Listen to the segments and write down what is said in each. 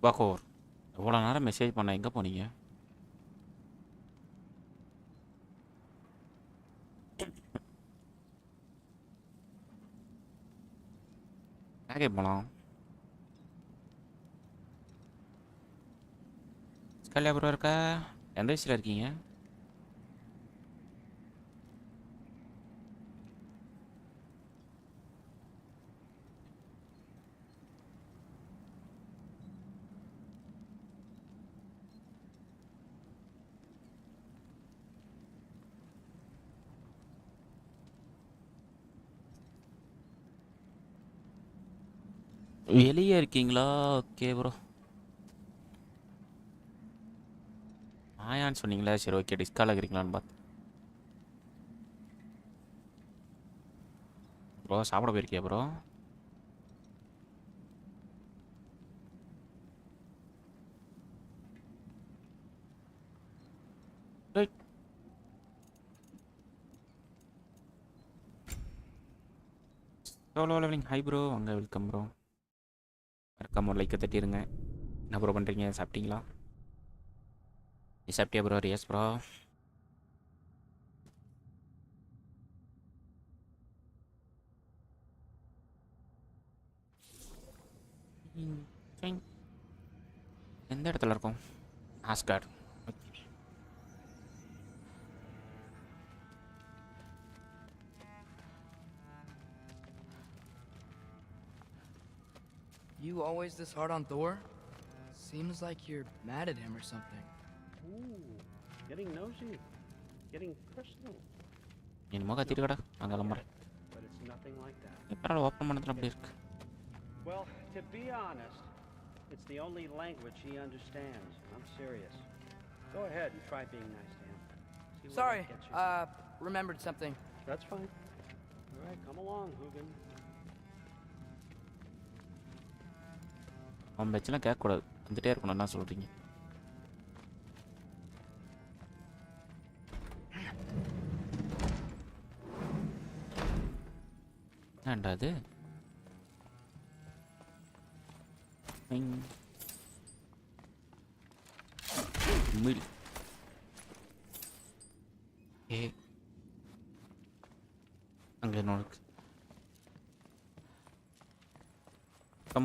துபாகோர் எவ்வளோ நேரம் மெசேஜ் பண்ண எங்கே போனீங்க? எங்கே போகலாம்? ஸ்கல்யா ப்ரோ இருக்கா? எந்த வயசில் இருக்கீங்க? வெளியே இருக்கீங்களா? Okay bro. ஆயான்னு சொன்னீங்களா? சரி ஓகே, டிஸ்கால் இருக்கிறீங்களான்னு பார்த்து. ப்ரோ சாப்பிட போயிருக்கியா ப்ரோ? எவ்வளோ லெவலிங் ஹை ப்ரோ, வாங்க வெல்கம் ப்ரோ. மறக்காம ஒரு லைக்கை தட்டிடுங்க. என்ன ப்ரோ பண்ணுறீங்க? சாப்பிட்டீங்களா? நீ சாப்பிட்டியா ப்ரோ? S bro. எந்த இடத்துல இருக்கோம்? Asgard. You always this hard on Thor? Seems like you're mad at him or something. Ooh, getting nosy, getting personal. என்னமோ கத்திருக்கடா அங்கே கிளம்புறேன். But it's nothing like that. எப்போ ஓப்பன் பண்ணதுல அப்படி இருக்கு? Well, to be honest, it's the only language he understands. I'm serious. Go ahead and try being nice to him. See Sorry, where that gets you. remembered something. That's fine. All right, come along, Hugin. அவன் பேச்செல்லாம் கேட்கக்கூடாது, வந்துட்டே இருக்கணும். என்ன சொல்கிறீங்க? ஏன்டா அது? Mill ஏ அங்கே என்ன இருக்கு?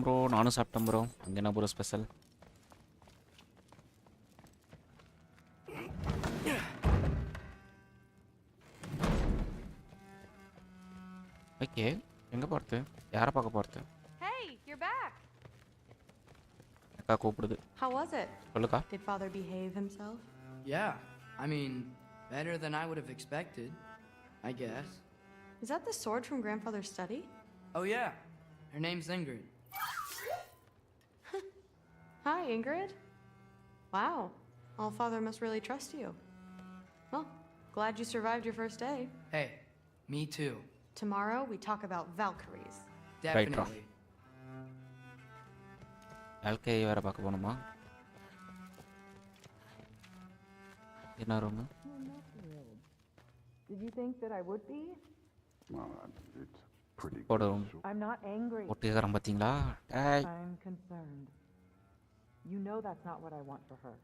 ப்ரோ நானும் சாப்பிட்டேன் ப்ரோ. அங்கே என்ன ப்ரோ ஸ்பெஷல்? ஓகே, எங்கே போகிறது? யாரை பார்க்க போகிறது? Hey, you're back. அக்கா கூப்பிடுது. How was it? சொல்லுக்கா. Did father behave himself? Yeah, I mean, better than I would have expected, I guess. Is that the sword from grandfather's study? Oh yeah, her name's Ingrid. Hi, Ingrid. Wow, Allfather must really trust you. Well, glad you survived your first day. Hey, me too. Tomorrow we talk about Valkyries. Definitely. வாழ்க்கையை வேறு பார்க்க போகணுமா? என்ன room? Did you think that I would be? Well, it's pretty போட good. Room I'm not angry. போட்டு கேட்குறேன் பார்த்தீங்களா? டேய் I'm concerned. You know that's not what I want for her.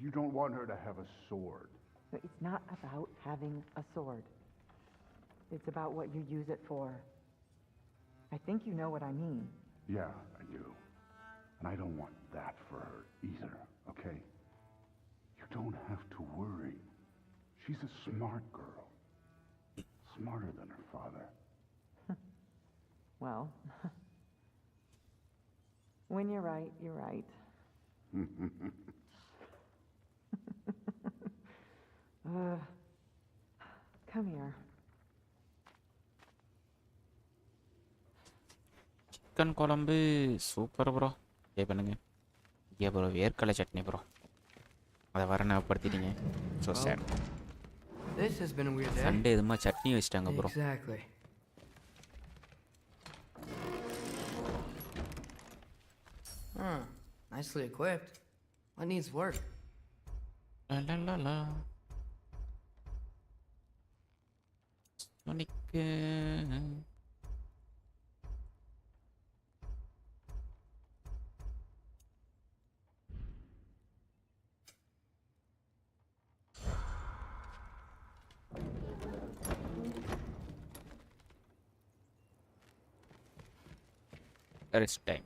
You don't want her to have a sword. But it's not about having a sword. It's about what you use it for. I think you know what I mean. Yeah, I do. And I don't want that for her either, okay? You don't have to worry. She's a smart girl. Smarter than her father. Well, when you're right, you're right. Come here. Chicken குழம்பு super bro. Pay பண்ணுங்க. ஏ bro வேர்க்கடலை chutney bro. அதை வர ஞாபகப்படுத்திட்டீங்க. So sad. This has been a weird day. Sunday எதுமா சட்னி வச்சிட்டாங்க bro. Exactly. Nicely equipped. What needs work? La la la la. Sonic. Rest time.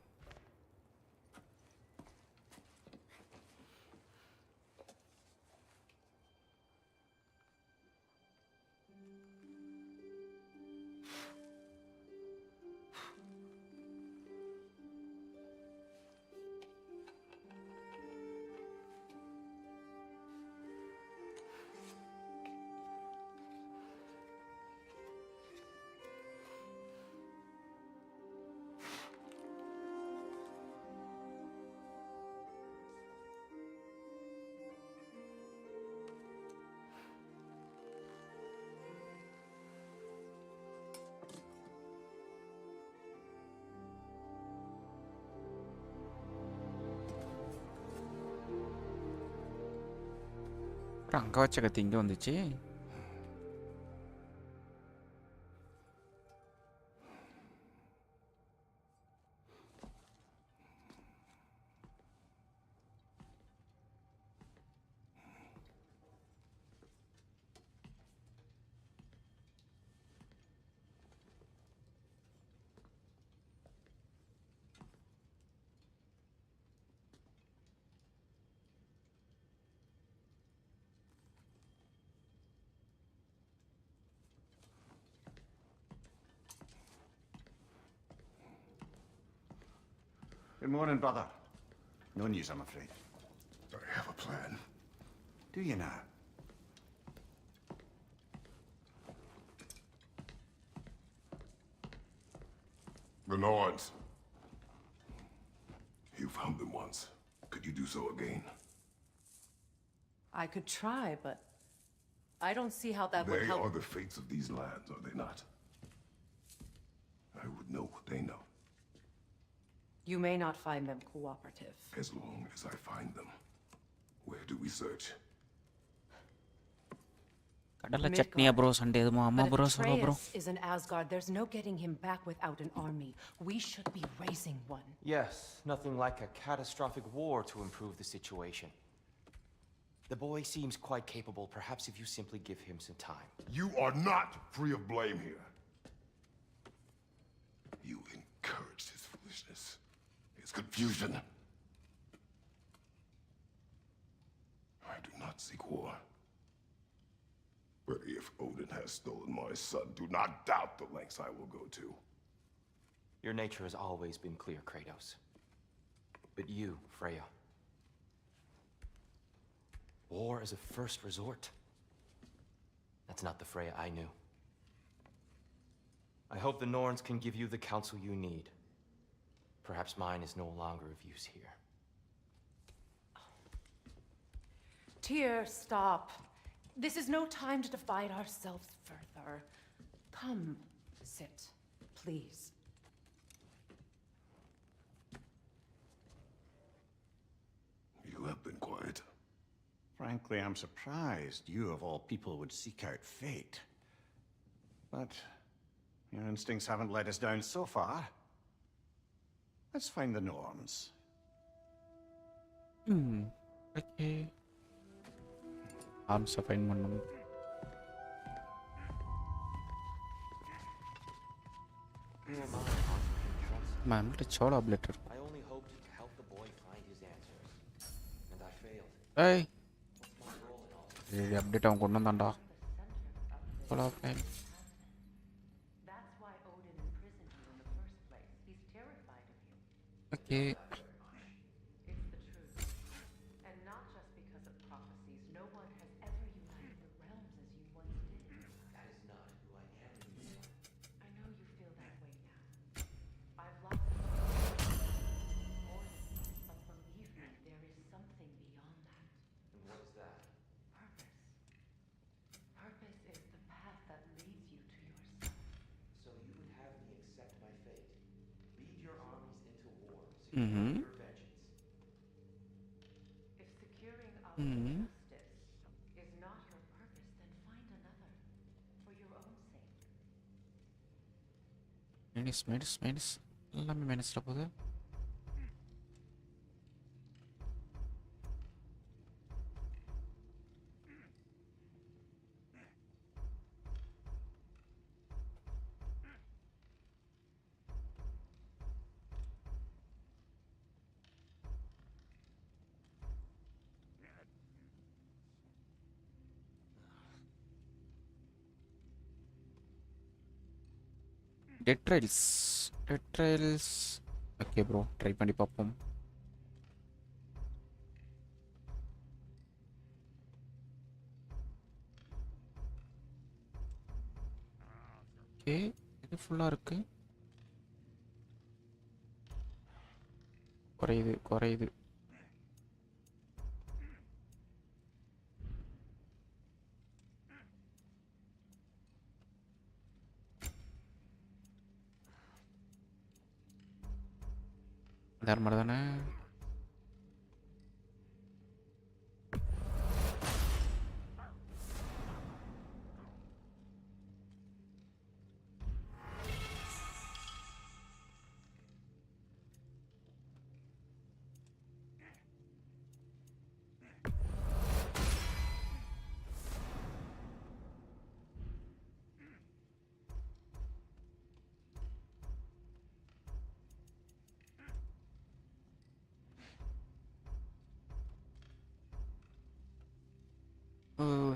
அப்புறம் அங்கே வச்ச கத்தி இங்கே வந்துச்சு. Good morning, brother. No news, I'm afraid. I have a plan. Do you now? The Nords. You found them once. Could you do so again? I could try, but I don't see how that would They help. are the fates of these lands, are they not? I would know what they know. You may not find them cooperative. As long as I find them. Where do we search? கடலை சட்னியா bro Sunday எதுமா அம்மா But bro if சொல்ல bro. Kratos is in Asgard, there's no getting him back without an army. We should be raising one. Yes, nothing like a catastrophic war to improve the situation. The boy seems quite capable. Perhaps if you simply give him some time. You are not free of blame here. You encouraged his foolishness. His confusion. I do not seek war. But if Odin has stolen my son, do not doubt the lengths I will go to. Your nature has always been clear, Kratos. But you, Freya. War is a first resort. That's not the Freya I knew. I hope the Norns can give you the counsel you need. Perhaps mine is no longer of use here. Tyr, stop. This is no time to divide ourselves further. Come, sit, please. You have been quiet. Frankly, I'm surprised you, of all people, would seek out fate. But your instincts haven't let us down so far. Let's find the Norns. Okay. ஆர்ம்ஸை fine பண்ணணும். Who am I, Arthur Trust? நம்மள்ட்ட சோலா blade இருக்கு. I only hoped to help the boy find his answers. And I failed. ஏய் What's my role in all this? இது update அவன் கொண்டு வந்தான்டா. சோலா fine. That's why Odin imprisoned you in the first place. He's terrified of you. Okay. It's the truth. And not just because of prophecies. No one has ever united the realms as you once did. That is not who I am anymore. I know you feel that way now. I've lost more than but believe me, there is something beyond that. And what is that? Purpose. Purpose is the path that leads you to yourself. So you would have me accept my fate, lead your armies into war, secure your vengeance. If securing our justice is not your purpose, then find another for your own sake. Minus எல்லாமே மைனஸில் போகுது. Dead trails okay bro, try பண்ணி பார்ப்போம். Okay, இது ஃபுல்லாக இருக்கு. குறையுது. வேற மாதிரி தானே.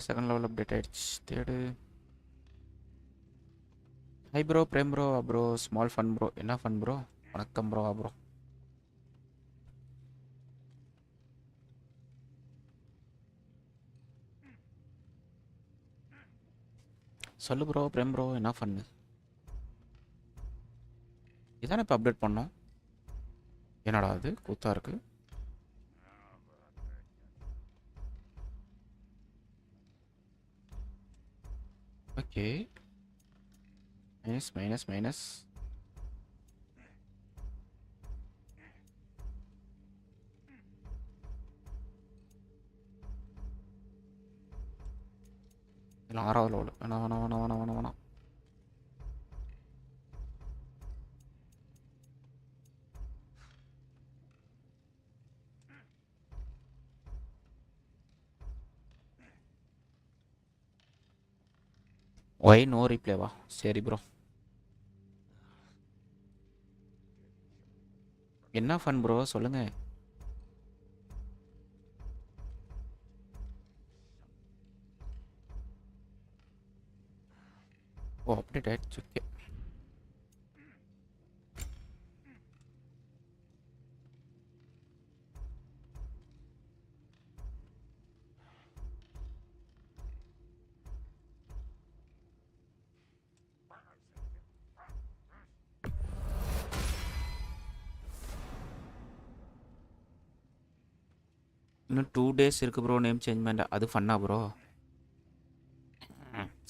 செகண்ட் லெவல் அப்டேட் ஆயிடுச்சு. Third. Hi bro, Prem bro, small fun bro. என்ன ஃபன் ப்ரோ? வணக்கம் ப்ரோ. சொல்லு ப்ரோ, பிரேம் ப்ரோ, என்ன ஃபன்னு? இதானே இப்போ அப்டேட் பண்ணோம். என்னடா அது கூத்தா இருக்கு. Okay, minus. இல்லை 6வது லெவல். வேணாம். ஒய் நோ ரீப்ளேவா? சரி ப்ரோ. என்ன ஃபன் ப்ரோ சொல்லுங்க. ஓ, அப்டேட் ஆயிடுச்சு. ஓகே, இன்னும் 2 days இருக்கு ப்ரோ. நேம் சேஞ்ச் பண்ண அது ஃபன்னா ப்ரோ?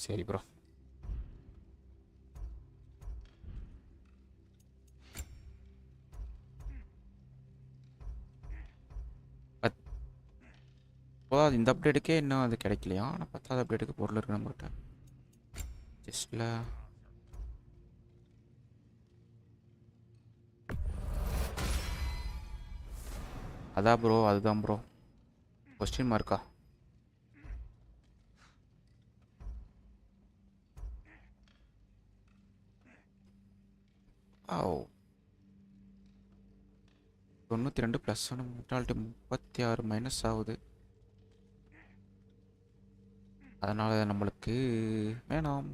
சரி ப்ரோ. அது இந்த அப்டேட்டுக்கே இன்னும் அது கிடைக்கலையா? ஆனால் 10வது அப்டேட்டுக்கு பொருள் இருக்கு நம்மகிட்ட. ஜஸ்ட்ல அதான் ப்ரோ, அதுதான் ப்ரோ. கொஸ்டின் மார்க்கா? ஓ, 92 ப்ளஸ் 1 மெட்டாலிட்டி 36 மைனஸ் ஆகுது. அதனால் நம்மளுக்கு வேணாம்.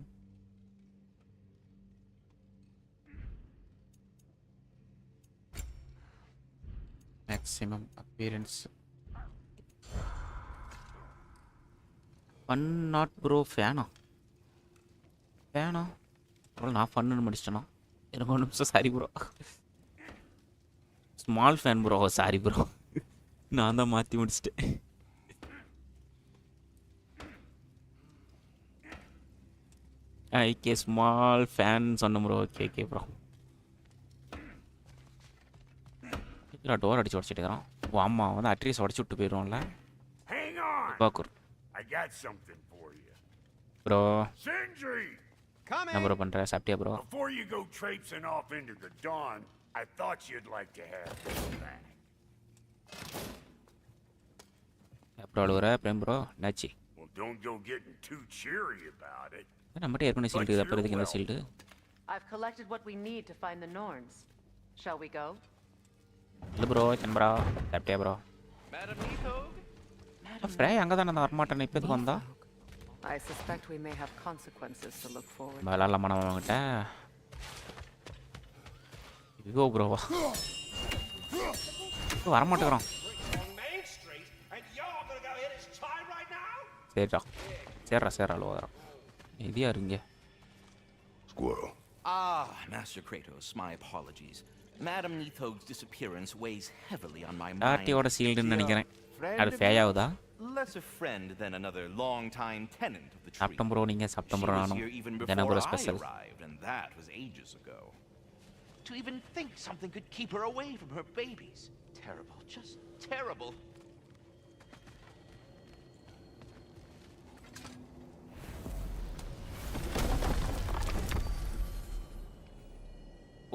Maximum appearance fun not bro. ஃபேனா அவ்வளோ நான் ஃபன்னு முடிச்சிட்டேனா? எனக்கு 1 நிமிஷம். Sorry bro, small fan bro. Sorry bro, நான் தான் மாற்றி முடிச்சிட்டேன். ஓகே, ஸ்மால் ஃபேன் சொன்ன ப்ரோ. Okay bro. டோர் அடிச்சு உடச்சிட்டு இருக்கிறான். ஓ அம்மா வந்து அட்ரீஸ் உடச்சி விட்டு போயிடுவோம்ல. பாக்கூர் ப்ரோ. என்ன ப்ரோ பண்ணுற? சாப்பிட்டியா ப்ரோ? அப்புறம் அழுவுற பிரேம் ப்ரோ? என்னாச்சு? நம்மகிட்ட ஏற்கனவே சீல்டு இருக்குது. அப்புறம் இதுக்கு என்ன sealed? I've collected what we need to find the Norns. Shall we go? இல்லை ப்ரோ, ப்ரோ சாப்பிட்டியா ப்ரோ? ஃப்ரை அங்கே தானே அந்த வரமாட்டேன். இப்போ எதுக்கு வந்தா? I suspect we may have consequences to look forward to. விளாட்லாமா நம்ம அவங்ககிட்ட? ஐயோ ப்ரோவா வரமாட்டேங்கிறான். சரிடா லோதரா இதியா இருங்க. Squirrel. Ah, Master Kratos, my apologies. Madam Nithog's disappearance weighs heavily on my mind. டாட்டியோட ஷீல்டுன்னு நினைக்கிறேன். அது ஃபேயாவுதா? Less a friend than another long-time tenant of the tree. சாப்பிட்டோம் bro நீங்க சாப்பிட்டோம் ப்ரோ நானும். என்ன bro special? Arrived, and that was ages ago. To even think something could keep her away from her babies. Terrible, just terrible.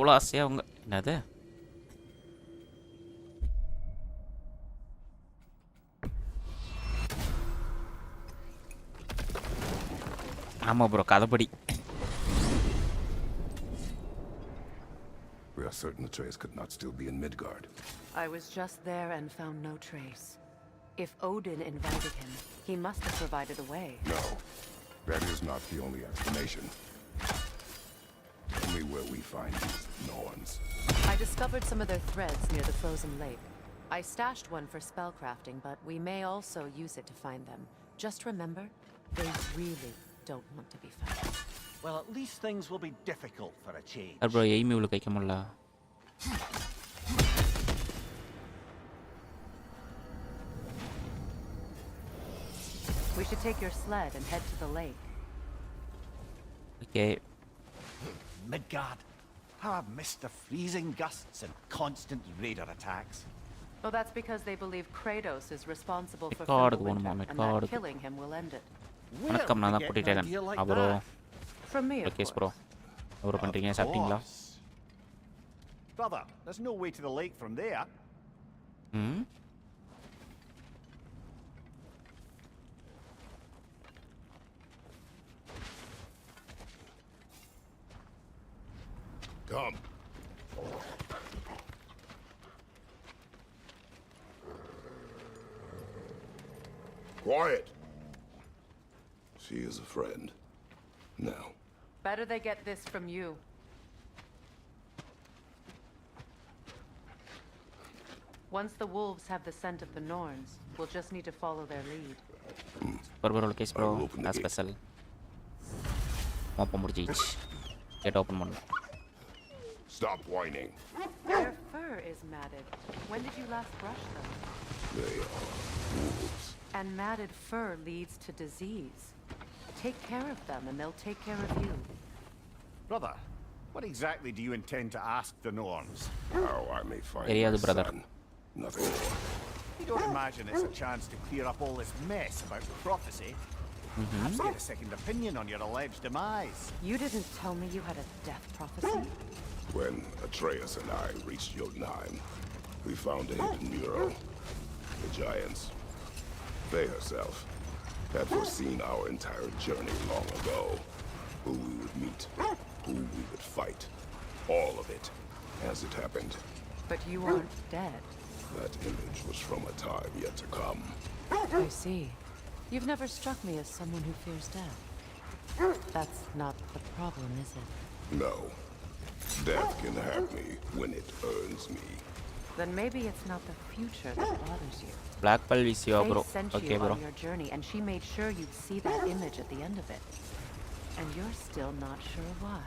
உலாசே அவங்க என்னது? ஆமா bro கதைப்படி. We are certain Atreus could not still be in Midgard. I was just there and found no trace. If Odin invited him, he must have provided a way. No, that is not the only explanation. Tell me where we find these Norns. I discovered some of their threads near the frozen lake. I stashed one for spellcrafting, but we may also use it to find them. Just remember, they really don't want to be found. Well, at least things will be difficult for a change. Bro Amy உள்ள கைக்க முடியல. We should take your sled and head to the lake. Okay. Midgard. How I've missed the freezing gusts and constant raider attacks. Oh, that's because they believe Kratos is responsible for Midgard Fimbulwinter, one, and that Midgard. killing him will end it. வணக்கம் நான் தான் போட்டிட்டேன். Bro From me, of கேஸ் course. Bro. என்ன பண்றீங்க சாப்பிட்டீங்களா? Brother, there's no way to the lake from there. ம். Come. Quiet. She is a friend. Now. Better they get this from you. Once the wolves have the scent of the Norns, we'll just need to follow their lead. Bro கேஸ் bro நான் special. Open முடிஞ்சிச்சு. Gate open பண்ணு. Stop whining. Their fur is matted. When did you last brush them? They are wolves. And matted fur leads to disease. Take care of them and they'll take care of you. Brother, what exactly do you intend to ask the Norns? How I may find தெரியாது my brother. son. Nothing more. You don't imagine it's a chance to clear up all this mess about prophecy? Perhaps get a second opinion on your alleged demise. You didn't tell me you had a death prophecy? When Atreus and I reached Jotunheim, we found a hidden mural. The giants, they herself, had foreseen our entire journey long ago. Who we would meet, who we would fight. All of it, as it happened. But you aren't dead. That image was from a time yet to come. I see. You've never struck me as someone who fears death. That's not the problem, is it? No. Death can have me when it earns me. Then maybe it's not the future that bothers you. Black Pearl VCO bro. Faye sent Okay you bro. on your journey, and she made sure you'd see that image at the end of it. And you're still not sure why.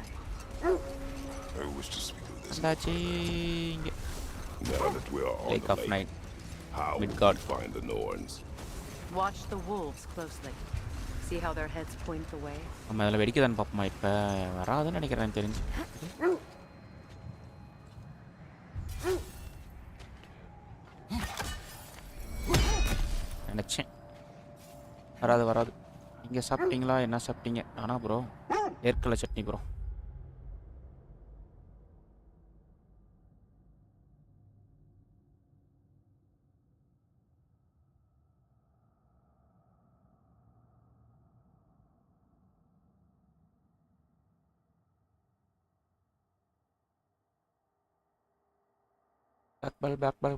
I wish to speak of this. வந்தாச்சு இங்க. Now that we are on Lake the of lake, Night. how will Midgard. we find the Norns? Watch the wolves closely. See how their heads point the way? நம்ம அதில் வெடிக்குதான்னு பார்ப்போமா? இப்போ வராதுன்னு நினைக்கிறேன் எனக்கு தெரிஞ்சு. நினச்சேன் வராது. நீங்கள் சாப்பிட்டீங்களா? என்ன சாப்பிட்டீங்க? ஆனா ப்ரோ ஏற்கலை சட்னி ப்ரோ.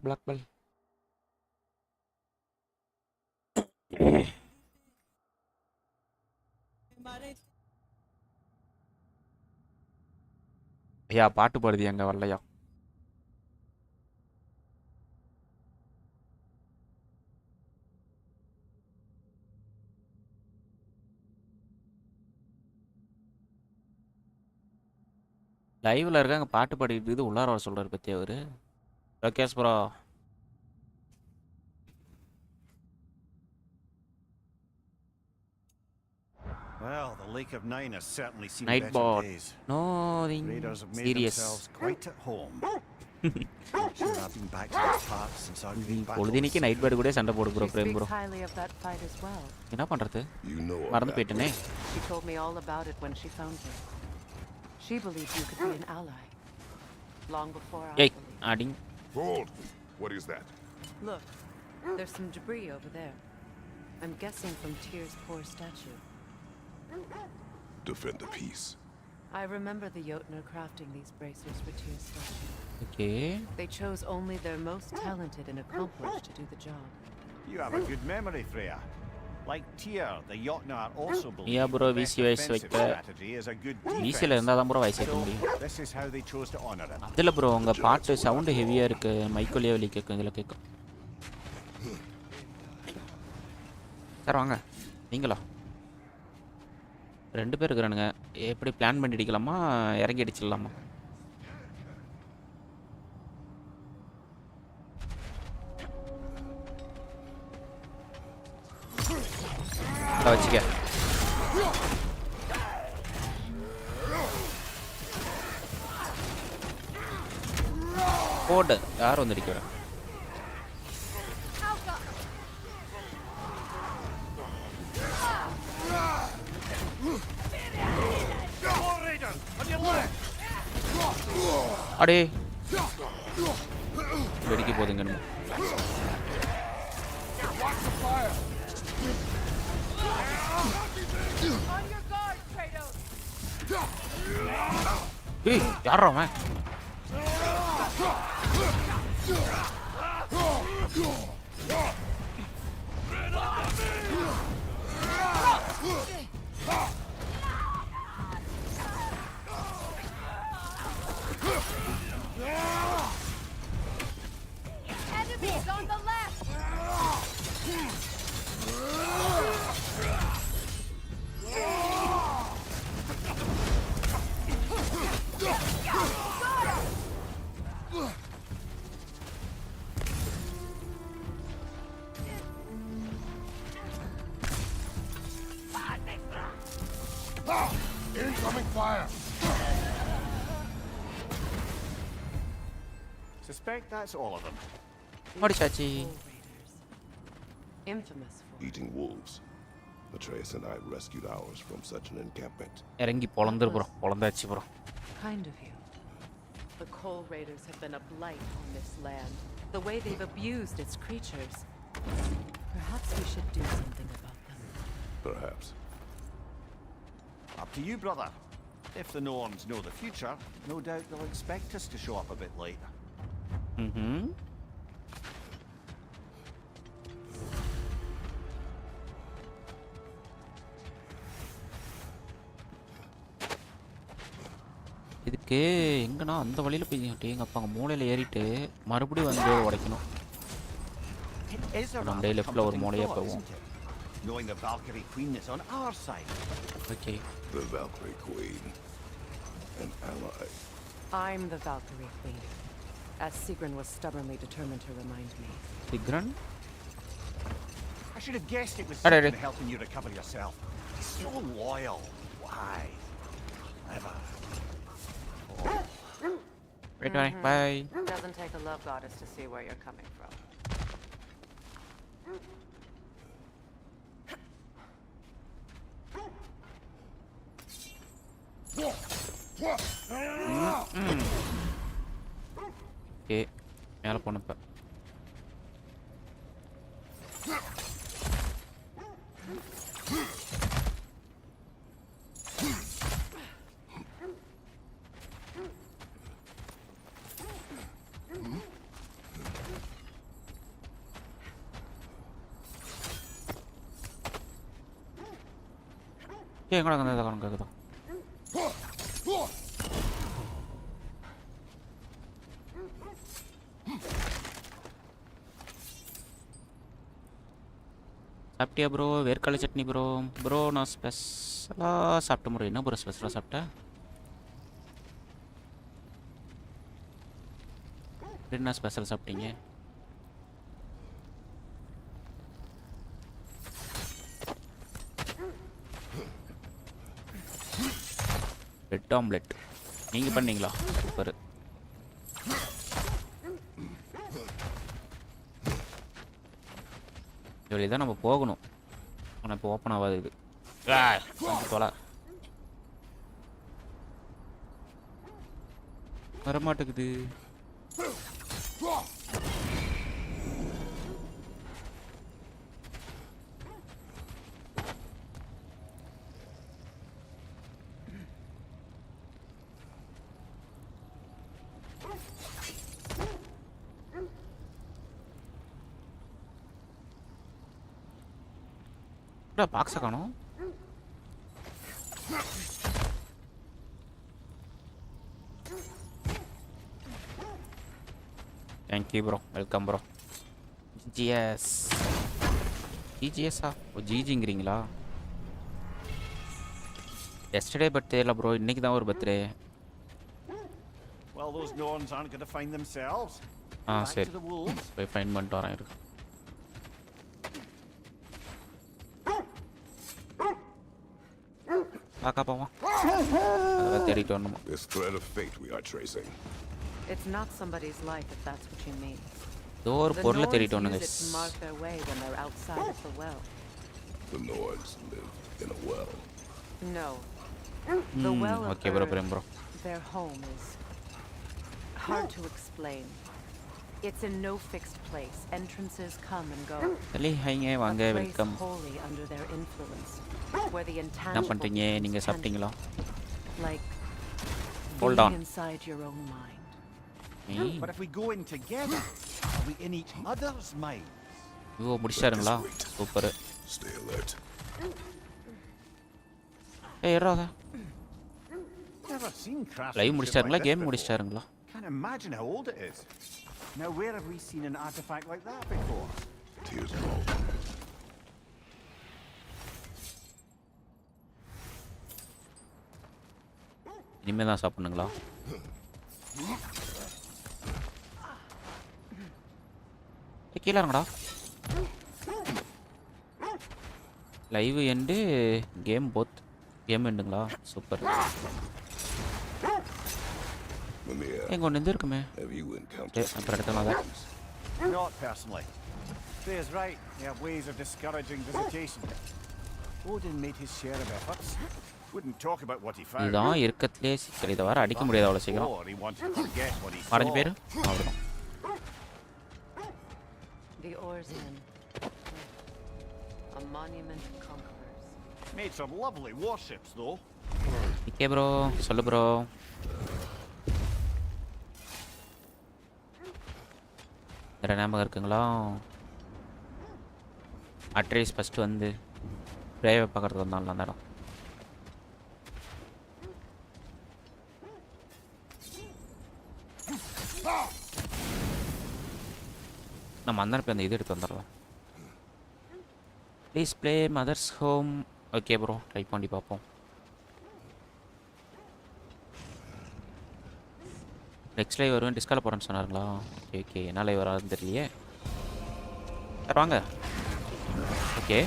Black ball. ஐயா பாட்டு பாடுது எங்க வரலையா? லைவ்ல இருக்காங்க பாட்டு பாடிட்டு இருக்குது உள்ளார வர சொல்றாரு பத்தி அவரு. Lokesh bro. Well, the Lake of Nine has certainly seen Night better bot. days. Nothing Raiders have made serious. themselves quite at home. Sure, I've been back to this park since our great battle பொழுதுனிக்கு was night bird கூட சண்டை போடு bro She பிரேம் bro. speaks highly of that fight as well. என்ன பண்றது? You know of மறந்து that. போயிட்டேனே. She told me all about it when she found me. She believed you could be an ally. Long before I ஏய் believed. அடிங். Hold! What is that? Look, there's some debris over there. I'm guessing from Tyr's poor statue. Defend the peace. I remember the Jotnar crafting these bracers for Tyr's statue. Okay. They chose only their most talented and accomplished to do the job. You have a good memory, Freya. Like Tyr, the Jotnar also believe Yeah, bro, the best VC wise offensive வைக்க strategy is a good வீசில இருந்தா தான் bro voice So, கேட்க முடியும். this is how they chose to honor it. அதில் bro உங்க பாட்டு sound ஹெவியா இருக்கு. மைக்கோலியா வெளியே கேட்கும் இதில் கேட்கும். சார் வாங்க நீங்களா 2 பேர் இருக்கிறானுங்க. எப்படி பிளான் பண்ணி அடிக்கலாமா இறங்கி அடிச்சிடலாமா? வச்சுக்க போடு யார் வந்து அடிக்கிறா? அடே வெடிக்க போதுங்க. On your guard, Kratos! ஏய் யாரா அவன்? Enemies on the left! Incoming fire! Suspect that's all of them. அடிச்சாச்சி. Infamous for Eating wolves. Atreus and I rescued ours from such an encampment. இறங்கி பொளந்துரு ப்ரோ. பொளந்தாச்சு bro. kind of you. The Coal Raiders have been a blight on this land. The way they've abused its creatures. Perhaps we should do something about them. Perhaps. Up to you, brother. If the Norns know the future, no doubt they'll expect us to show up a bit late. Mm-hmm. இதுக்கு எங்கன்னா அந்த வழியில் போய் எங்கள் அப்பா அங்கே மூலையில் ஏறிட்டு மறுபடியும் வந்து உடைக்கணும். நம்ம அப்படியே லெஃப்டில் ஒரு மூலையாக போவோம். Knowing the Valkyrie Queen is on our side. Okay. The Valkyrie Queen. An ally. I'm the Valkyrie Queen, as Sigrun was stubbornly determined to remind me. Sigrun? I should have guessed it was Are Sigrun they? helping you recover yourself. So loyal. Why? Clever. Wait, bye. Doesn't take a love goddess to see where you're coming from. Okay மேலே போனப்ப எங்கடா கணக்கு கேக்குதா? சாப்பிட்டியா bro? வேர்க்கடலை chutney bro. Bro நான் ஸ்பெஷலாக சாப்பிட்ட ப்ரோ. என்ன ப்ரோ ஸ்பெஷலாக சாப்பிட்டேன்? என்ன ஸ்பெஷல் சாப்பிட்டீங்க? பிரெட் ஆம்லெட் நீங்கள் பண்ணீங்களா? சூப்பர். இவ்வளோ தான் நம்ம போகணும். ஆனால் இப்போ ஓப்பன் ஆகாது இது. தொலை வரமாட்டேங்குது. பாக்ஸை காணோம். Thank you bro, welcome bro. GGS ஜிஜிஎஸ்ஸா? ஓ ஜிஜிங்கிறீங்களா? எஸ்டர்டே பர்த்டே இல்லை ப்ரோ, இன்னைக்கு தான் ஒரு birthday. Well, those Norns aren't going to find themselves. சரி போய் ஃபைன் பண்ணிட்டு வரேன். இருக்கு பாக்கா போவோம். அதெல்லாம் தேடிட்டு வரணுமா? This thread of fate we are tracing. It's not somebody's life, if that's what you mean. ஏதோ ஒரு பொருளை தேடிட்டு வரணும் The guys. Norse use it to mark their way when they're outside of the well. The Norns live in a well. No. The well of Okay bro, bro. their home is hard to explain. It's in no fixed place. Entrances come and go. சரி ஹைங்க வாங்க, A place welcome. wholly under their influence, where the என்ன intangible பண்ணுறீங்க? நீங்கள் சாப்பிட்டீங்களா? like Hold being on. inside your own mind. But if we go in together, are we in each other's minds? Oh முடிச்சாருங்களா? Super. Stay alert. ஏய் ஏறாத. Never seen Kratos. Live முடிச்சாருங்களா? like this game before. முடிச்சாருங்களா? Can't imagine how old it is. Now, where have we seen an artifact like that before? Tears fall. இனிமே தான் சாப்பிடணுங்களா? கீழே இறங்கடா. Live end game both. Game எண்டுங்களா? Super. எங்க ஒன்று இருந்து இருக்குமே. Have you encountered? அப்புறம் எடுக்கலாம் அதை. Not personally. Faye's right. They have ways of discouraging visitation. Odin made his share of efforts. Wouldn't talk about what he found. இதுதான் இருக்கத்திலே சிக்கல். இதை வர அடிக்க முடியாது அவ்வளோ சீக்கிரம். Or he wanted to forget what he saw. மறைஞ்சு பேர் அவ்வளோதான். The oarsmen, a monument to conquerors. Made some lovely warships, though. Okay bro, சொல்லு ப்ரோ. வேறு ஞாபகம் இருக்குங்களா? அட்ரஸ் ஃபஸ்ட்டு வந்து பிரேவை பார்க்குறதுக்கு வந்தாங்களா அந்த இடம். நம்ம அந்த இப்போ அந்த இது எடுத்து வந்துடலாம். Please play mother's home. Okay bro, try பண்ணி பார்ப்போம். நெக்ஸ்ட் லைவ் வருவேன். டிஸ்கால் போகிறேன்னு சொன்னாருங்களா? ஓகே ஓகே, என்ன லைவ் வராதுன்னு தெரியலையே. சார் வாங்க. ஓகே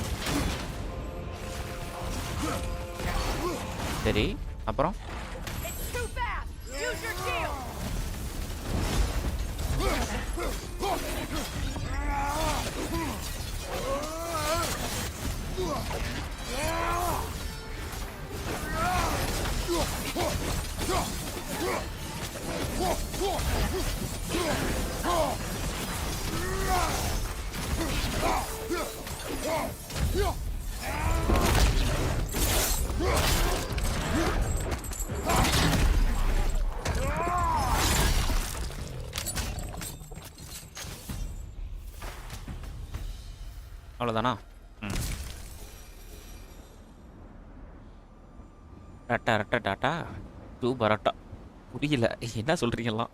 சரி, அப்புறம் அவ்வளோதானா? ம். டாட்டா ரட்டா டாட்டா டூ பரோட்டா. புரியல என்ன சொல்கிறீங்களா?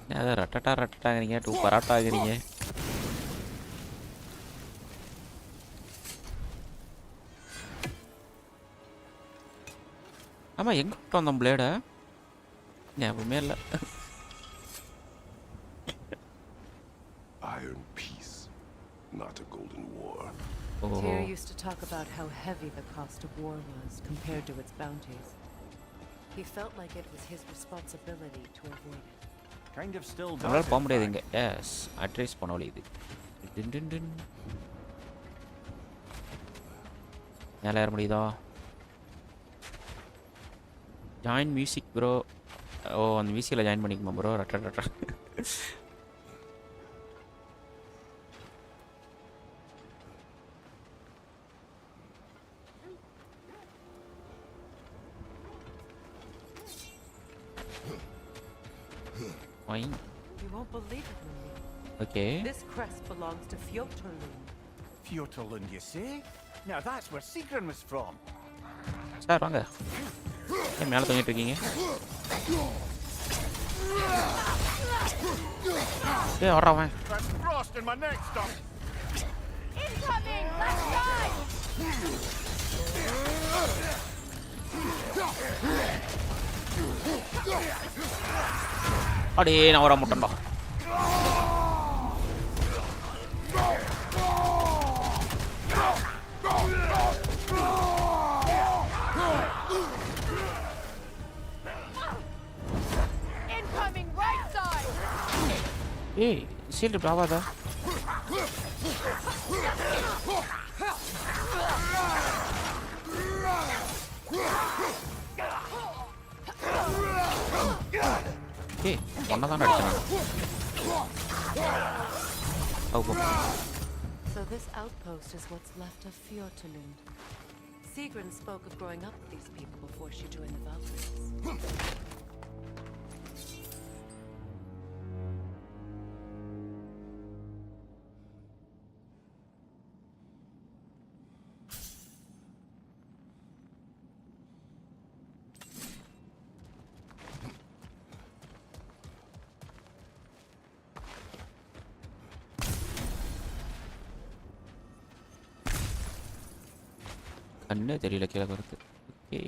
என்ன ரட்டட்டா ரட்டட்டாங்கிறீங்க, டூ பரோட்டாங்கிறீங்க. ஆமாம், எங்கே விட்டு வந்தோம் பிளேடை? ஞாபகமே இல்லை. iron peace, not a golden war. Tyr used to talk about how heavy the cost of war was compared to its bounties. He felt like it was his responsibility to avoid it. Kind of still நம்மளால does. போக முடியாது இங்க. S address பண்ண வழி இது. டின் டின் டின். மேலே ஏற முடியுதா? Join music bro. ஓ அந்த மியூசிக்கில் ஜாயின் பண்ணிக்குமா ப்ரோ? ரட்ட ரட்ட. You won't believe it, Lily. Okay. This crest belongs to Fjotolund. Fjotolund, you say? Now that's where Sigrun was from. Sir வாங்க. ஏன் மேலே தூங்கிட்டு இருக்கீங்க? ஏய் வர்றா அவன். That's frost in my neck stuff. Incoming! Left side! அடே நான் வர மாட்டேன்டா. Incoming right side! ஏய் சீல்டு ஆகாதா? ஏய் ஒன்னதான் அடிச்சாங்க. So this outpost is what's left of Fjotolund. Sigrun spoke of growing up with these people before she joined the Valkyries. கண்ணே தெரியல கீழே வருது. Okay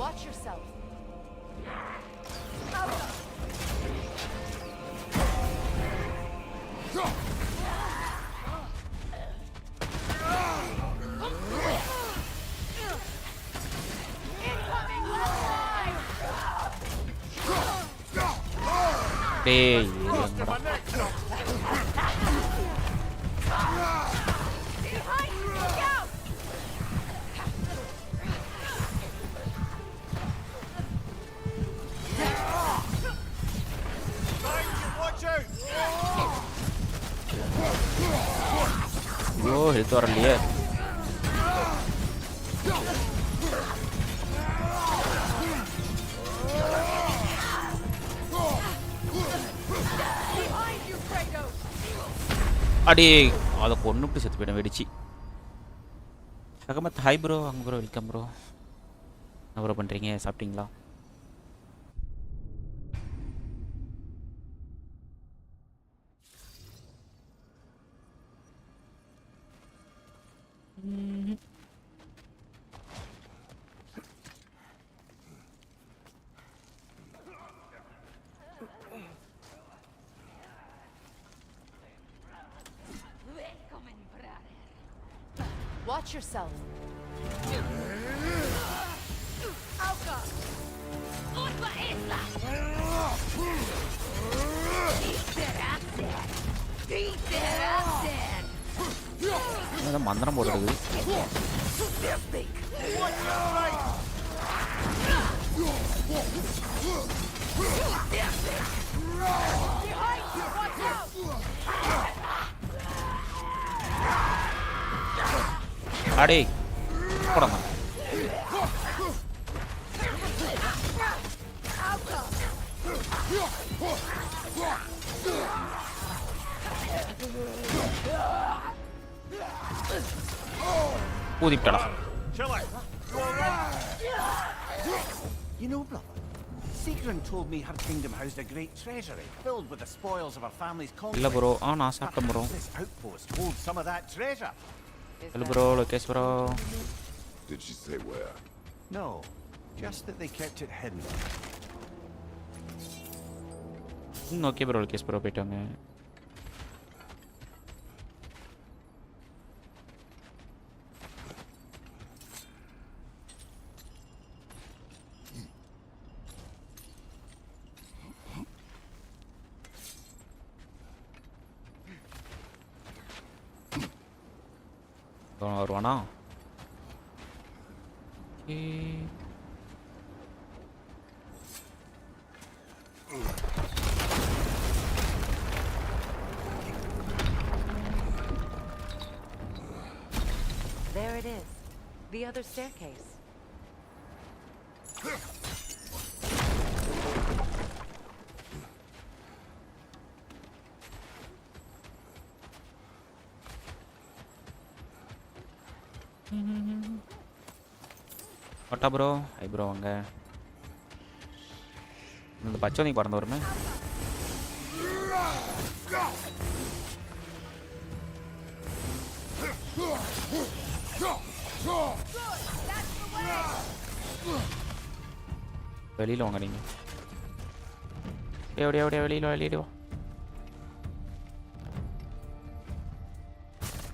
Watch yourself. டேய் ஐயோ ஹெல்த் வரலையே. அடி அதை கொன்னுட்டு செத்து போயிட்டேன் வெடிச்சு. Ahmed hi bro. அங்கே ப்ரோ வெல்கம் ப்ரோ. என்ன ப்ரோ பண்ணுறீங்க? சாப்பிட்டீங்களா? Watch yourself. என்னதான் மந்திரம் போடுறது? அடே போடாம ஊதிப்டடா. Chill out. You know, brother, Sigrun told me her kingdom housed a great treasury filled with the spoils of her family's இல்ல conquest. ப்ரோ. நான் சாப்பிட்டேன் bro. This outpost holds some of that treasure. இல்ல bro, Lokesh bro. Did she say where? No, just that they kept it hidden. Okay bro, Lokesh bro போயிட்டு வாங்க. வருவானா? There it is. The other staircase. வட்டா bro. ஐ bro வாங்க. இந்த பச்சோனிக்கு பறந்து வருமே. வெளியில் வாங்க நீங்கள். எப்படியா எப்படியா வெளியில் வெளியிடுவா.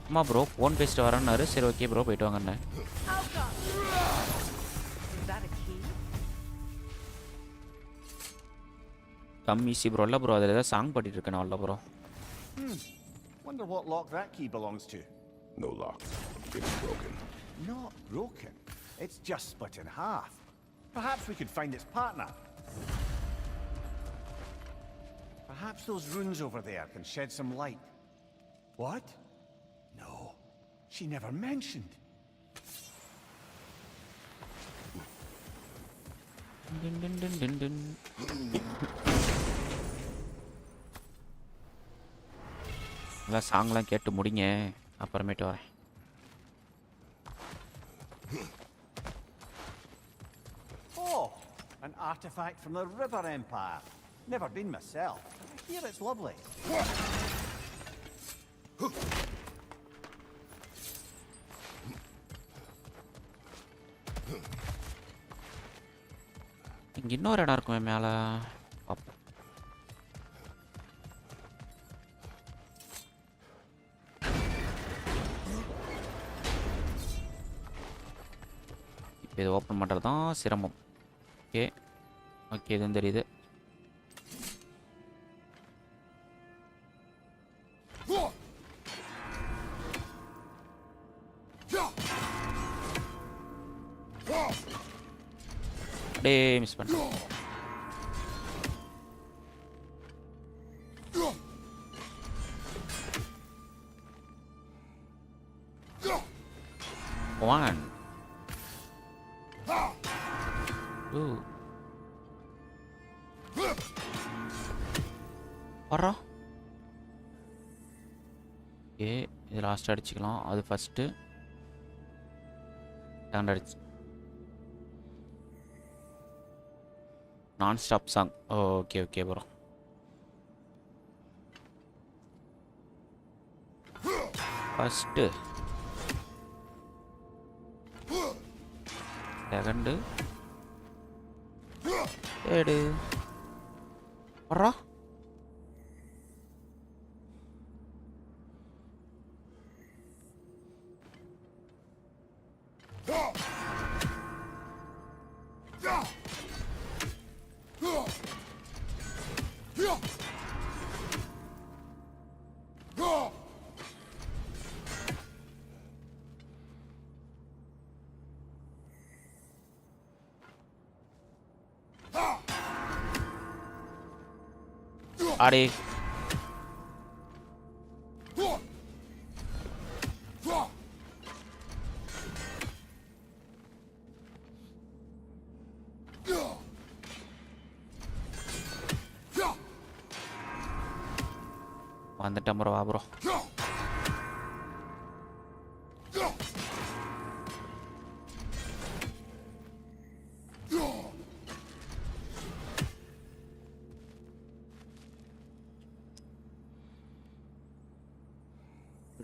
அம்மா ப்ரோ ஃபோன் பேசிட்டு வரேன்னாரு. சரி ஓகே ப்ரோ போயிட்டு வாங்கண்ணே. கம்மிசி ப்ரோ. இல்லை ப்ரோ, அதில் ஏதாவது சாங் பாடிட்டு இருக்கேன். இல்லை bro. Wonder what lock that key belongs to. No lock. It's broken. Not broken. It's just split in half. Perhaps we could find its partner. Perhaps those runes over there can shed some light. What? No. She never mentioned. Dun, dun, dun, dun, dun. எல்லாம் சாங்லாம் கேட்டு முடிங்க, அப்புறமேட்டு வரேன். Oh, an artifact from the River Empire. Never been myself. I hear it's lovely. இங்கே இன்னொரு இடம் இருக்குமே மேலே. பார்ப்போம். இப்போ இதை ஓப்பன் பண்ணுறது தான் சிரமம். ஓகே ஓகே, இதுவும் தெரியுது. அப்படியே மிஸ் பண்ணேன். One. Two. வரா. ஓகே, இது லாஸ்ட் அடிச்சுக்கலாம். அது ஃபஸ்ட்டு செகண்ட் அடிச்சு நான் stop song. Okay okay bro. First second third. வரா. அடே வந்துட்டேன் ப்ரோ. வா bro.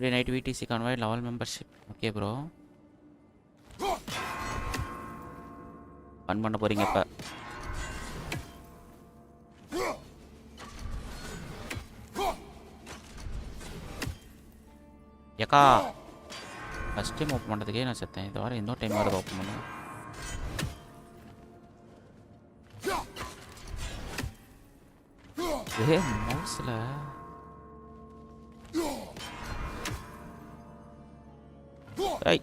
Today night VDC convoy level membership. Okay bro. Fun பண்ண போறீங்க இப்போ. ஏக்கா ஃபஸ்ட் டைம் ஓப்பன் பண்ணுறதுக்கே நான் செத்தேன். இது வர இன்னொரு டைம் வர ஓப்பன் பண்ணுவேன். ஏ மவுஸில் ஐய்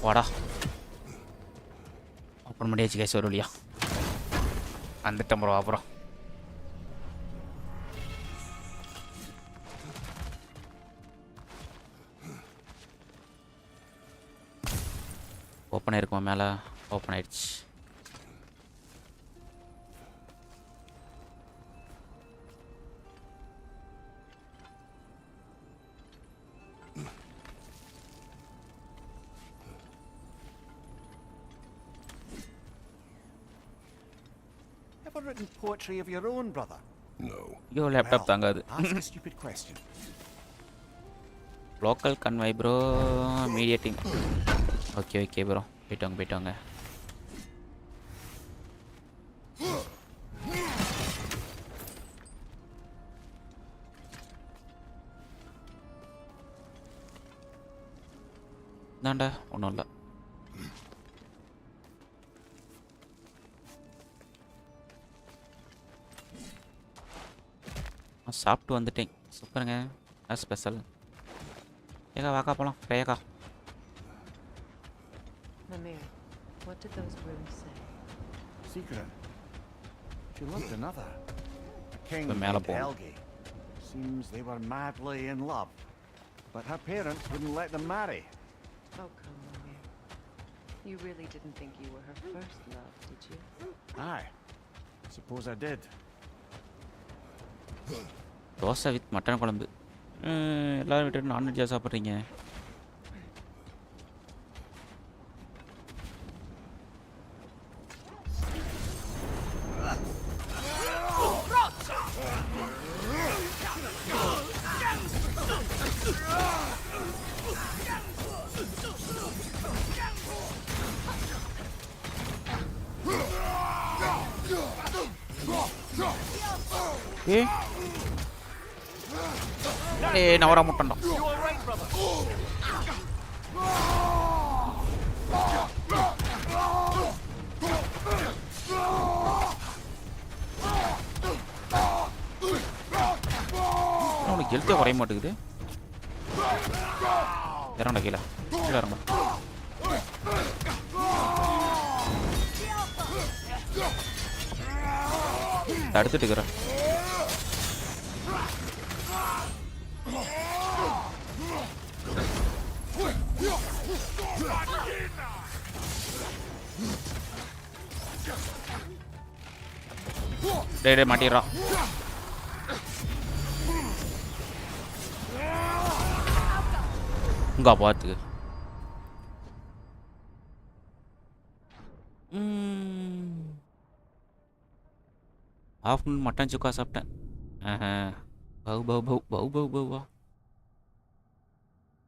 பாடா ஓப்பன் பண்ணியாச்சு கேஸ் ஒரு வழியா வந்துட்டேன் ப்ரோ. அப்புறம் ஓப்பன் ஆயிருக்குமா மேலே? ஓப்பன் ஆயிடுச்சு. Ever written poetry of your own, brother? No. ஐயோ லேப்டாப் தாங்காது. Ask a stupid question. Local convoy bro. Mediating. Okay okay bro. போயிட்டோங்க. தாண்டா ஒன்றும் இல்லை. சாப்பிட்டு வந்துட்டேன். சூப்பருங்க. ஸ்பெஷல். ஏக்கா வாக்கா போகலாம். ஏக்கா Mimir, what did those runes say? Secret. She loved another. A king The named Malapon. Helgi. Seems they were madly in love. But her parents wouldn't let them marry. Oh, come on, Mimir. You really didn't think you were her first love, did you? Aye. Suppose I did. Dosa with mutton குழம்பு. எல்லோரும் விட்டுட்டு நான்வெஜ்ஜாக சாப்பிட்றீங்க. நான் வர முட்டேன்டா. உனக்கு ஹெல்த்தே குறைய மாட்டேங்குது. இறங்கடா கீழே இறங்க. தடுத்துட்டு இருக்கிறேன். டே மாட்டிடுறான். இங்கே பார்த்துக்கு. ஆஃப்டர்நூன் மட்டன் சுக்கா சாப்பிட்டேன். பௌவா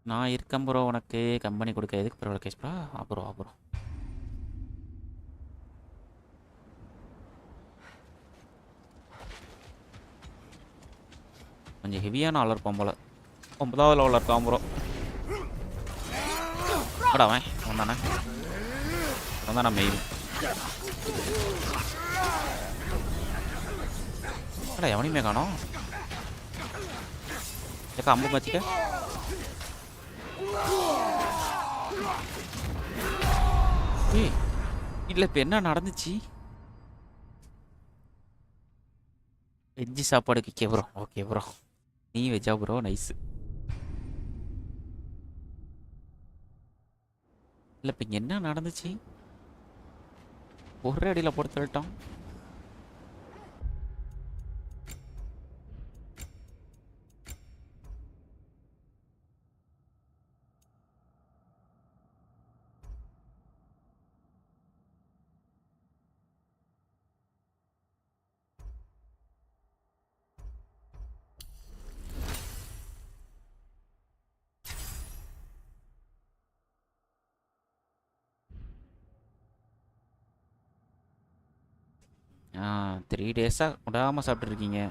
நான் இருக்கேன் ப்ரோ. உனக்கு கம்பெனி கொடுக்க எதுக்கு பரவாயில்ல கேஸ்ப்ரா. அப்புறம் கொஞ்சம் ஹெவியான ஆள் இருப்பான் போல. 9வது லெவலில் இருக்கான் ப்ரோ. அவன் வந்தானே நான் மெயில் எவனையுமே காணோம். ஏக்கா அம்பு மச்சிக்க. இல்லை இப்போ என்ன நடந்துச்சு? வெஜ்ஜி சாப்பாடுக்கு கே ப்ரோ. Okay bro. நீ வெஜ்ஜா ப்ரோ? நைஸு. இல்லை இப்போ இங்கே என்ன நடந்துச்சு? ஒரு அடியில் போட்டு தள்ளிட்டோம். 3 டேஸாக விடாமல் சாப்பிட்ருக்கீங்க.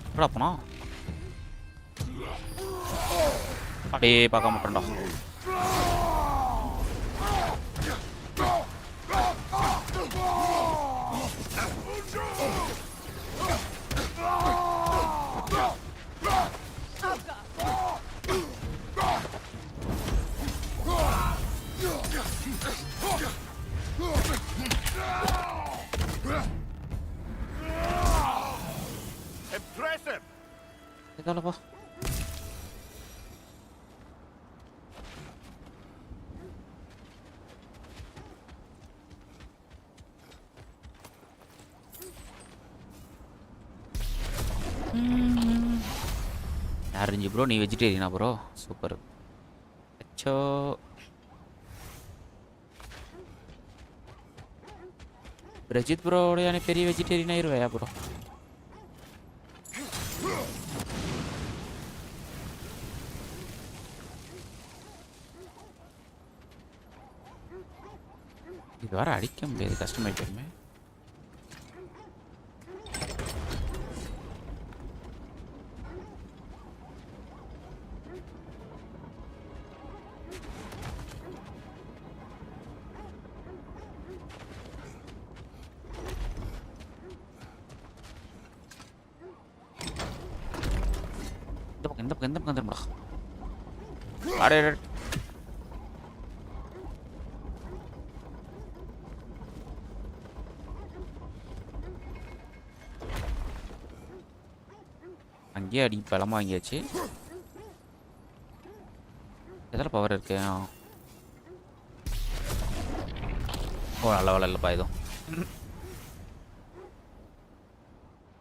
எப்படா போனா அப்படியே பார்க்க மாட்டேன்டா. இதாலப்பா ஆரஞ்சு ப்ரோ, நீ வெஜிடேரியனா ப்ரோ? சூப்பர். அச்சோ ரஜித் ப்ரோடைய பெரிய வெஜிடேரியன் ஆயிருவையா ப்ரோ? இது வர அடிக்க முடியாது, கஷ்டமாயிட்டுமே. இந்த பக்கம் வந்துடும்டா. அடே அங்கேயே அடி பலமாக வாங்கியாச்சு. எதில் பவர் இருக்கு? ஓ நல்ல வேலை இல்லைப்பா எதுவும்.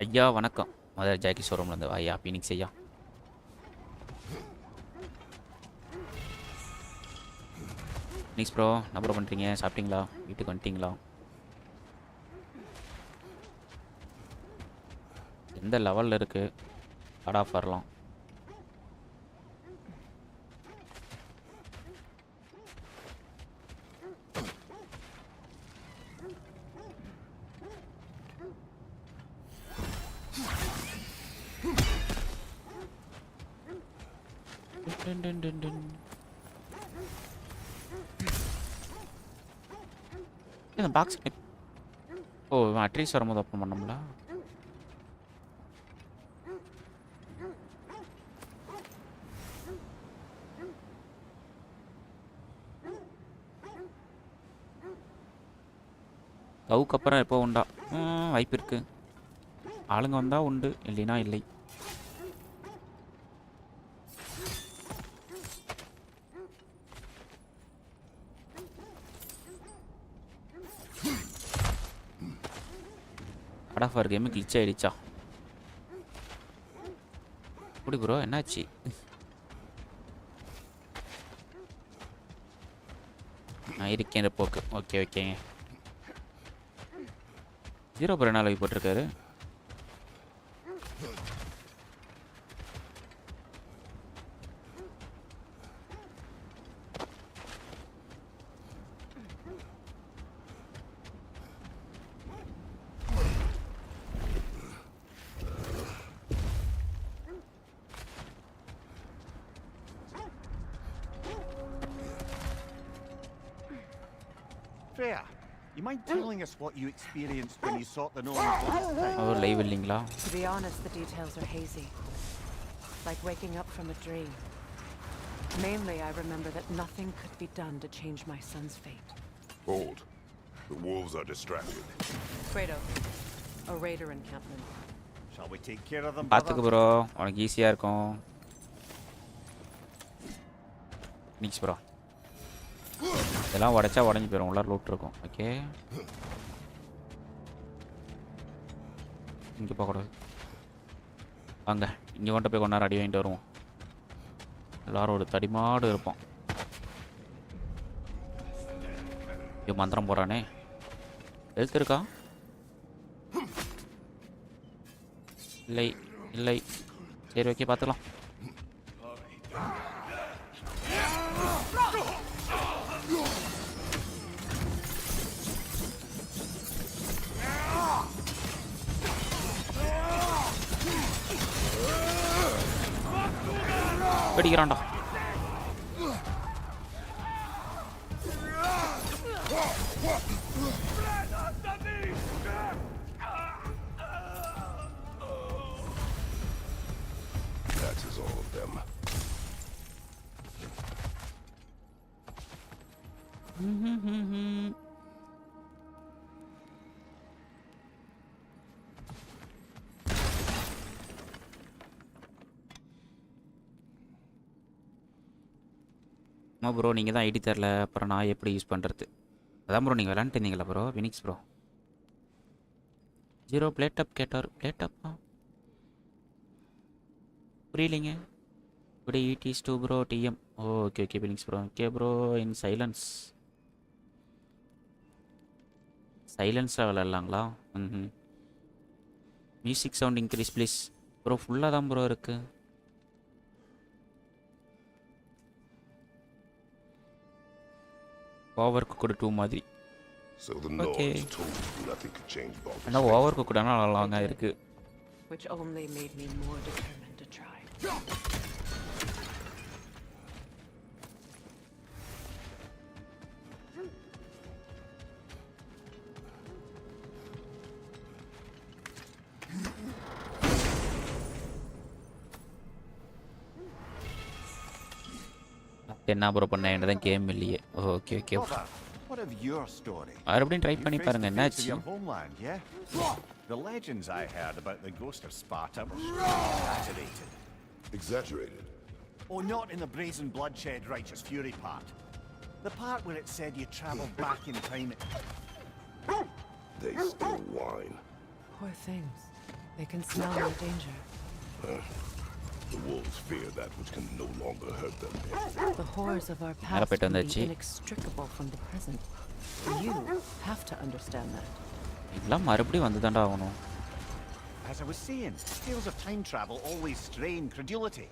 ஐயா வணக்கம், மதுரை ஜாக்கி ஷோரூம்லேருந்து ஐயா பீனிக்ஸ் ஐயா. பீனிக்ஸ் ப்ரோ என்ன ப்ரோ பண்ணுறீங்க? சாப்பிட்டீங்களா? வீட்டுக்கு வந்துட்டீங்களா? எந்த லெவலில் இருக்குது? காட் ஆஃப் வரலாம். இந்த பாக்ஸ் ஓ அட்ரீஸ் வரும்போது ஓப்பன் பண்ணோம்ல. கவுக்கு அப்புறம் எப்போ உண்டா? வாய்ப்பு இருக்கு. ஆளுங்க வந்தா உண்டு, இல்லைனா இல்லை. அடாஃபார் கேமு கிளிச் ஆயிடுச்சா? அப்படி ப்ரோ என்னாச்சு? நான் இருக்கேன் போக்கு. ஓகே ஓகேங்க. 0 ப்ரோ என்ன லைவ் போட்டிருக்காரு? Freya, you mind telling us what you experienced when you sought the Norse last time? அவர் லைவ் இல்லைங்களா? To be honest, the details are hazy. Like waking up from a dream. Mainly, I remember that nothing could be done to change my son's fate. Hold. The wolves are distracted. Kratos, a raider encampment. Shall we take care of them, பார்த்துக்க brother? Bro, உனக்கு ஈஸியாக இருக்கும். நிக்ஸ் bro, இதெல்லாம் உடச்சா உடஞ்சி போயிடும், உள்ள loot இருக்கும். Okay, இங்கே போகக்கூடாது. வாங்க, இங்கே கொண்டு போய் கொண்டாட அடி வாங்கிட்டு வருவோம். எல்லாரும் ஒரு தடிமாடு இருப்போம். ஐயோ, மந்திரம் போகிறானே. எழுத்து இருக்கா? இல்லை இல்லை. சரி, ஓகே, பார்த்துக்கலாம். வெடிக்கிறான்டா. That is all of them. ஆமாம் ப்ரோ, நீங்கள் தான் ஐடி தரல, அப்புறம் நான் எப்படி யூஸ் பண்ணுறது? அதான் ப்ரோ, நீங்கள் விளாண்டுட்டு இருந்தீங்களா ப்ரோ? வினிக்ஸ் ப்ரோ 0 பிளேட்டப் கேட்டார். பிளேட்டப்பா புரியலைங்க. குட் ஈட்டிஸ் to bro DM. Okay okay வினிக்ஸ் bro. Okay bro, in silence. சைலன்ஸாக விளாட்லாங்களா? Music sound increase please. Bro ஃபுல்லாக தான் ப்ரோ இருக்குது. ஓவர் குக்குடு 2 மாதிரி. So the Okay. Norse told you nothing could change Baldur's ஆனால் fate. ஓவர் குக்குடானா நல்லாங்க இருக்குது. Which only made me more determined to try. என்ன bro பண்ண? என்ன தான் கேம் இல்லையே. Okay okay. Brother, what of your story? மறுபடியும் try You பண்ணி faced பாருங்க, the fates of என்னாச்சு? your homeland, yeah? The legends I heard about the ghost of Sparta were exaggerated. Exaggerated. Oh, not in the brazen bloodshed righteous fury part. The part where it said you travelled back in time. They still whine. Poor things. They can smell no danger. The wolves fear that which can no longer hurt them. The horrors of our Nara past can be pettandachi. inextricable from the present. You have to understand that. இதெல்லாம் மறுபடியும் வந்து தாண்டா ஆகணும். As I was saying, tales of time travel always strain credulity.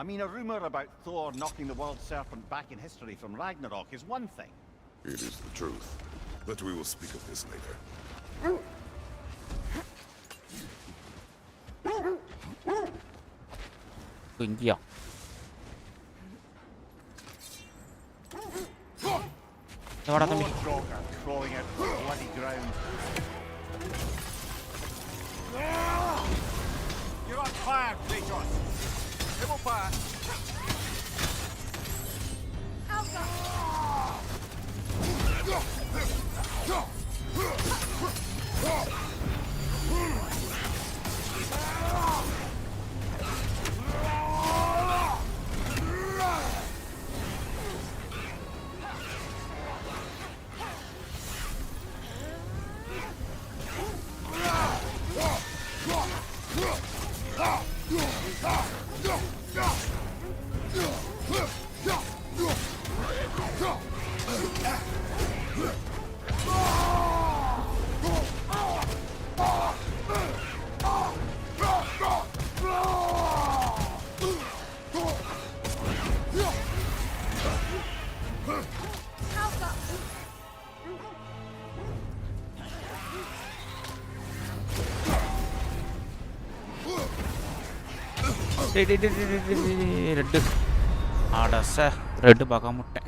I mean, a rumour about Thor knocking the world serpent back in history from Ragnarok is one thing. It is the truth. But we will speak of this later. இங்கேயா? வாடா தம்பி. Warthog are crawling out of the bloody ground. You're on fire, Kratos! Come on back! ரெட்டு ஆடா சார், ரெட்டு பார்க்க முட்டேன்.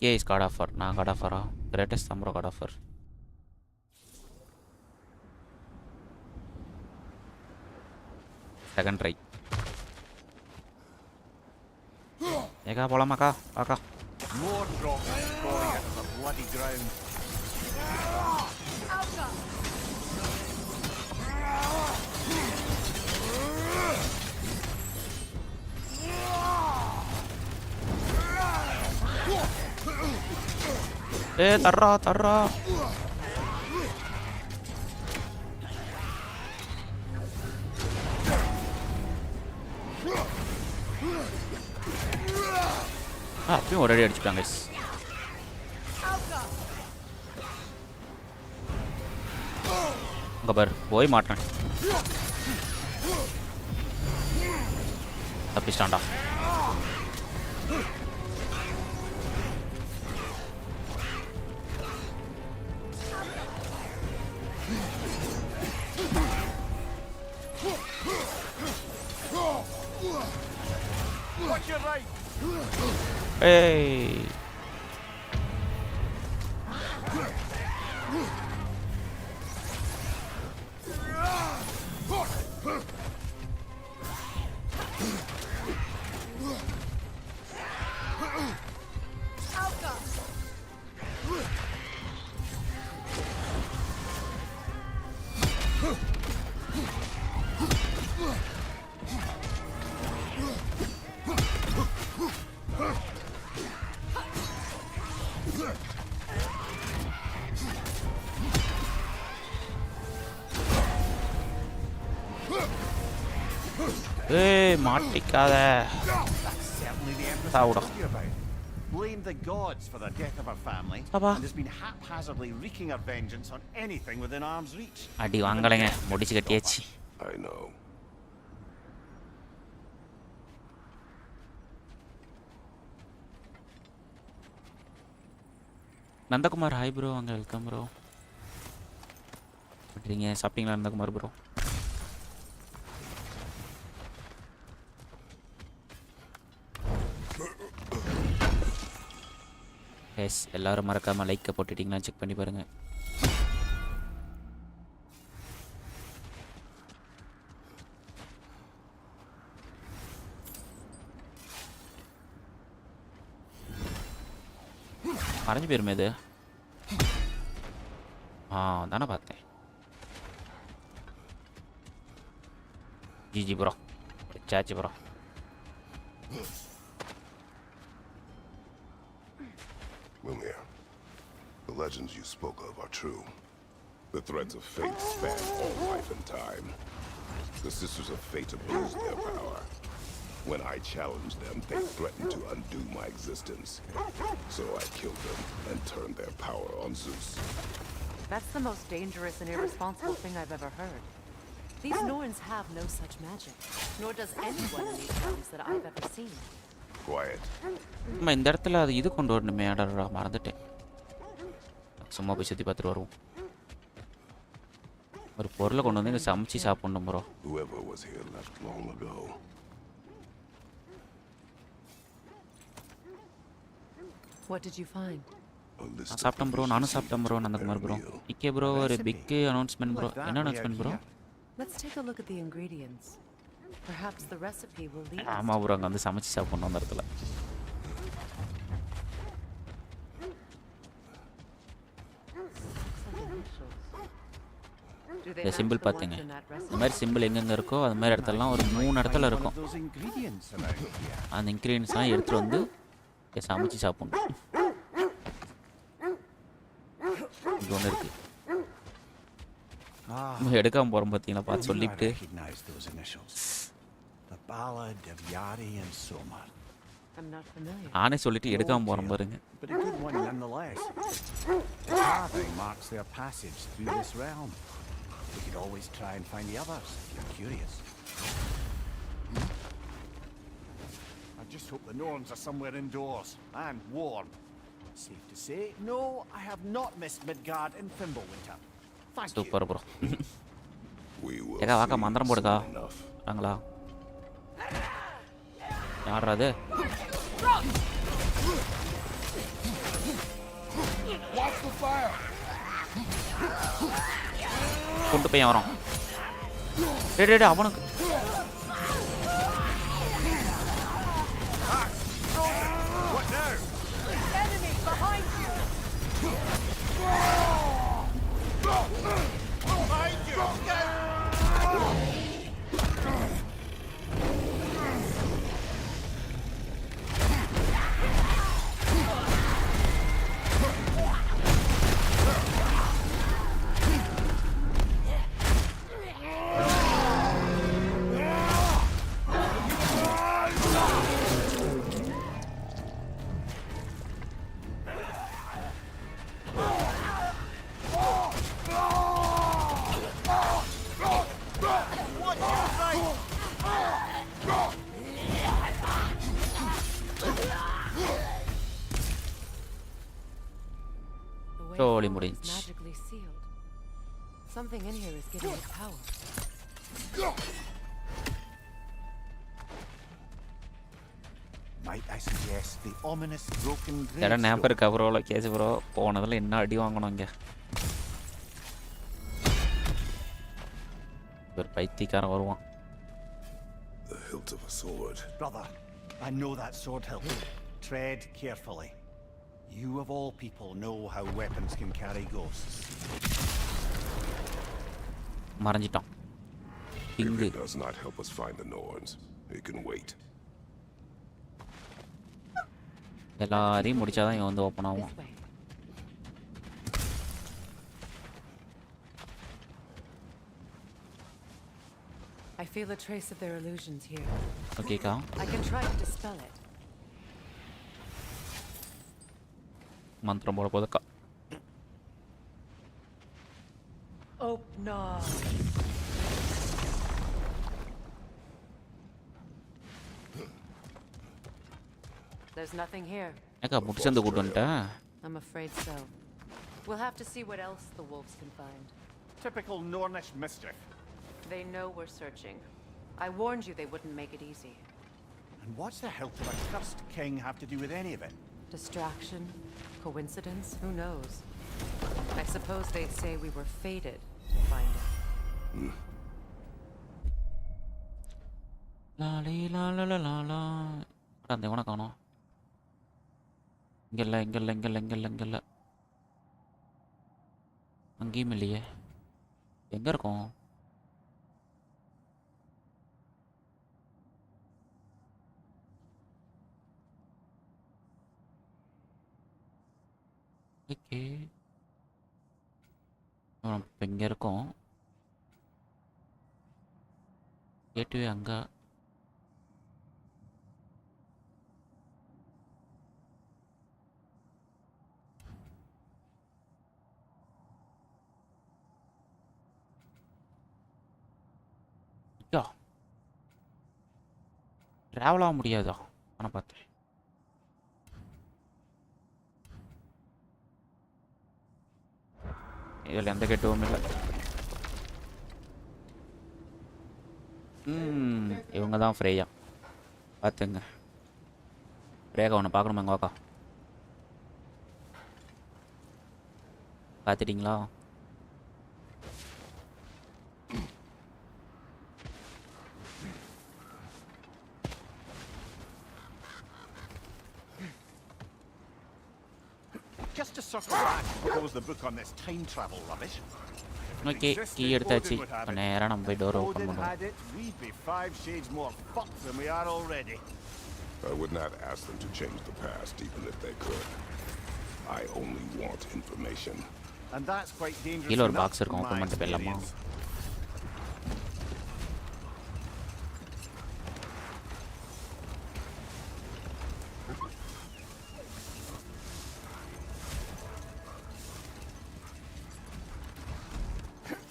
K is god offer. நான் காட் ஆஃபரா? கிரேட்டஸ்ட் தம்பரோ காட் ஆஃபர். Second try. ஏக்கா போலாமாக்கா வாக்கா. More drops falling out of the bloody ground. தர்றா. அப்பயும் ஒரு அடி அடிச்சுட்டாங்க. அங்கே பாரு போய் மாட்டேன். தப்பிச்சிட்டான்டா. Watch your right. Hey. மாட்டிக்காத. சாவுடா. Blamed the gods for the death of her family and has been haphazardly wreaking her vengeance on anything within arm's reach. அடி வாங்கலைங்க, முடிச்சு கட்டியாச்சு. I know. Nandakumar hi bro, வாங்க வெல்கம் ப்ரோ. எப்படிங்க சாப்பிட்டீங்களா Nandakumar bro? S, எல்லாரும் மறக்காமல் லைக்கை போட்டுட்டிங்கன்னா செக் பண்ணி பாருங்கள். மறைஞ்சு போயிருமே இது. தானே பார்த்தேன். ஜிஜி ப்ரோ, சாச்சி bro. Mimir, the legends you spoke of are true. The threads of fate span all life and time. The Sisters of Fate abused their power. When I challenged them, they threatened to undo my existence. So I killed them and turned their power on Zeus. That's the most dangerous and irresponsible thing I've ever heard. These Norns have no such magic, nor does anyone in these realms that I've ever seen. Quiet. இந்த இடத்துல அது இது கொண்டு வரணுமே, அடடா மறந்துட்டேன். சும்மா போய் சுற்றி பார்த்துட்டு வருவோம். ஒரு பொருளை கொண்டு வந்து இங்கே சமைச்சு சாப்பிடணும் bro. Whoever was here left long ago. What did you find? நான் சாப்பிட்டேன் ப்ரோ, நானும் சாப்பிட்டேன் ப்ரோ. நந்தகுமார் ப்ரோ இக்கே ப்ரோ ஒரு பிக் அனௌன்ஸ்மெண்ட் ப்ரோ. என்ன announcement bro? Let's take a look at the ingredients. Perhaps the recipe will lead us. ஆமாம் bro, அங்கே வந்து சமைச்சு சாப்பிடணும் அந்த இடத்துல. இந்த சிம்பிள் பார்த்துங்க. இந்த மாதிரி சிம்பிள் எங்கெங்கே இருக்கோ அது மாதிரி இடத்துலலாம் ஒரு 3 இடத்துல இருக்கும். அந்த இன்க்ரீடியன்ஸ்லாம் எடுத்துகிட்டு வந்து சமைச்சு சாப்பிடணும். இது ஒன்று இருக்குது. எடுக்காமல் போகிறோம் பார்த்தீங்களா, பார்த்து சொல்லிவிட்டு. நானே சொல்லிட்டு எடுக்காமல் போகிறோம் பாருங்க. We could always try and find the others if you're curious. I just hope the Norns are somewhere indoors and warm. Safe to say, no, I have not missed Midgard in Fimbulwinter. Thank you. Super bro. ஏகா வாக்கா மந்திரம் போடுக்கா. வாங்களா. யாரா அது? Watch the fire. கொண்டு போய் வரோம். டேய் அவனுக்கு way Surely forward is முடிஞ்சு. magically sealed. Something in here is giving it power. Might I suggest the ominous broken யாரா ஞாபகம் gravestone? இருக்கா ப்ரோ கேஸ் ப்ரோ போனதில் என்ன அடி வாங்கணும் இங்கே ஒரு பைத்தியக்காரன் வருவான். The hilt of a sword. Brother, I know that sword hilt. Tread carefully. You of all people know how weapons can carry ghosts. மறைஞ்சிட்டான். If it does not help us find the Norns, it can wait. எல்லாரையும் முடிச்சாதான் இவன் வந்து open This ஆகும். way. I feel a trace of their illusions here. ஓகேக்கா. I can try to dispel it. மந்திரம் போட போதுக்கா. Oh no. There's nothing here. ஏக்கா முடிச்சந்து கூட்டு வந்துட்டேன். I'm afraid so. We'll have to see what else the wolves can find. Typical Nornish mischief. They know we're searching. I warned you they wouldn't make it easy. And what's the hilt of a cursed king have to do with any of it? Distraction? Coincidence? Who knows? I suppose they'd say we were fated to find it. லாலி லாலலலாலா. அந்த இவனை காணோம். இங்கே இல்லை இங்கே இல்லை இங்கே இல்லை இங்கே இல்லை இங்கே இல்லை. அங்கேயும் இல்லையே. எங்கே இருக்கோம்? ஓகே இப்போ இங்கே இருக்கோம். கேட்வே அங்கே. ட்ராவல் ஆக முடியாதா? ஆனால் பார்த்தேன். இதில் எந்த கெட்டவும் இல்லை. இவங்க தான் ஃப்ரேயா. பார்த்துங்க. ஃப்ரேகா ஒன்று பார்க்கணுமா எங்கள் வாக்கா? பார்த்துட்டிங்களா? Just to circle back and close the book on this time travel rubbish. Okay key எடுத்தாச்சு. இப்போ நேராக நம்ம போய் டோர் ஓப்பன் Odin பண்ணுவோம். had it, we'd be 5 shades more fucked than we are already. I would not ask them to change the past, even if they could. I only want information. And that's quite dangerous கீழே ஒரு enough box இருக்கும். from open my பண்ணிட்டு போயிடலாமா? experience.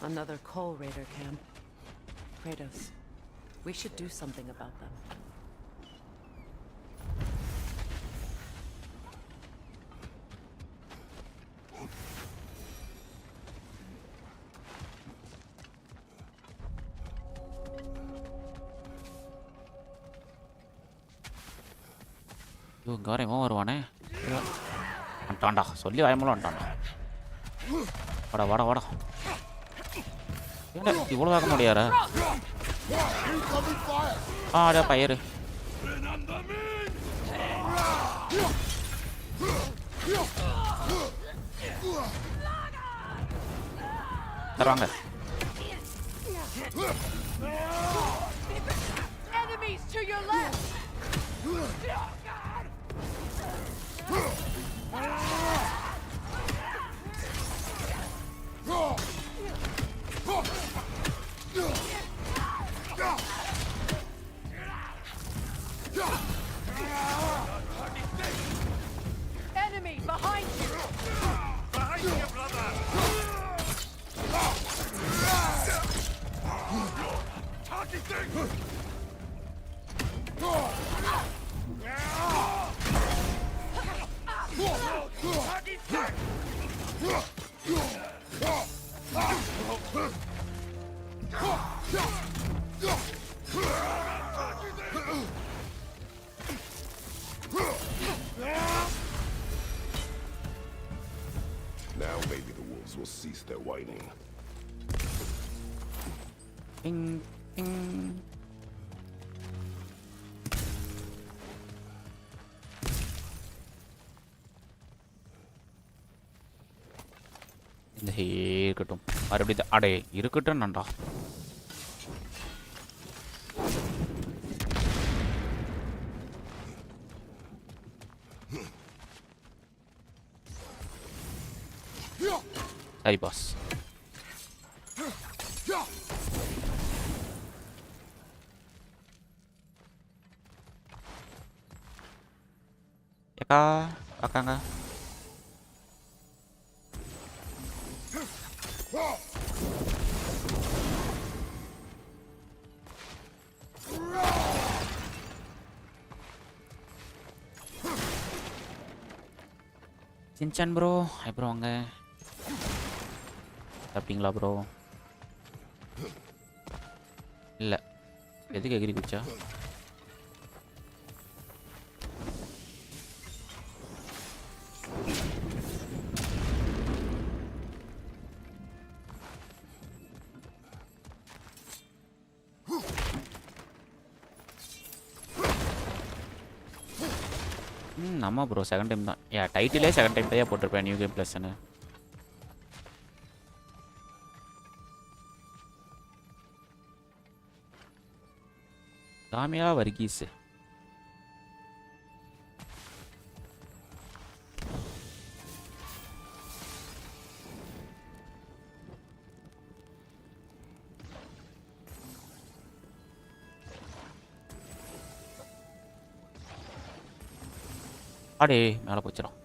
Another coal raider camp. Kratos, we should do something about them. இவங்க வேறு இவன் வருவானே. வந்துட்டான்டா. சொல்லி வாயமெல்லாம் வந்துட்டான்டா. வாடா வாடா வாடா. ஏன்டா இவ்வளோ வேக முடியாரா? ஆடா பயிர். தருவாங்க. Enemies to your left! Enemy behind you! Behind you, brother! Targeting! will cease their whining. Ding, ding. இந்த இருக்கட்டும் மறுபடியும் அடே இருக்கட்டும் நண்டா சரி பாஸ் ஏக்கா அக்காங்க சின்சான் ப்ரோ அப்புறம் வாங்க சாப்பிட்டீங்களா ப்ரோ இல்லை எதுக்கு எகிரி குச்சா ஆமாம் ப்ரோ செகண்ட் டைம் தான் ஏன் டைட்டிலே செகண்ட் டைம் தான் போட்டிருப்பேன் நியூ கேம் ப்ளஸ்ன்னு காமியா வர்கீஸ் அடே மேலே போச்சிடும்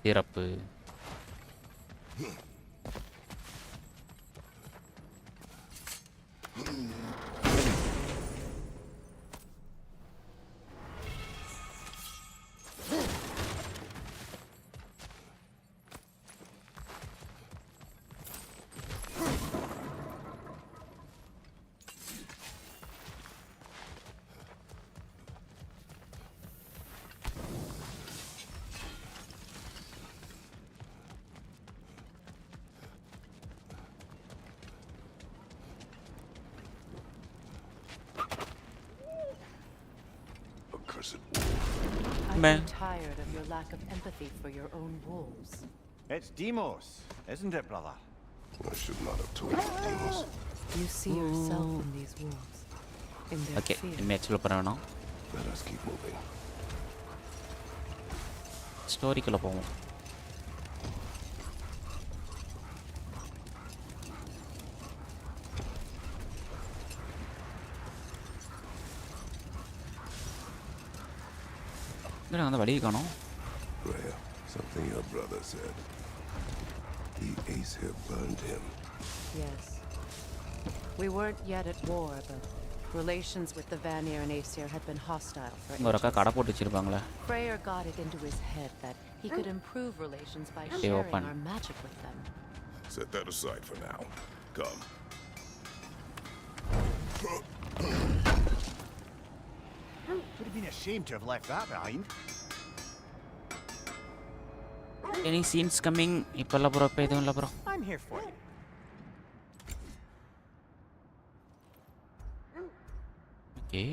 சிறப்பு I'm tired of your lack of empathy for your own wolves. It's Demos, isn't it, brother? I should not have told you, Demos. You see yourself in these wolves, in their okay fear. இனிமேல் explore பண்ண வேணாம் Let us keep moving. ஸ்டோரிக்குள்ளே போவோம் அந்த வழியை காணோம் Rhea, something your brother said. The ace here burned him. Yes. We weren't yet at war, but relations with the Vanir and Aesir had been hostile for ஒரு அக்கா ages. கடை போட்டு வச்சிருப்பாங்களே Freyr got it into his head that he could improve relations by Okay, sharing open. our magic with them. Set that aside for now. Come. Would have been ashamed to have left that behind. Any scenes coming இப்போ இல்லை bro இப்போ எதுவும் இல்லை bro I'm here for you. Okay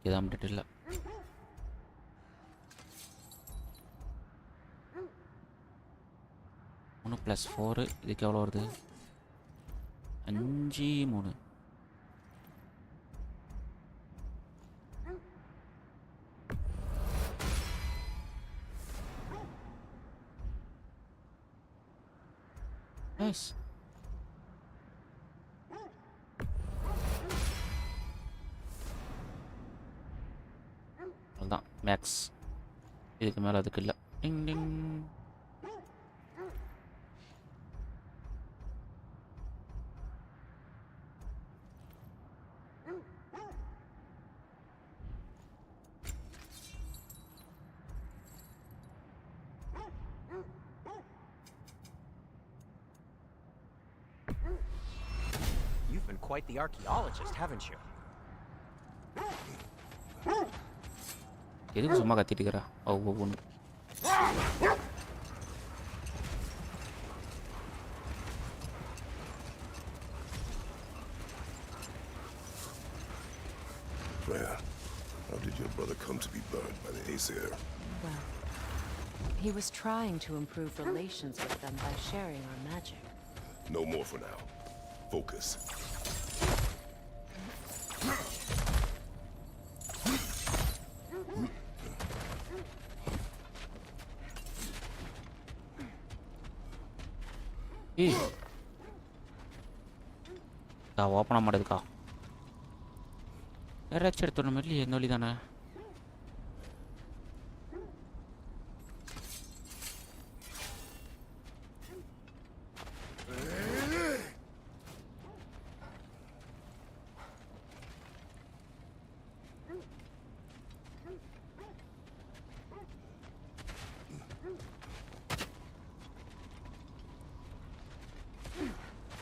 இதுதான் update இல்லை 3 + 4 இதுக்கு எவ்வளோ வருது 5 3 5 நைஸ். அவ்வளோதான் மேக்ஸ். இதுக்கு மேலே அதுக்கு இல்லை. டிங் டிங். You've been quite the archaeologist, haven't you? எதுக்கு சும்மா கத்திட்டு இருக்கிறா ஒவ்வொன்று? Freya, how did your brother come to be burned by the Aesir? Well, he was trying to improve relations with them by sharing our magic. No more for now. Focus. Open ஆக மாட்டேதுக்கா. யாராச்சும் எடுத்துடணும் மாதிரி எந்த வழி தானே?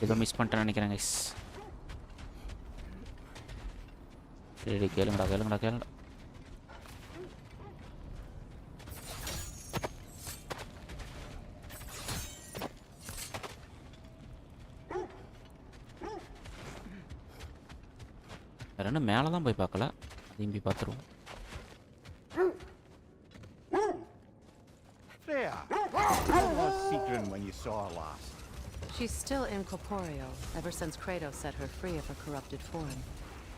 ஏதோ miss பண்ணிட்டேன்னு நினைக்கிறேன் கைஸ். சரி கேளுங்கடா கேளுங்கடா கேளுங்கடா. வேற என்ன மேலே தான் போய் பார்க்கல, அதையும் போய் பார்த்துருவோம். Freya, how was Sigrun when you saw her last? She's still incorporeal, ever since Kratos set her free of her corrupted form.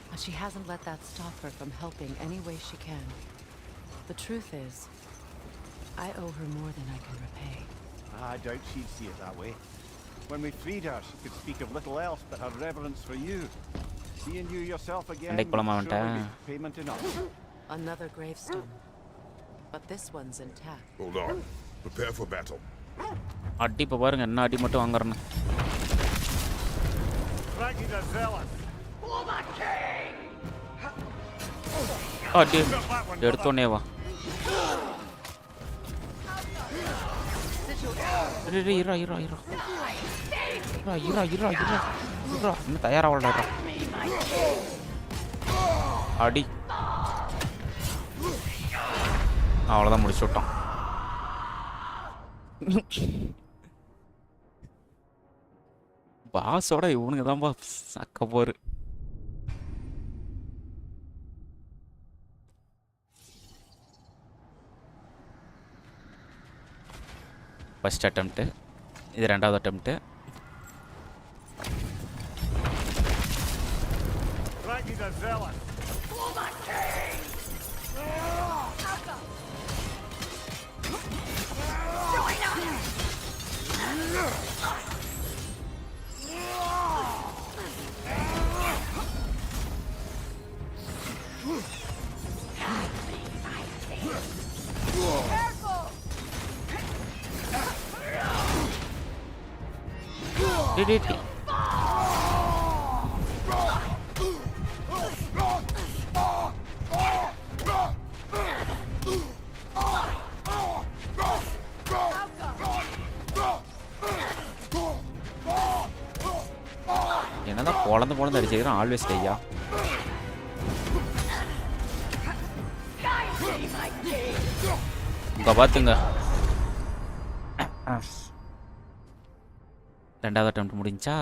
But she hasn't let that stop her from helping any way she can. The truth is, I owe her more than I can repay. I doubt she'd see it that way. When we freed her, she could speak of little else but her reverence for you. Seeing you yourself again would surely be payment enough. Another gravestone. But this one's intact. Hold on. Prepare for battle. அடி இப்போ பாருங்க என்ன அடி மட்டும் வாங்குறேன்னு. அடி எடுத்தோன்னே வா. இரா இரா இரா இரா இரா இரா இரா இரா இன்னும் தயாராகலடா. அடி அவ்வளோதான் முடிச்சு விட்டோம். பாஸோட இவனுங்க தான்ப்பா சக்க போரு. ஃபர்ஸ்ட் அட்டெம்ப்ட்டு, இது ரெண்டாவது அட்டெம்ப்ட்டு. என்னதான் பொழந்து அடிச்சுக்கிறேன் ஆல்வேஸ் கையா. இங்க பாத்துங்க ரெண்டாவது அட்டெம்ப்ட் முடிஞ்சா.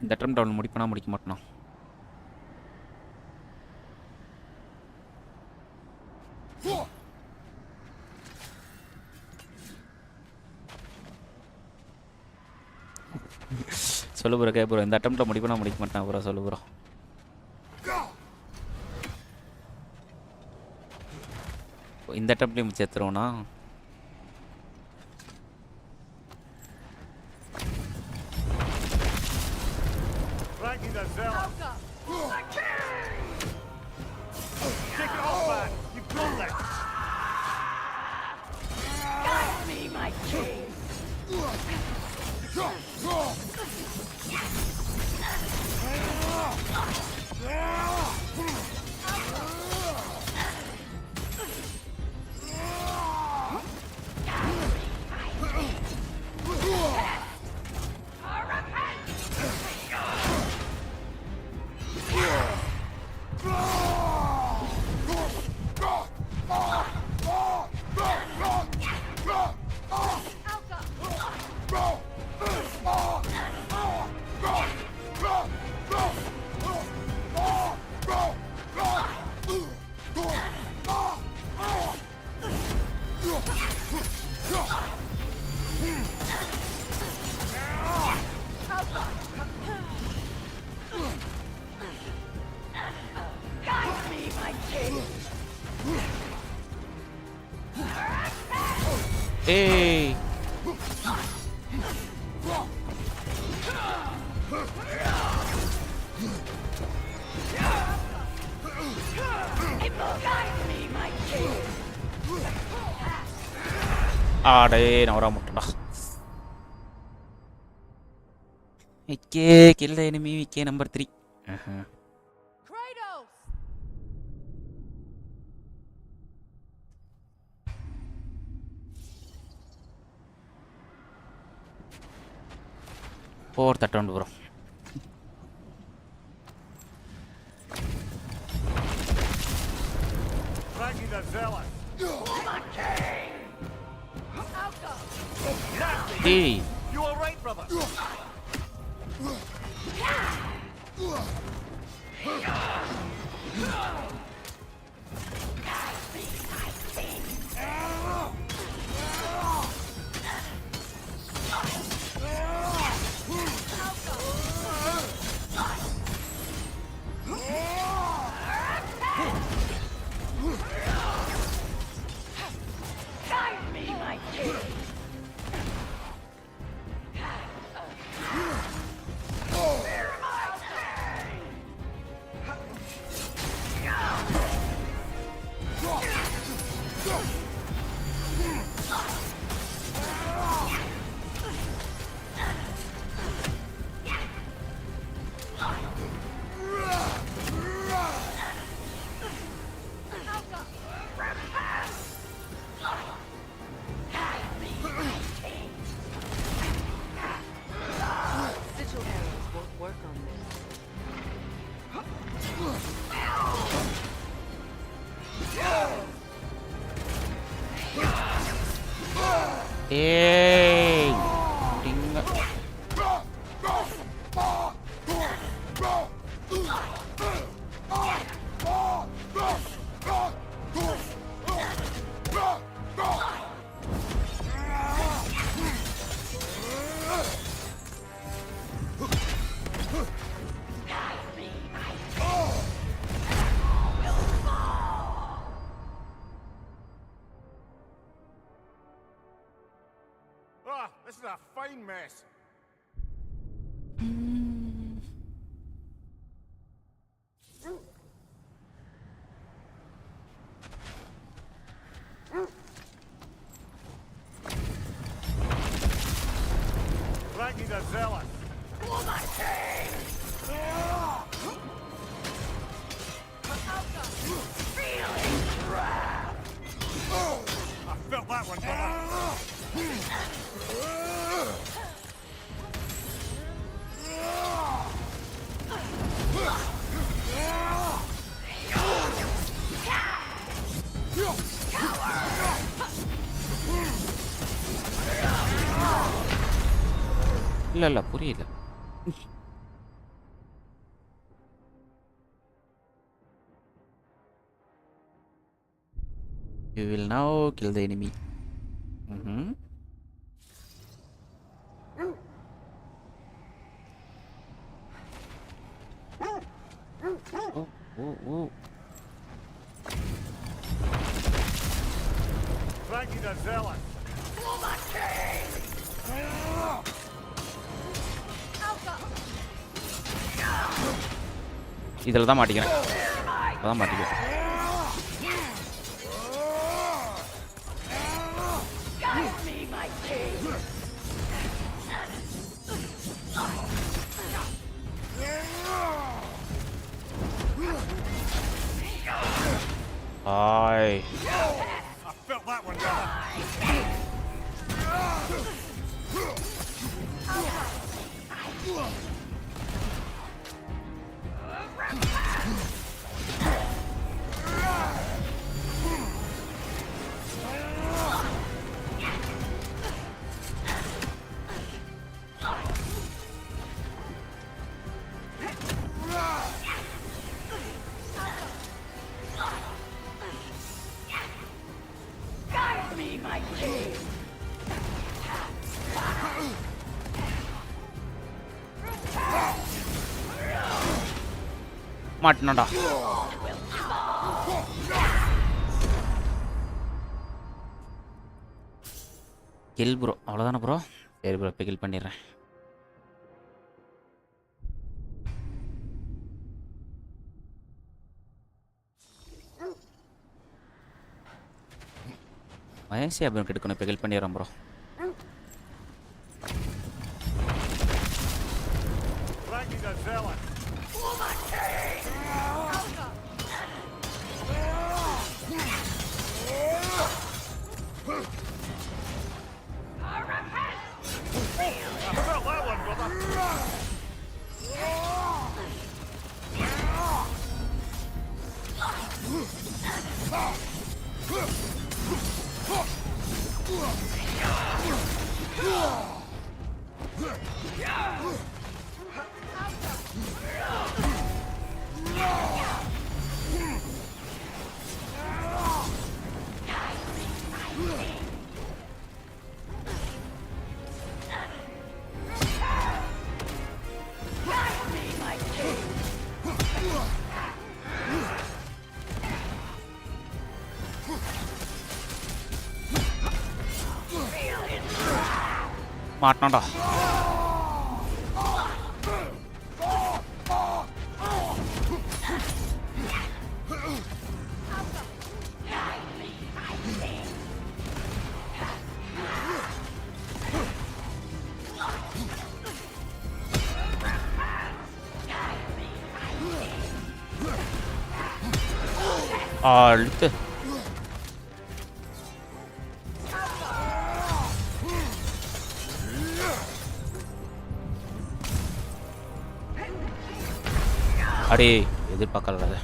இந்த அட்டெம்ப்ட் அவன் முடிப்பனா முடிக்க மாட்டான். சொல்லு ப்ரோ, கே ப்ரோ இந்த அட்டெம்ப்ட்டை முடிப்பனா முடிக்க மாட்டான் ப்ரோ, சொல்லு ப்ரோ. இந்த அட்டம்ப்ட்லேயும் முடிச்சேத்துருவோண்ணா. Hey! ஆடே நான் வர மாட்டேன்டா. விக்கே கில் த எனிமி. விக்கே number 3. Kratos! Fourth attempt bro. Frankie the Zealot. Hey. You all right, brother? Hey! This is a fine mess. Frankie the Zealot. I felt that one, brother. இல்ல புரியல. You will now kill the enemy. Oh. Frankie the Zealot. இதில் தான் மாட்டிக்கிறேன். அதான் மாட்டிக்கிறேன். Aye. I felt that one, brother. மாட்டினடா. Kill bro. அவ்வளோதானே bro? சரி ப்ரோ, இப்போ கில் பண்ணிடுறேன். வயசே அப்படின்னு எடுக்கணும். இப்போ கில் பண்ணிடுறேன் ப்ரோ. மாட்டினடா. அழுத்து. அடே எதிர்பார்க்கல.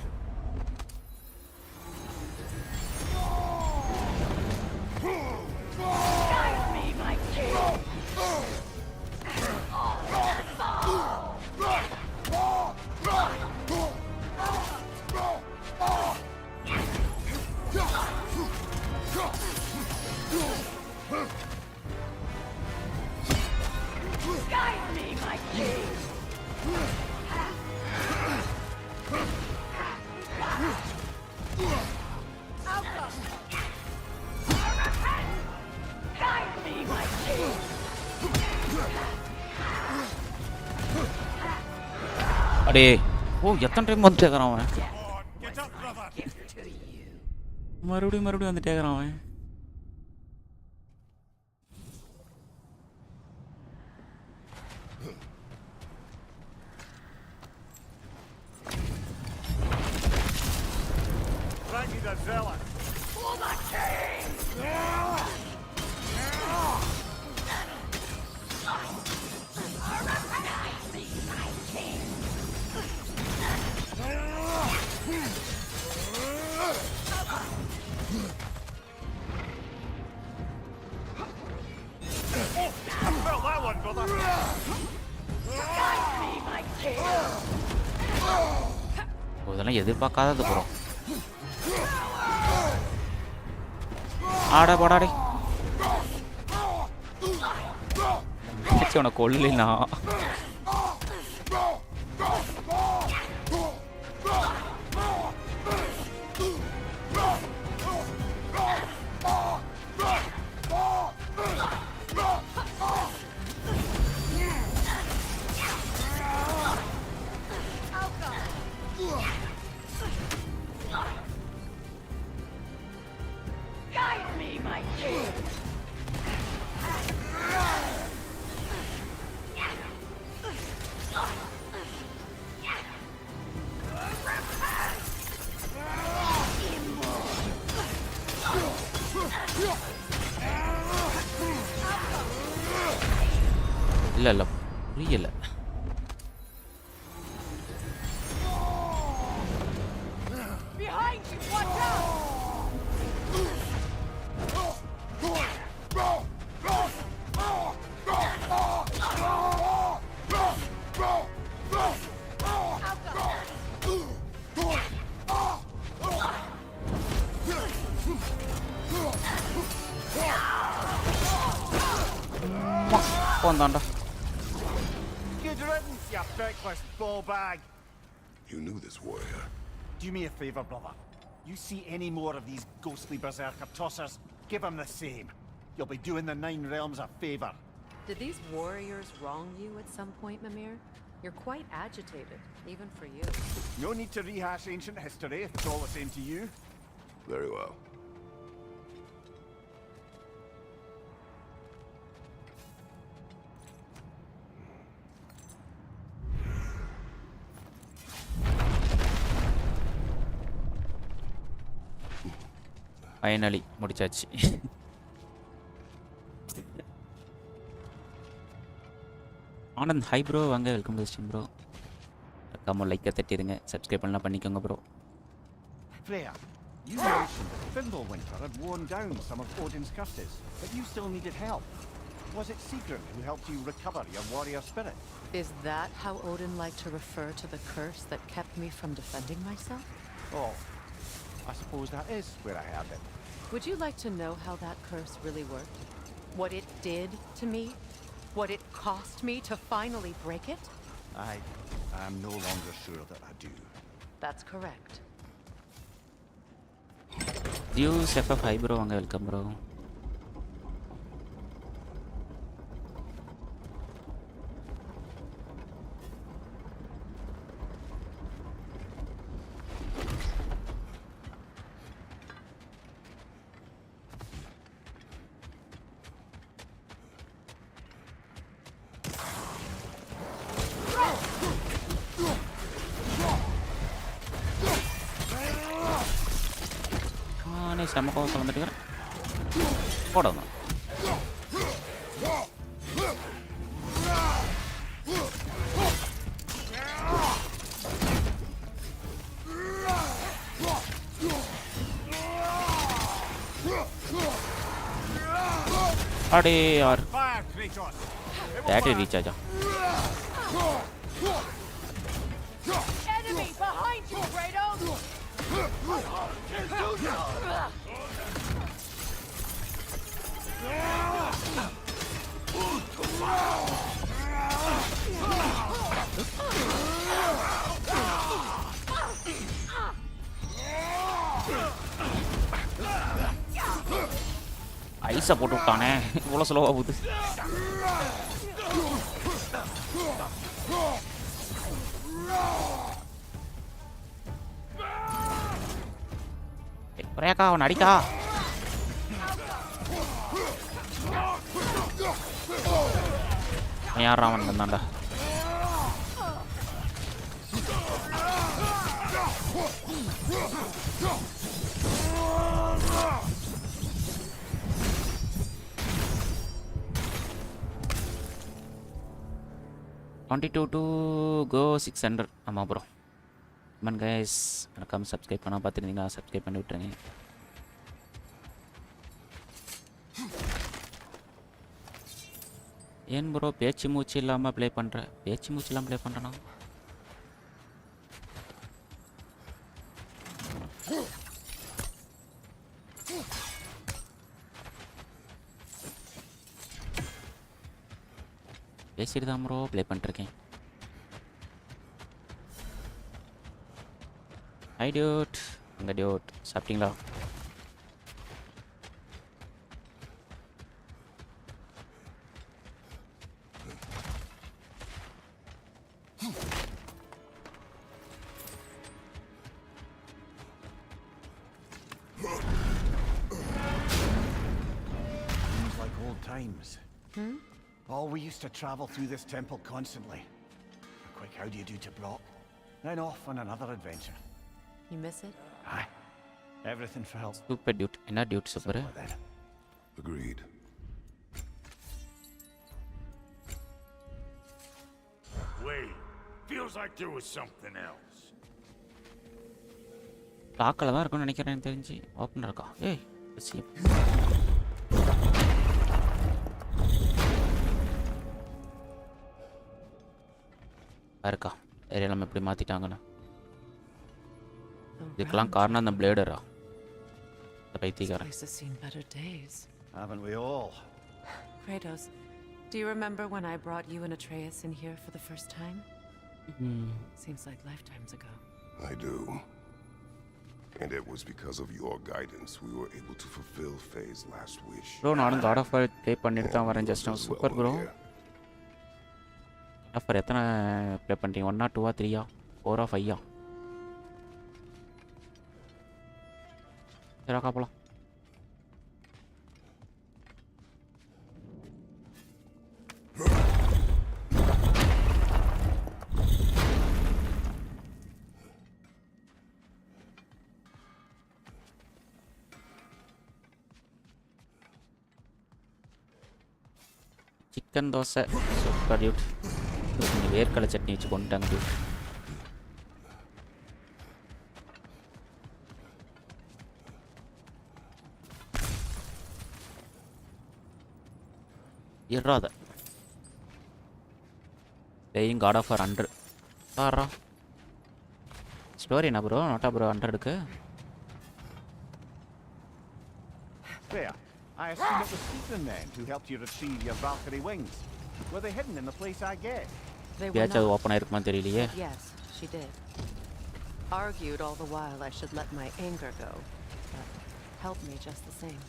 அடே ஓ, எத்தனை டைம் வந்துட்டே இருக்கிறான் அவன். மறுபடியும் வந்துட்டே இருக்கிறான் அவன். இதெல்லாம் எதிர்பார்க்காதது ப்ரோ. ஆடா போடாடே. உன கொல்லினா இல்லை இல்லை புரியலை. Behind you! Watch out! போந்தாண்டா. Good riddance, you feckless ball bag. You knew this warrior. Do me a favor, brother. You see any more of these ghostly berserker tossers, give them the same. You'll be doing the Nine Realms a favor. Did these warriors wrong you at some point, Mimir? You're quite agitated, even for you. No need to rehash ancient history if it's all the same to you. Very well. Finally முடிச்சாச்சு. Anand high bro, வாங்க welcome to stream bro. மறக்காம லைக்கை தட்டிடுங்க, subscribe பண்ணலாம் பண்ணிக்கோங்க bro. Freya, you mentioned that Fimbulwinter had worn down some of Odin's curses, but you still needed help. Was it Sigrun who helped you recover your warrior spirit? Is that how Odin liked to refer to the curse that kept me from defending myself? Oh, I suppose that is where I heard it. Would you like to know how that curse really worked? What it did to me? What it cost me to finally break it? I am no longer sure that I do. That's correct. Zeus FF hi bro, வாங்க welcome bro. செம்ம கோவத்தில் வந்துட்டு போடணும். அடே யார் battery ரீசார்ஜா? Enemy behind you, Kratos! ஐஸை போட்டு விட்டானே, இவ்வளோ ஸ்லோவாக போகுது. பிரேக்கா அவன் அடிக்கா. யாரா அவன் வந்தாண்டா? $22 to go 600. ஆமாம் ப்ரோ. கமெண்ட் கைஸ், மறக்காம சப்ஸ்கிரைப் பண்ணால் பார்த்துருந்தீங்கன்னா சப்ஸ்கிரைப் பண்ணி விட்டுருங்க. ஏன் ப்ரோ பேச்சு மூச்சு இல்லாமல் ப்ளே பண்ணுற? பேச்சு மூச்சு இல்லாமல் ப்ளே பண்ணுறேன்னா பேசிட்டு தான் ப்ரோ ப்ளே பண்ணிட்டுருக்கேன். ஹை டியூட், அங்கே டியூட் சாப்பிட்டீங்களா? times. Oh, we used to travel through this temple constantly. Quick, how do you do to Brock? Then off on another adventure. You miss it? Aye. Everything felt Super dude. என்ன dude super? then. Agreed. Wait, feels like there was something else. லாக்கில் தான் இருக்கும்னு நினைக்கிறேன் எனக்கு தெரிஞ்சு. Open இருக்கா? ஏய் see. இருக்கா area நம்ம எப்படி மாற்றிட்டாங்கன்னு. இதுக்கெல்லாம் காரணம் அந்த பிளேடரா, இந்த பைத்தியக்காரன். This has seen better days. Haven't we all? Kratos, do you remember when I brought you and Atreus in here for the first time? Seems like lifetimes ago. I do. And it was because of your guidance we were able to fulfill Faye's last wish. Bro நானும் God of War play பண்ணிட்டு தான் வரேன். Just super bro. God of War எத்தனை play பண்ணிட்டீங்க? 1 2 3 4 5 சரிக்கா போலாம். Chicken dosa super dude. கொஞ்சம் வேர்க்கடலை சட்னி வச்சு கொண்டுட்டாங்க டியூட். இறாத பேயிங் God of War 100 சாரா ஸ்டோரி என்ன ப்ரோ? நோட்டா ப்ரோ 100க்கு There. I assume it was Stephen then who helped you retrieve your Valkyrie wings. Were they hidden in the place I gave? They were பேட்ச் அது not. Open ஆயிருக்குமா தெரியலையே. Yes, she did. Argued all the while I should let my anger go, but helped me just the same.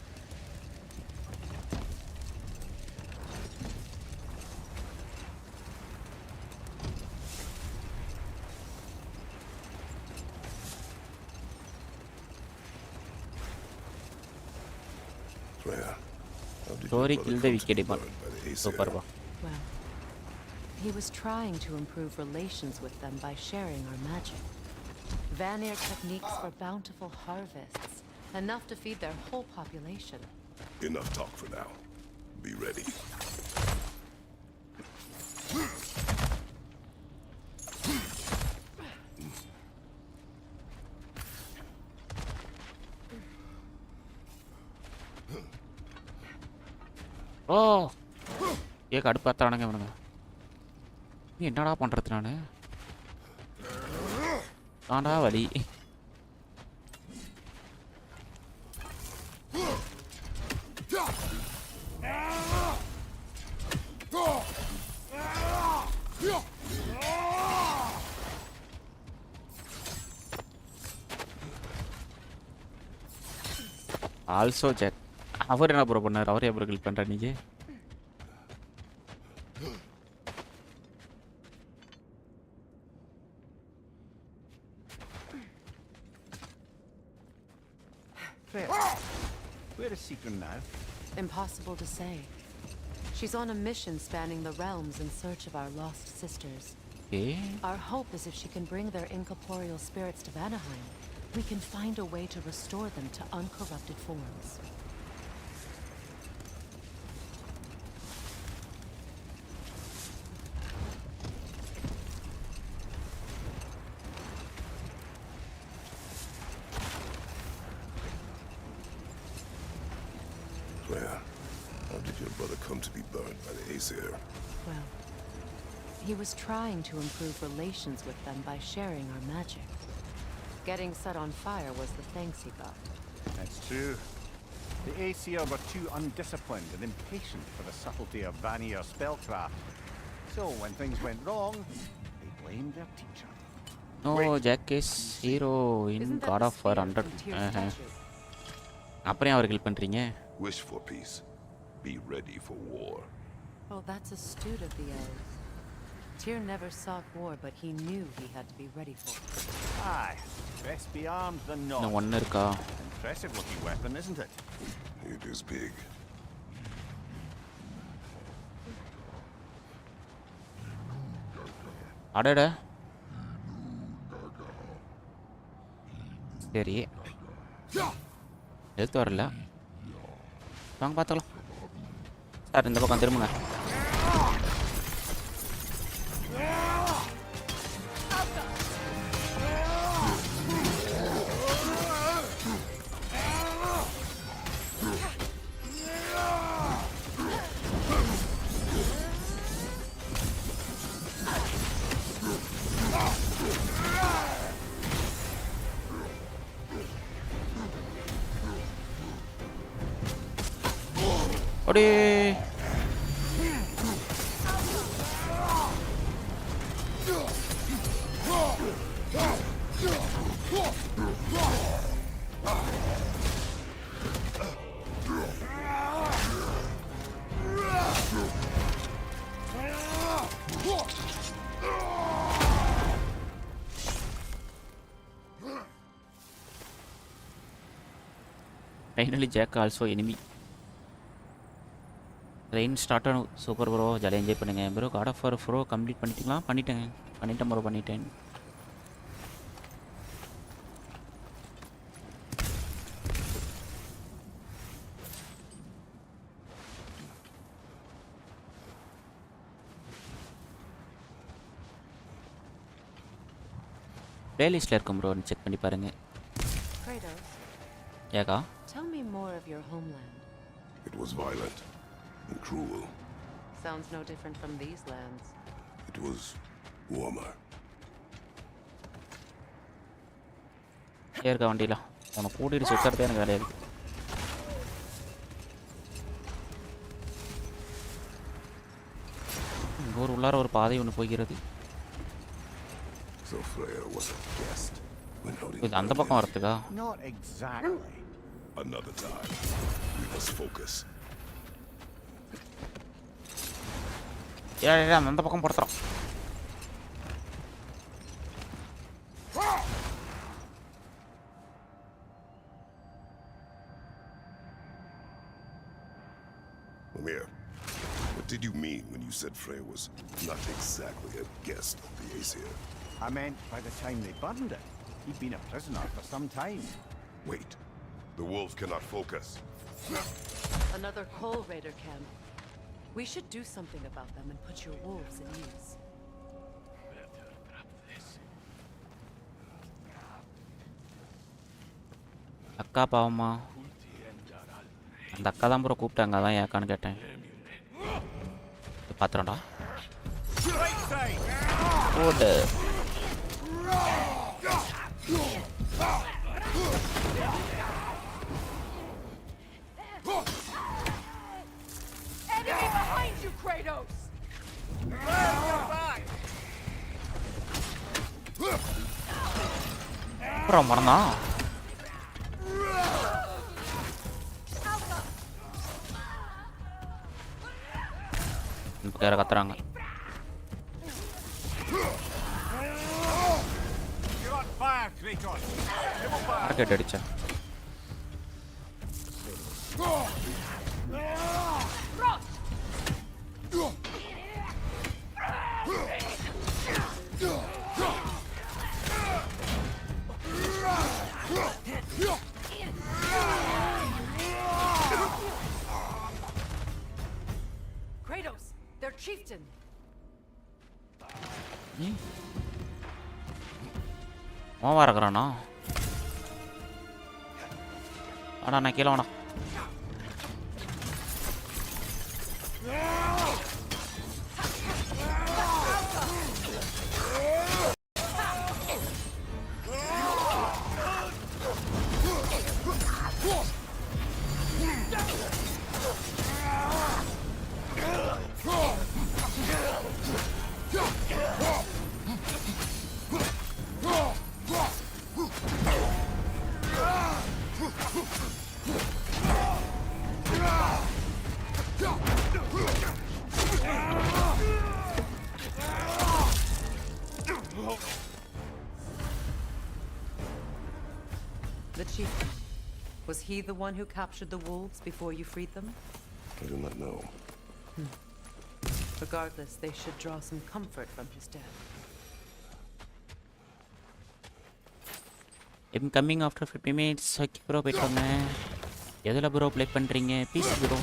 Freya, how did Story your kill brother the come to be wicked one. burned by the Aesir? Super bro. Well, he was trying to improve relations with them by sharing our magic. Vanir techniques for bountiful harvests, enough to feed their whole population. Enough talk for now. Be ready. ஓ ஏ கடுப்பாத்தானுங்க இவனுங்க. நீ என்னடா பண்ணுறது? நான் தாண்டா வலி. Also ஜெக் அவர் என்ன bro பண்ணார்? அவரே ப்ரோ கில் பண்ணுற நீங்கள்? Where is Seekrin now? Impossible to say. She's on a mission spanning the realms in search of our lost sisters. Okay. Our hope is if she can bring their incorporeal spirits to Vanaheim, we can find a way to restore them to uncorrupted forms. Freya, how did your brother come to be burned by the Aesir? Well, he was trying to improve relations with them by sharing our magic. Getting set on fire was the thanks he got. That's true. The Aesir were too undisciplined and impatient for the subtlety of Vanir spellcraft. So when things went wrong, they blamed their teacher. No, Jack is hero in God of War 100. அப்புறம் அவர் kill பண்றீங்க? Wish for peace. Be ready for war. Oh, that's astute of the elves. Tyr never sought war, but he knew he had to be ready for it. Aye, best be armed than not. இன்னும் ஒன்று இருக்கா? Impressive looking weapon, isn't it? It is big. அடடா சரி எழுத்து வரல வாங்க பார்த்துக்கலாம் sir இந்த பக்கம் திரும்புங்க அடே Finally, Jack also enemy. Rain started super bro. ஜாலியாக என்ஜாய் பண்ணுங்க bro. God of War bro complete பண்ணிட்டீங்களா? பண்ணிட்டேன் ப்ரோ பண்ணிட்டேன். பிளேலிஸ்ட்டில் இருக்கும் ப்ரோ செக் பண்ணி பாருங்க. Kratos. Eka? Tell me more of your homeland. It was violent and cruel. Sounds no different from these lands. It was warmer. ஏற்கா வண்டியில் உனக்கு கூட்டிகிட்டு சுற்றுறதே எனக்கு வேலையாக இருக்குது. ஒரு உள்ளார ஒரு பாதை ஒன்று போகிறது. இது அந்த பக்கம் வரத்துக்கா? Not exactly. Another time. We must focus. அந்த பக்கம் படுத்துறோம். Amir, what did you mean when you said Freya was not exactly a guest of the Aesir? I meant by the time they burned it. He'd been a prisoner for some time. Wait. The wolves cannot focus. Another coal raider camp. We should do something about them and put your wolves at ease. அக்கா பாவமா? அந்த அக்கா தான் bro கூப்பிட்டாங்க, அதான் ஏக்கான்னு கேட்டேன். பார்த்துறோம்டா. ஓடு. Enemy behind you, Kratos! அப்புறம் மறந்தா இப்போ யாரை கத்துறாங்க. மார்க்கெட் அடிச்சேன். Kratos, their chieftain. அவன் வரக்குறானா? ஆனா நான் கீழே வேணா. The chieftain. Was he the one who captured the wolves before you freed them? I do not know. Regardless, they should draw some comfort from his death. I'm coming after 50 minutes. Okay bro, போயிட்டு வாங்க. எதில் bro play பண்ணுறீங்க? Peace bro.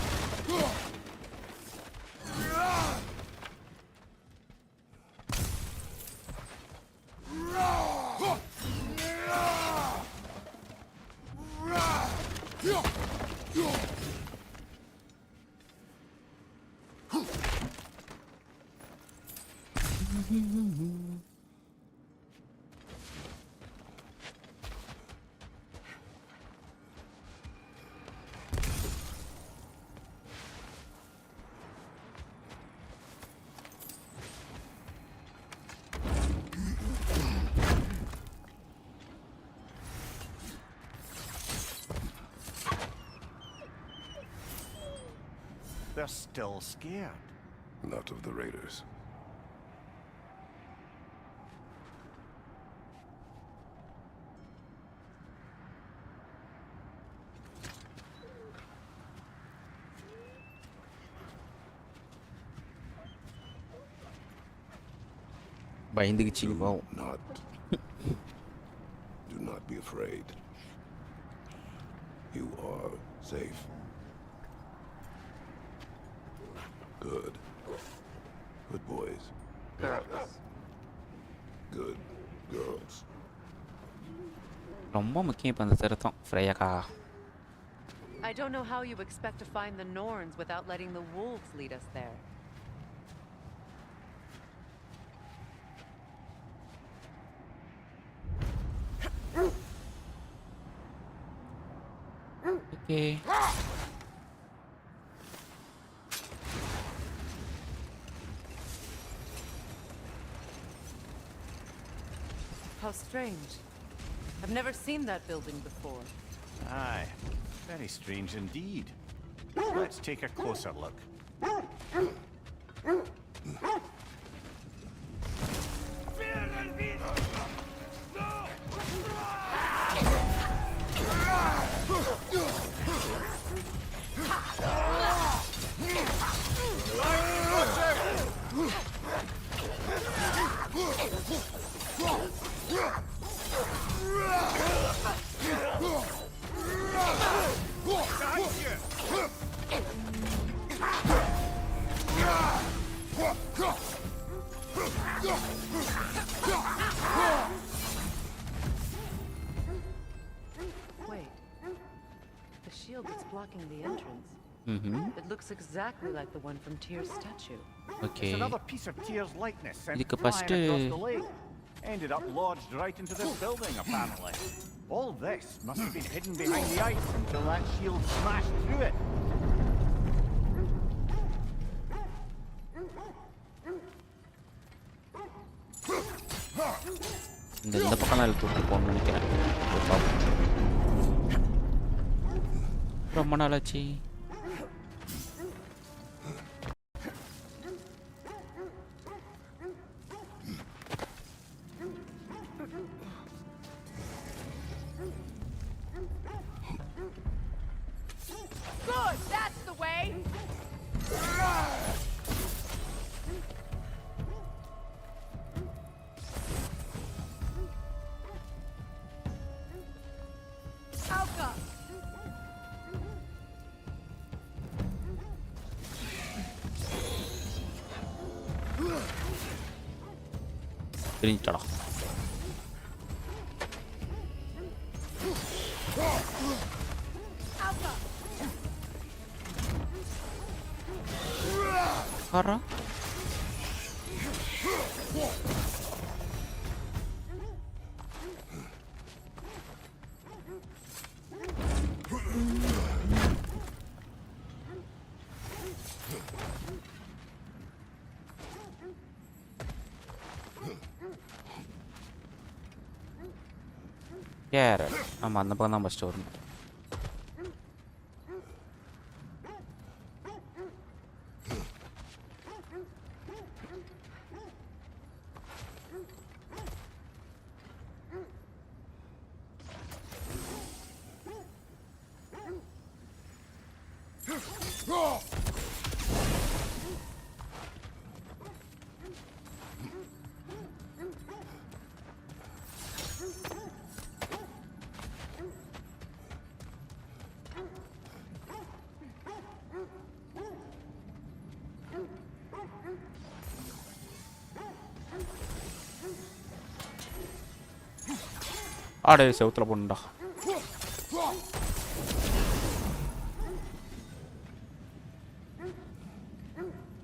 They're still scared. Not of the raiders. பயந்துக்குச்சு பாவம். Do not be afraid. You are safe. Good. Good boys. Girls. Good girls. ரொம்ப முக்கியம் இப்போ அந்த திருத்தம் ஃப்ரையாக்கா. I don't know how you expect to find the Norns without letting the wolves lead us there. Okay. How strange. I've never seen that building before. Aye, very strange indeed. Let's take a closer look. Wait. The shield that's blocking the entrance. Mm-hmm. It looks exactly like the one from Tyr's statue. Okay. It's another piece of Tyr's likeness sent இதுக்கு flying first across the lake. Ended up lodged right into this building, apparently. All this must have been hidden behind the ice until that shield smashed through it. இந்த பக்கம் தான் தூக்கி போகணும்னு நினைக்கிறேன். ரொம்ப நாளாச்சு. Good, that's the way. Alka. தெரிஞ்சிட்டடா. Alka. Kara. Carrot. ஆமாம், அந்த பக்கம் தான் ஃபஸ்ட்டு வரணும். ஆடே செவுத்துல போண்டா.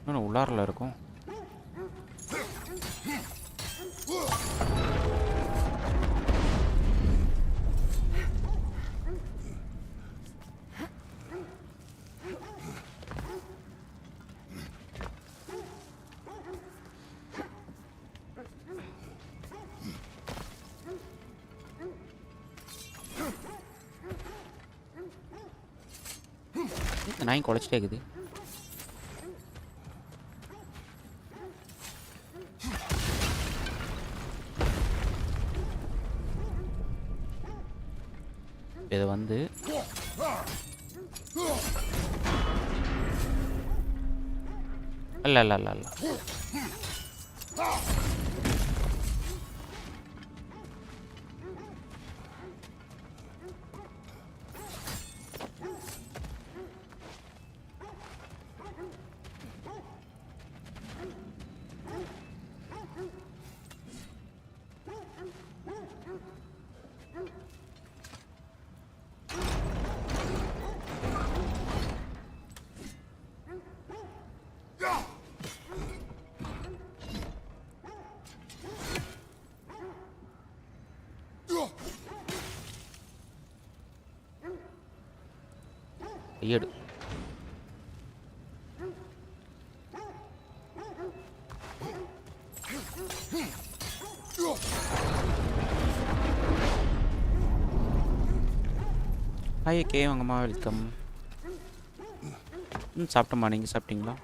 இன்னும் உள்ளாரில் இருக்கும். நாய் குலைச்சிட்டே இருக்குது. இது வந்து அல்ல. எடு ஹாய் கே வாங்கம்மா, வெல்கம். சாப்பிட்டோம்மா, நீங்கள் சாப்பிட்டீங்களா?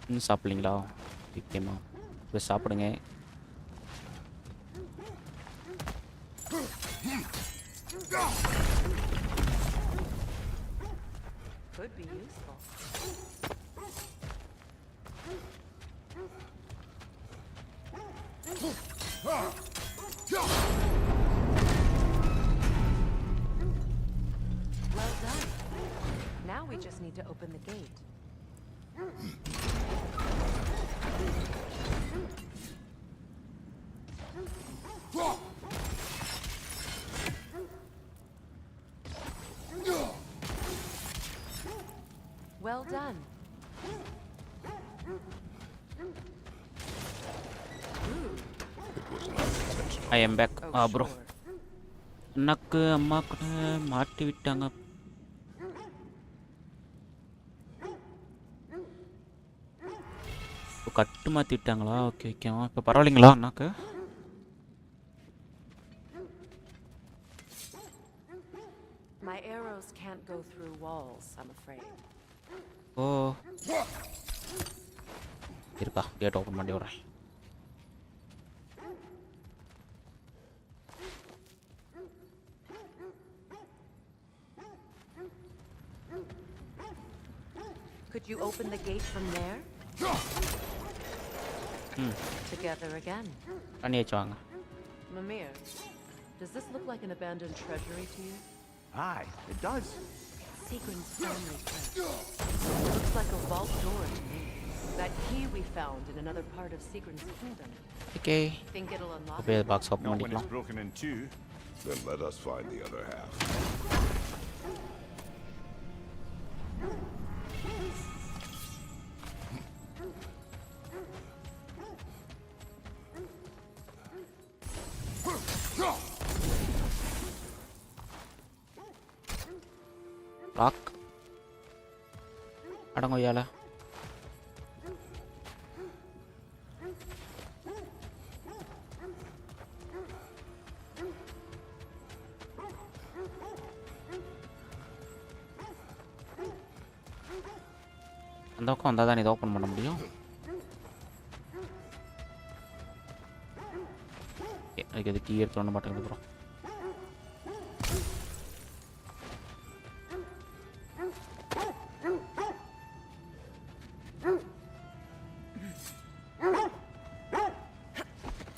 இன்னும் சாப்பிட்லீங்களா? ஓகேம்மா, இப்போ சாப்பிடுங்க. Could be useful. Well done. Now we just need to open the gate. Well done. I am back. Bro. எனக்கு அம்மா கூட மாட்டி விட்டாங்க. கட்டு மாற்றி விட்டாங்களா? ஓகே ஓகேவா, இப்போ பரவாயில்லைங்களா அண்ணாக்கு? My arrows can't go through walls, I'm afraid. ஓ இருக்கா, கேட் ஓப்பன் பண்ணி விட்றேன். Could you open the gate from there? Together again. பண்ணியாச்சு வாங்க. Mimir, does this look like an abandoned treasury to you? Aye, it does. Sequin's family crest. Looks like a vault door to me. That key we found in another part of Sequin's kingdom. Okay. Think it'll unlock இப்போ it? Box open Not when it's பண்ணிக்கலாம். broken in two. Then let us find the other half. Lock அடங்கொய்யால. அந்த பக்கம் வந்தால் தான் இதை open பண்ண முடியும். அதுக்கு அது கீ எடுத்து மாட்டேங்குது bro.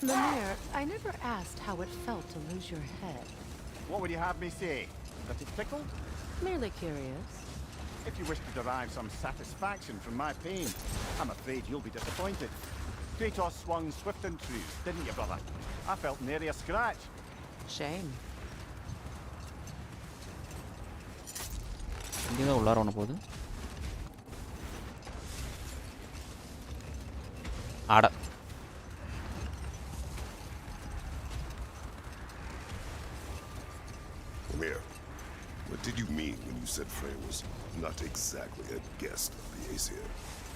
Mimir, I never asked how it felt to lose your head. What would you have me say? That it tickled? Merely curious. If you wish to derive some satisfaction from my pain, I'm afraid you'll be disappointed. Kratos swung swift and true, didn't you, brother? I felt nary a scratch. Shame. இங்கேதான் உள்ளார ஒன்று போகுது. ஆட Amir, what did you mean when you said Freya was not exactly a guest of the Aesir?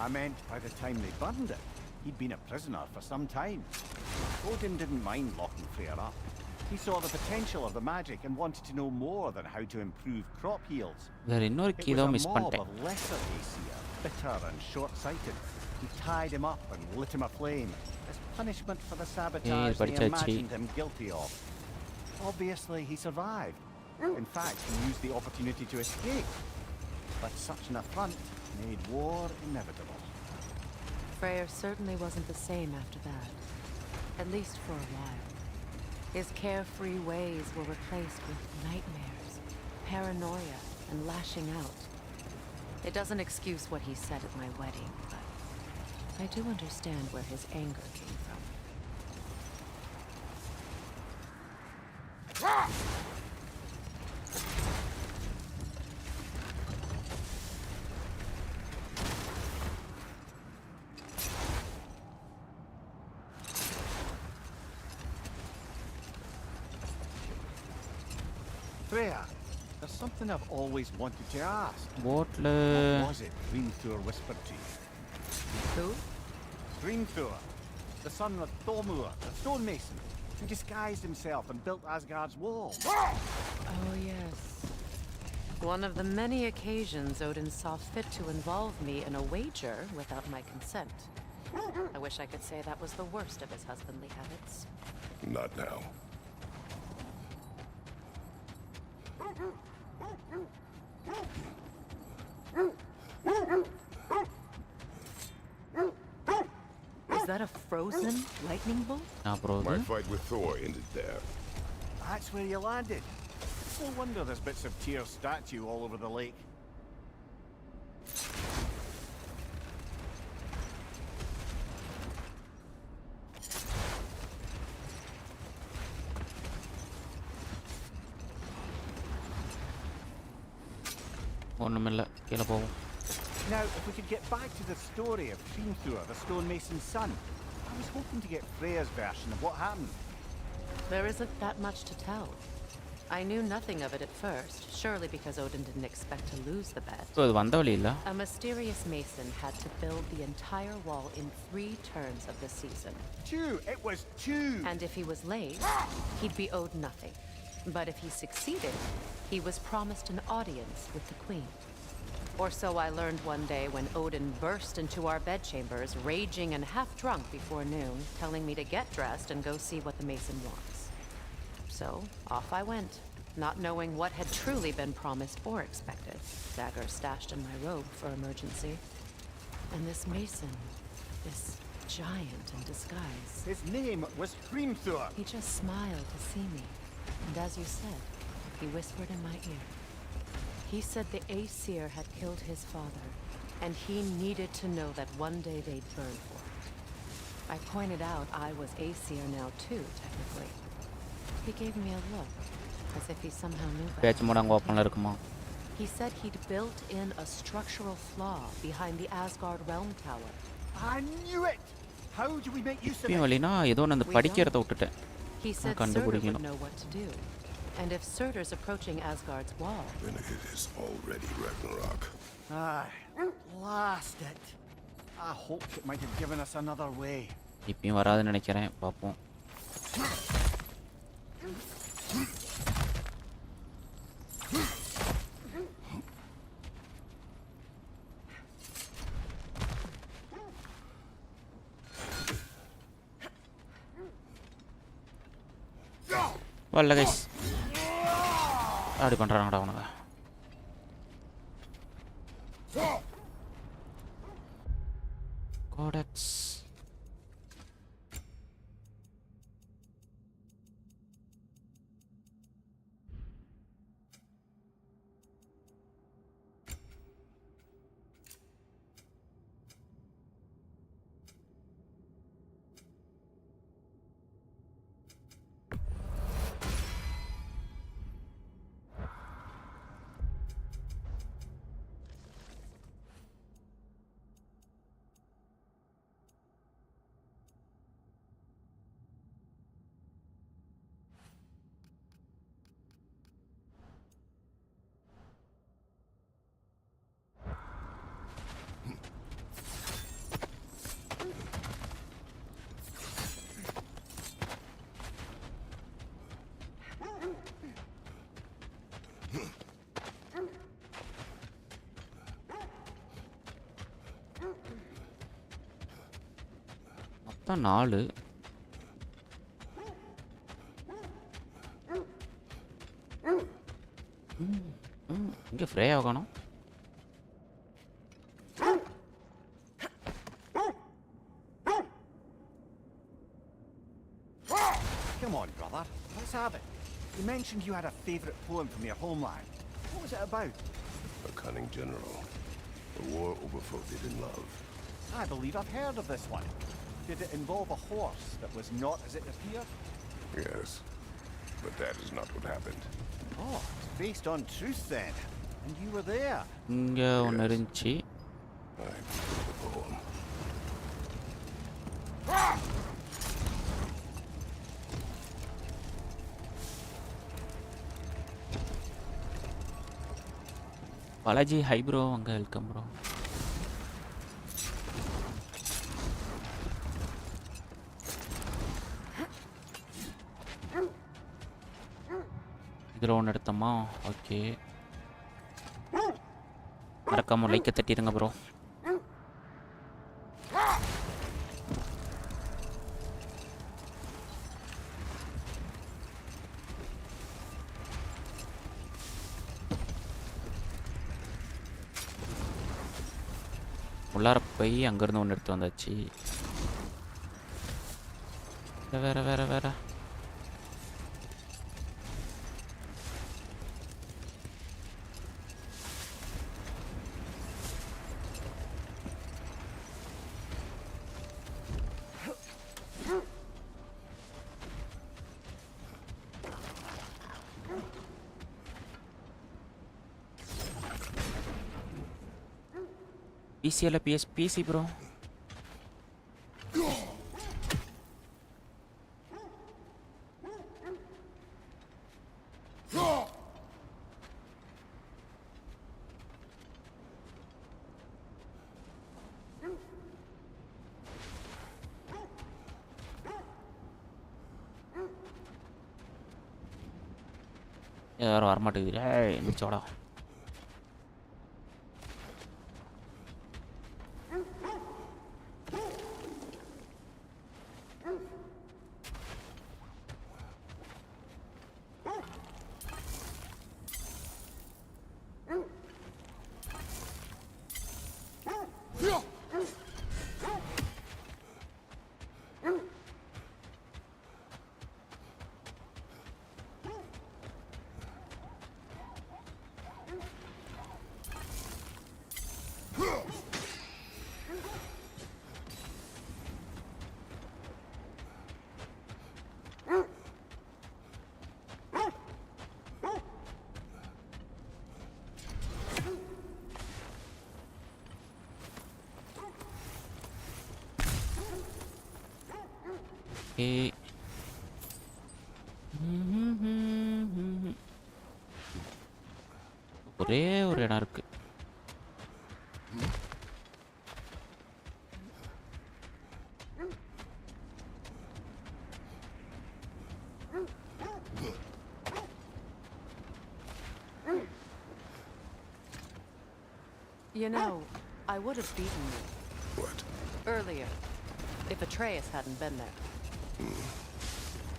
I meant by the time they burned it, he'd been a prisoner for some time. Odin didn't mind locking Freya up. He saw the potential of the magic and wanted to know more than how to improve crop yields. வேற இன்னொரு It key was தான் a miss mob பண்ணிட்டேன். of lesser Aesir, bitter and short-sighted, who tied him up and lit him aflame as punishment for the sabotage they imagined him guilty of. Obviously, he survived. In fact, he used the opportunity to escape. But such an affront made war inevitable. Freyr certainly wasn't the same after that. At least for a while. His carefree ways were replaced with nightmares, paranoia, and lashing out. It doesn't excuse what he said at my wedding, but I do understand where his anger came from. Freya, there's something I've always wanted to ask. What was it Hrimthur whispered to you? Who? Hrimthur, the son of Thormur, the stonemason, who disguised himself and built Asgard's wall. Oh, yes. One of the many occasions Odin saw fit to involve me in a wager without my consent. I wish I could say that was the worst of his husbandly habits. Not now. Is that a frozen lightning bolt? My fight with Thor ended there. That's where you landed. No wonder there's bits of Tyr's statue all over the lake. ஒண்ணுமில்ல கீழே போவோம். Now, if we could get back to the story of Hrimthur, the stonemason's son, I was hoping to get Freya's version of what happened. There isn't that much to tell. I knew nothing of it at first, surely because Odin didn't expect to lose the bet. So இது வந்த வழி இல்ல. A mysterious mason had to build the entire wall in 3 turns of the season. 2! It was 2! And if he was late, he'd be owed nothing. But if he succeeded, he was promised an audience with the queen. Or so I learned one day when Odin burst into our bedchambers, raging and half drunk before noon, telling me to get dressed and go see what the mason wants. So, off I went, not knowing what had truly been promised or expected, dagger stashed in my robe for emergency. And this mason, this giant in disguise. His name was Hrimthur! He just smiled to see me, and as you said, he whispered in my ear. He said the Aesir had killed his father, and he needed to know that one day they'd burn for it. I pointed out I was Aesir now too, technically. He gave me a look, as if he somehow knew பேச்சு மூட அங்க ஓப்பன்ல that. இருக்குமா? He said he'd built in a structural flaw behind the Asgard realm tower. I knew it! How do we make use of இப்பயும் it? வழினா ஏதோ நான் அந்த படிக்கிறத விட்டுட்டேன். He said Surtur would கண்டுபிடிக்கணும். know what to do. And if Surtur's approaching Asgard's wall, Then it is already Ragnarok. Blast it! I hoped it might have given us another way. இப்பயும் வராதுன்னு நினைக்கிறேன். பாப்போம். வரல கைஸ். அப்படி பண்றாங்கடா அவனுங்க. Codex மொத்தம் 4. இங்கே ஃப்ரே ஆகணும். Come on, brother. Let's have it. You mentioned you had a favorite poem from your homeland. What was it about? A cunning general. A war overfloated in love. I believe I've heard of this one. Did it involve a horse that was not as it appeared? Yes, but that is not what happened. Oh, it's based on truth then. And you were there. இங்கே ஒன்று இருந்துச்சு. I wrote the poem. Balaji hi bro, அங்கே welcome bro. இதில் ஒன்று எடுத்தோமா? Okay, மறக்காம லைக்கை தட்டிடுங்க bro. உள்ளார போய் அங்கேருந்து ஒன்று எடுத்து வந்தாச்சு. வேற வேற வேற PC அல்ல PC ப்ரோ. யாரும் வரமாட்டேங்குது. எந்திரிச்சோடா. ஒரே ஒரு இடம் இருக்கு. You know, I would have beaten you. What? Earlier, if Atreus hadn't been there.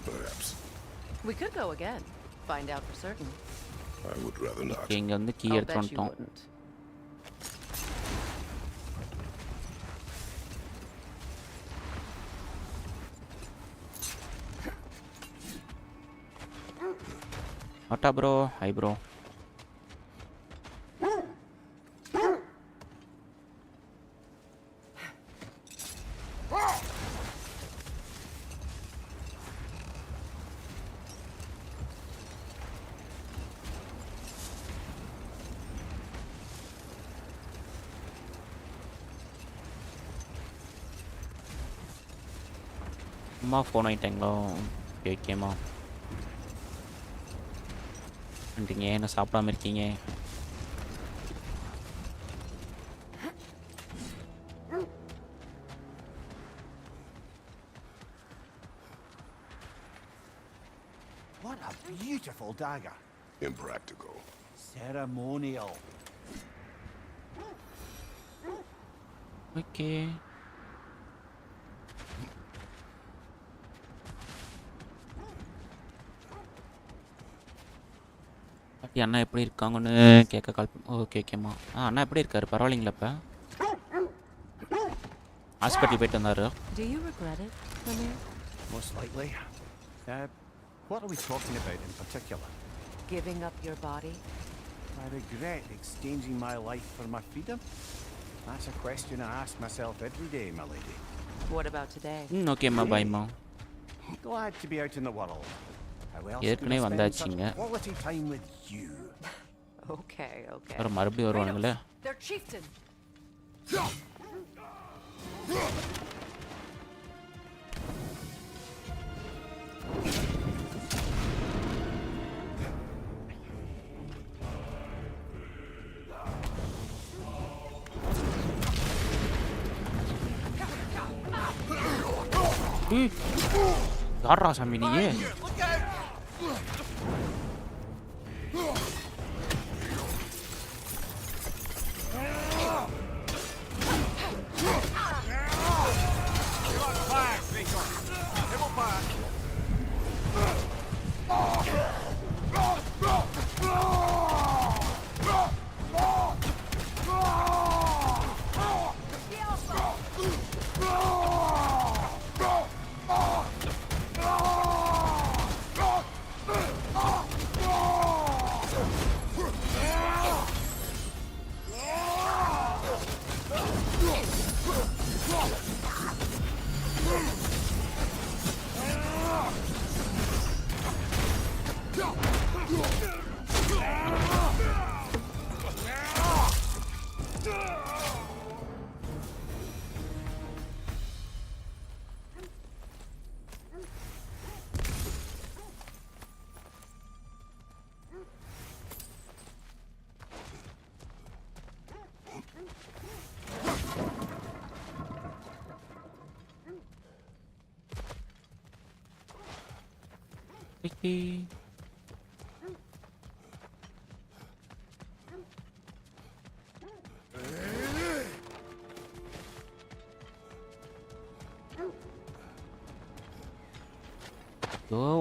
Perhaps. We could go again. Find out for certain. I would rather not. இங்க வந்து கீ I'll எடுத்து bet you வந்துட்டோம். wouldn't. Atta bro, hi bro. அம்மா phone ஆகிட்டாங்களோ? ஓகேம்மா. நீங்கள் என்ன சாப்பிடாம இருக்கீங்க? What a beautiful dagger. Impractical. Ceremonial. Okay. பாட்டி அண்ணா எப்படி இருக்காங்கன்னு கேட்க கால் பண்ண. ஓகே ஓகேம்மா. அண்ணா எப்படி இருக்காரு? பரவாயில்லைங்களா இப்போ? ஹாஸ்பிட்டல் போயிட்டு வந்தாரு. Do you regret it, Lemire? Most likely. What are we talking about in particular? Giving up your body? I regret exchanging my life for my freedom? That's a question I ask myself every day, my lady. What about today? ஓகேம்மா பாய்மா. Glad to be out in the world. How else ஏற்கனவே can I spend வந்தாச்சுங்க. such quality time with you? Okay. அப்புறம் மறுபடியும் வருவானுங்களே. Their chieftain. யாரா சாமி நீ?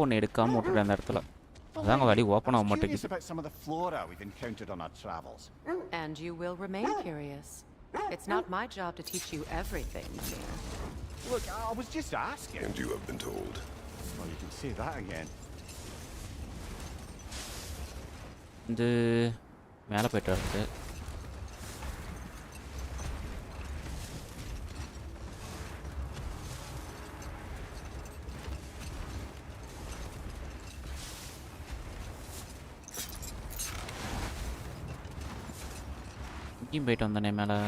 ஒன்று எடுக்காம விட்டுட்டு அந்த இடத்துல அதாங்க வழி ஓப்பன் ஆக மாட்டேங்குது. About some of the flora we've encountered on our travels. And you will remain curious. It's not my job to teach you everything, Lemire. Look, I was just asking. And you have been told. Well, you can say that again. இது மேலே போய்ட்டு வருது. இங்கேயும் போயிட்டு வந்தானே மேலே.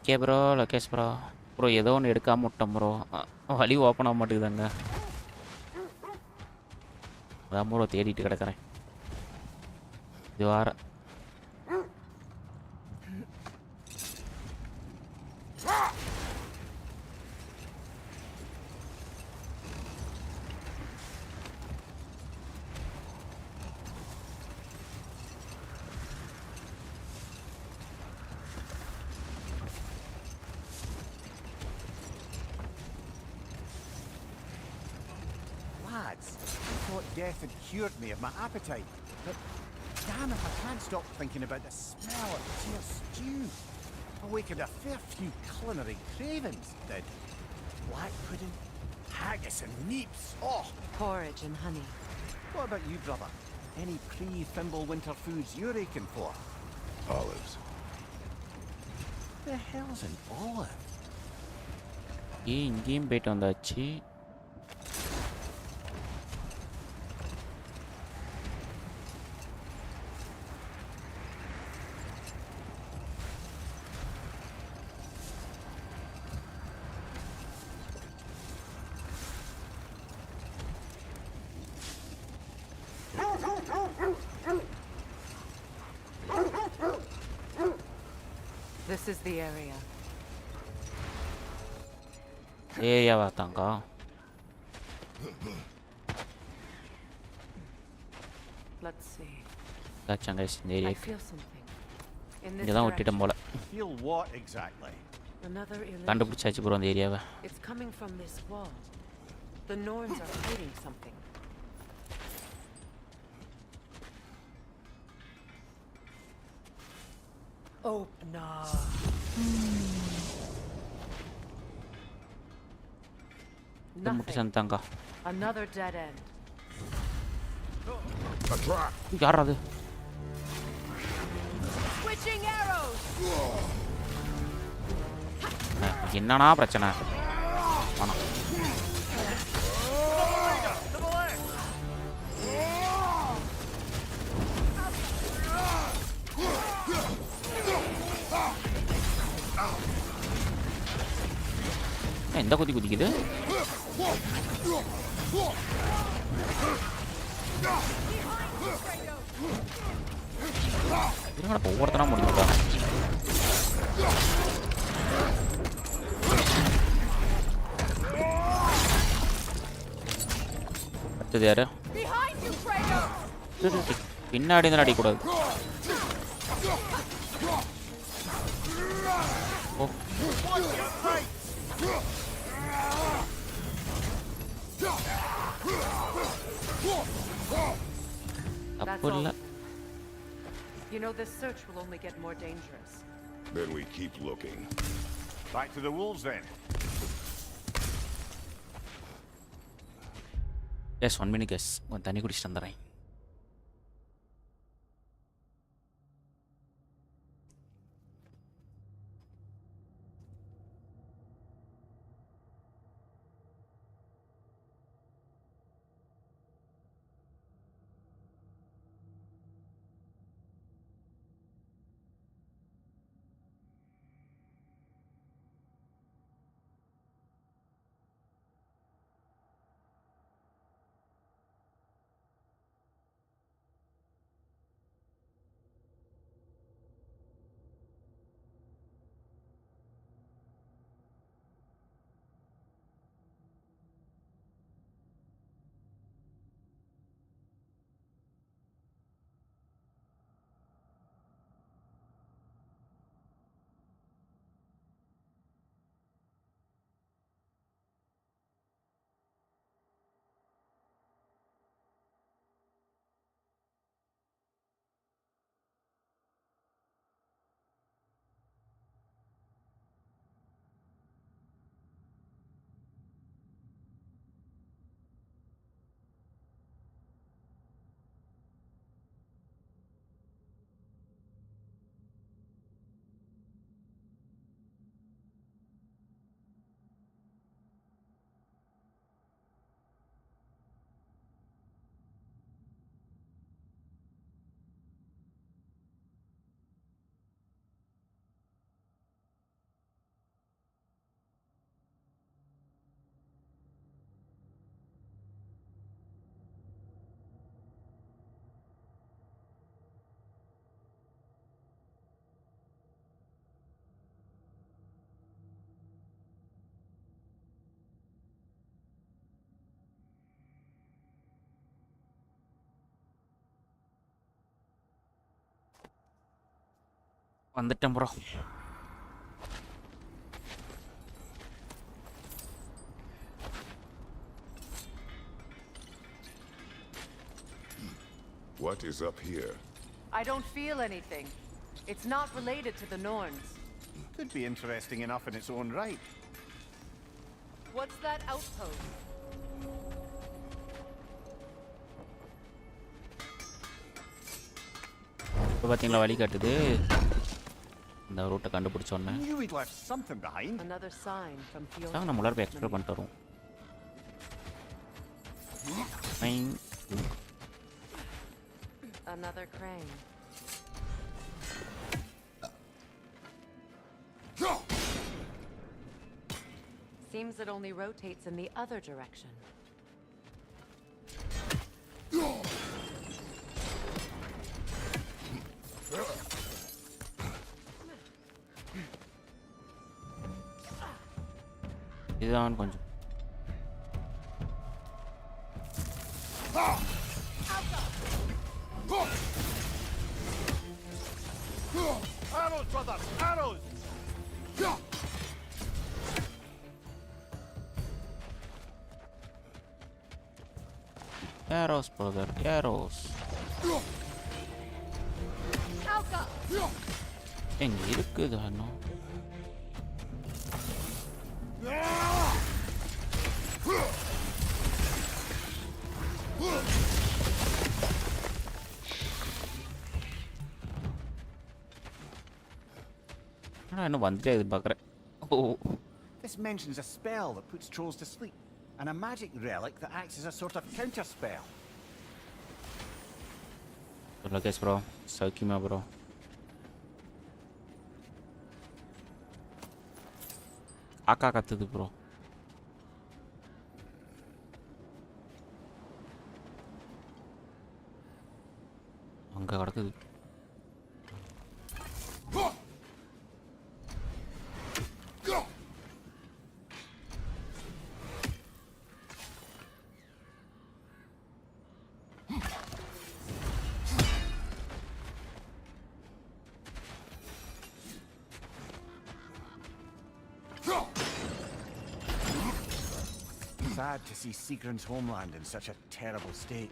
Okay bro, Lokesh bro. Bro ஏதோ ஒன்று எடுக்காம விட்டோம் ப்ரோ. வழி ஓப்பன் ஆக மாட்டேங்குதாங்க. அதான் ப்ரோ தேடிட்டு கிடக்கிறேன். இது வார Death had cured me of my appetite, but damn if I can't stop thinking about the smell of tear stew. Awakened a fair few culinary cravings, did. Black pudding, haggis and neeps, oh! Porridge and honey. What about you, brother? Any pre-Thimble winter foods you're aching for? Olives. The hell's an olive? இங்கேயும் போயிட்டு வந்தாச்சு. This is the area. ஏரியாவா தாங்க? Let's see. தாச்சாங்க இந்த I area feel something. In this இங்க தான் direction. விட்டுட்டோம் போல. Feel what exactly? Another illusion. கண்டுபிடிச்சாச்சு ப்ரோ அந்த ஏரியாவை. It's coming from this wall. The Norns are hiding something. Open up. Nothing. Another dead end. யார் அது? Switching arrows. என்னன்னா பிரச்சனை? வாணா. இந்த குதி குதிக்குது. இருங்கடா ஒவ்வொருத்தனா முடியுதா? அடுத்தது யாரு? பின்னாடி தான் அடிக்கூடாது. ஓ தப்பு இல்லை. You know, this search will only get more dangerous. Then we keep looking. Back to the wolves then. Yes, 1 minute guys. நான் தண்ணி குடிச்சிட்டு வந்துடுறேன். வந்துட்டேன் bro. What is up here? I don't feel anything. It's not related to the Norns. Could be interesting enough in its own right. What's that outpost? இப்போ பார்த்தீங்களா வழி காட்டுது. இந்த ரூட்டை கண்டுபிடிச்சோன்னே Knew we'd left something behind. Another sign from Field. நம்ம உள்ளார போய் explore பண்ணிட்டு வரோம். Fine. Another crane. Seems it only rotates in the other direction. இதுதான் கொஞ்சம் Arrows, brother! Arrows! Arrows, brother. Arrows. எங்க இருக்குதா இன்னும்? ஆனா இன்னும் வந்துட்டே எதிர்பார்க்குறேன். ஓ This mentions a spell that puts trolls to sleep, and a magic relic that acts as a sort of counter spell. சொல்ல கேஸ் ப்ரோ. சௌக்கியமா ப்ரோ? காக்கா கத்துது ப்ரோ. அங்க கிடக்குது. Sad to see Sigrun's homeland in such a terrible state.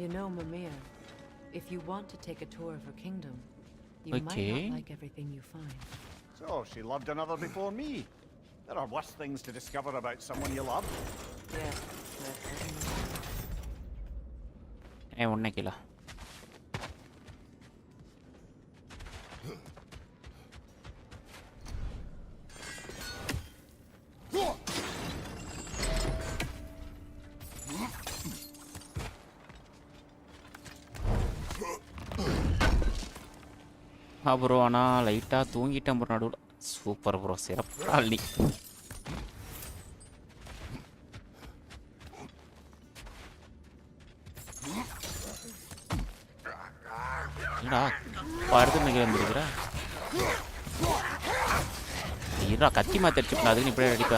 You know, Mimir, if you want to take a tour of her kingdom, you might Okay. not like everything you find. So, she loved another before me. There are worse things to discover about someone you love. Yes, that's certainly. ஒன்னே கீழே. Bro ஆனால் லைட்டாக தூங்கிட்டேன் bro நடுவில். Super bro, சிறப்பாக நீ. என்னடா அடுத்து இன்னைக்கு வந்துருக்குற? இருடா கத்தி மாத்திருச்சுப்பா, அதுக்கு நீ இப்படியே அடிப்ப.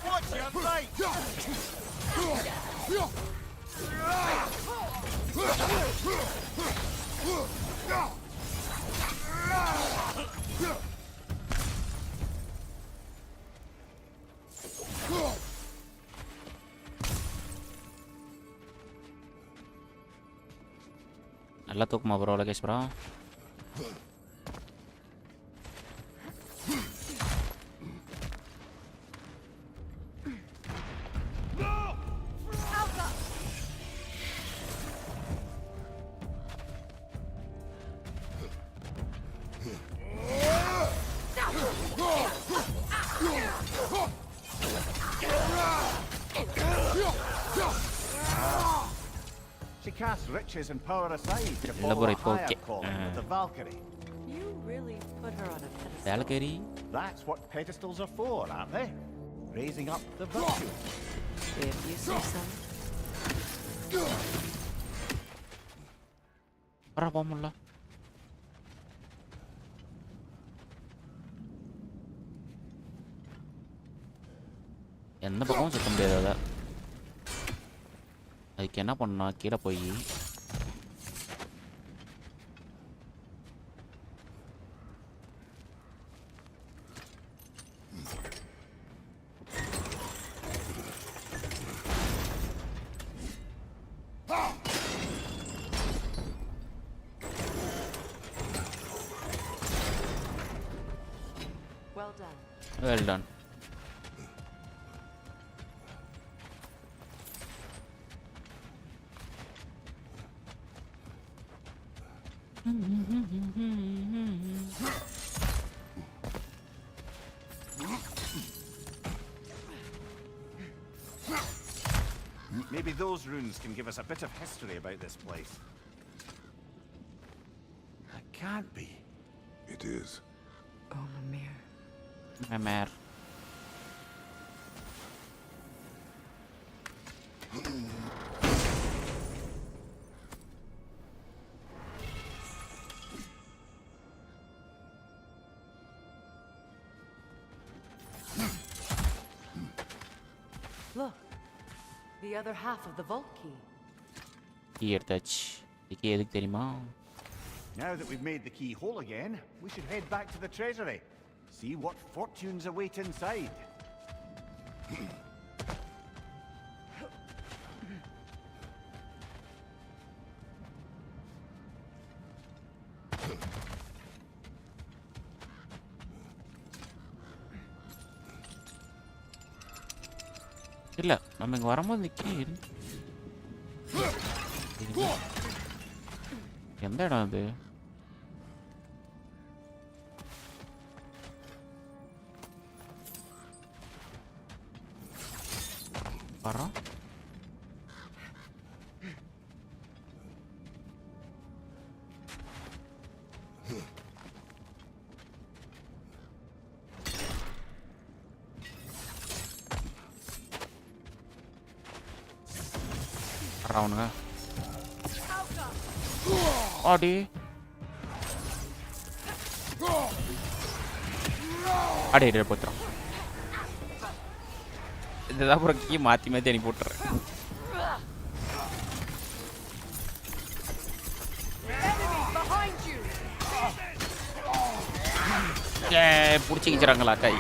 Watch your fight! நல்லா தூக்குமா bro Lokesh bro? She casts riches and power aside to Elaborate, follow a higher okay. calling with the Valkyrie. You really put her on a pedestal. Valkyrie? That's what pedestals are for, aren't they? Raising up the virtue. If you say so. வர போமுல்ல. எந்த பக்கமும் சுத்த முடியாது. அதை அதுக்கு என்ன பண்ணா கீழே போய் Well done. well done. Maybe those runes can give us a bit of history about this place. It can't be. It is. Oh, Mimir. Mimir. the other half of the vault key. Key எடுத்தாச்சு. Key எதுக்கு தெரியுமா? Now that we've made the key whole again, we should head back to the treasury. See what fortunes await inside. இல்ல நம்ம இங்க வரும்போது இந்த key எந்த இடம் அது? வரோம். அவனுங்க ஆடி அடே போத்துறான். இதுதான் அப்புறம் கீ மாற்றி மாற்றி அனுப்பி போட்டுறேன். பிடிச்சிக்கிறாங்களா கை?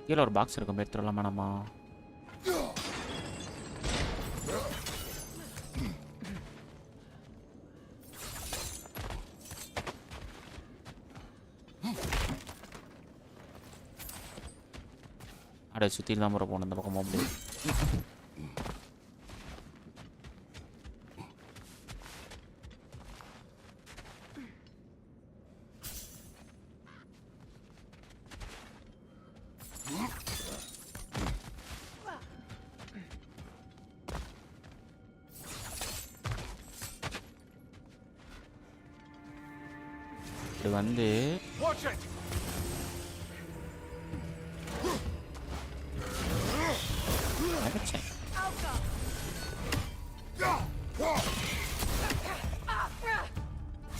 கீழே ஒரு பாக்ஸ் இருக்கும், எடுத்துடலாமா நம்ம? அட சுற்றில தான் முறை போகணும், இந்த பக்கம் போக முடியும். இது வந்து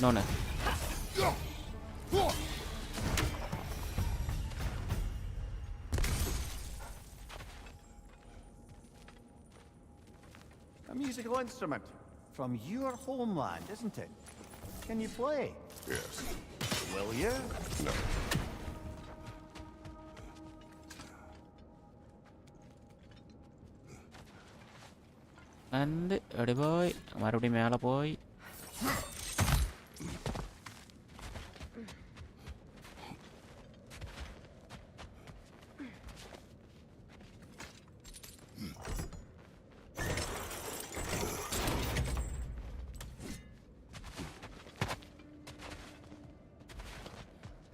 no. A musical instrument from your homeland, isn't it? Can you play? Yes. Will you? No. வந்து அப்படி போய் மறுபடியும் மேலே போய்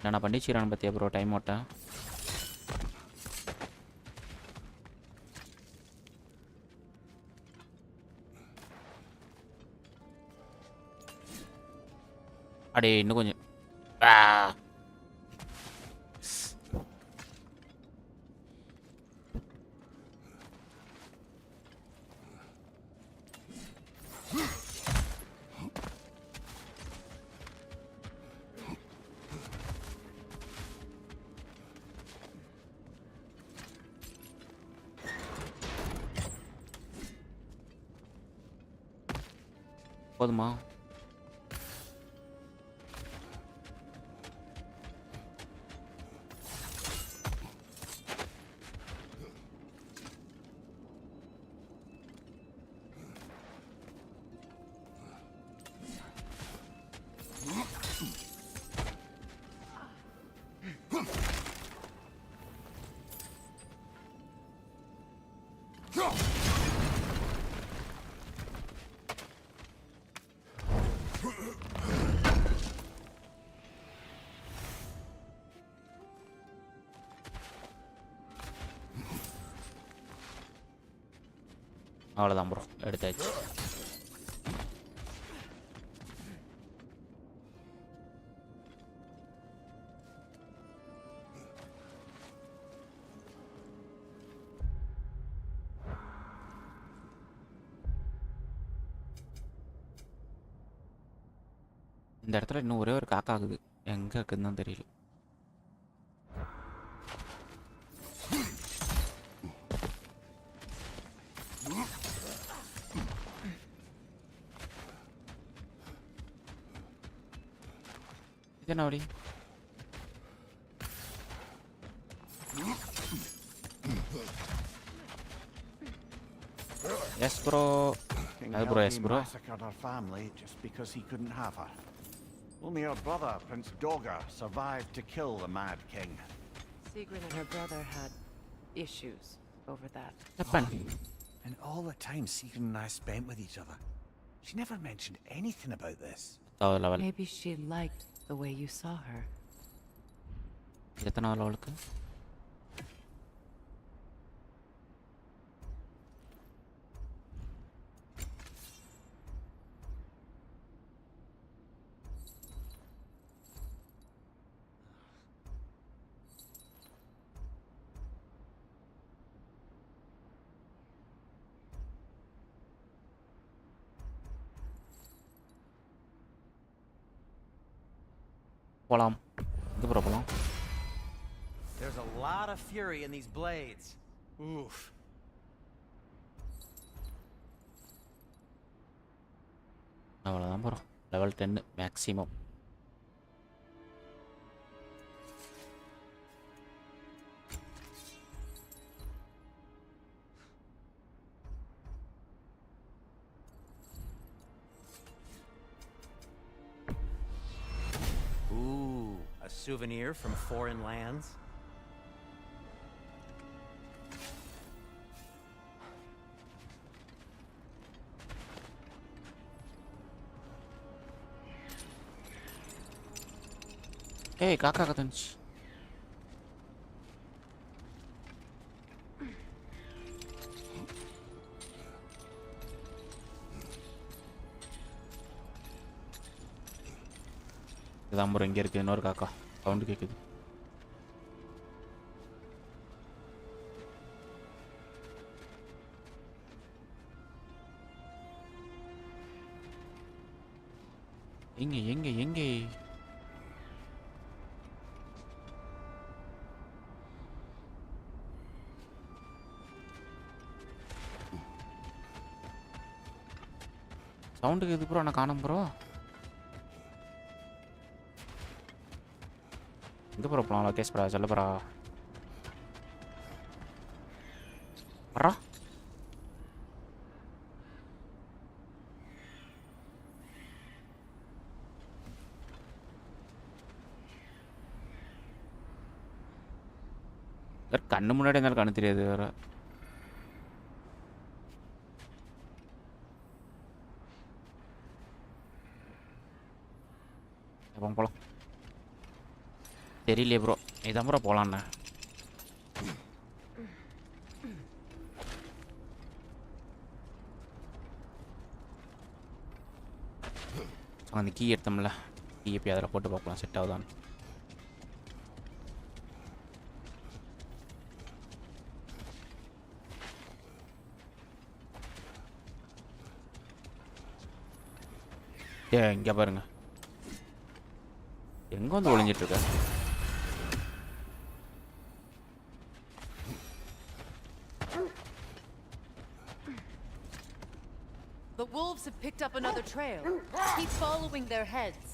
நான் பண்ணிச்சுறான் பத்தியா ப்ரோ டைம் ஓட்டா. அடே இன்னும் கொஞ்சம் போதுமா? அவ்வளோதான் ப்ரோ, எடுத்தாச்சு. இந்த இடத்துல இன்னும் ஒரே ஒரு காக்கா ஆகுது, எங்கே இருக்குதுன்னு தான் தெரியல. இது என்ன வழி? Yes bro. King அது bro, yes Helgi bro. massacred her family just because he couldn't have her. Only her brother, Prince Doga, survived to kill the Mad King. Sigrid and her brother had issues over that. And all the time Sigrid and I spent with each other, she never mentioned anything about this. Maybe she liked the way you saw her. எத்தனாவது லெவலுக்கு? போலாம். எங்கே bro போலாம்? There's a lot of fury in these blades. Oof. அவ்வளோதான் bro, level 10 maximum. Ooh, a souvenir from foreign lands. ஏய், காக்கா கத்துச்சு. இதான் bro, இங்கே இருக்குது இன்னொரு காக்கா, சவுண்டு கேட்குது. எங்கே எங்கே எங்கே? சவுண்டுக்கு இது ப்ரோ, நான் காணும் ப்ரோ. எங்கே ப்ரோ போகலாம்? லொக்கேஷ் ப்ரா, சொல்ல ப்ரா. வரா கண்ணு முன்னாடி இருந்தாலும் கண்ணு தெரியாது வேற. போகலாம். தெரியலையே ப்ரோ, இதான் ப்ரோ போகலாண்ணே. அந்த கீ எடுத்தோம்ல, கீ எப்போ அதில் போட்டு பார்க்கலாம் செட் ஆகுதான். இங்கே பாருங்க, எங்கே வந்து ஒளிஞ்சிட்டு இருக்க? The wolves have picked up another trail. Keep following their heads.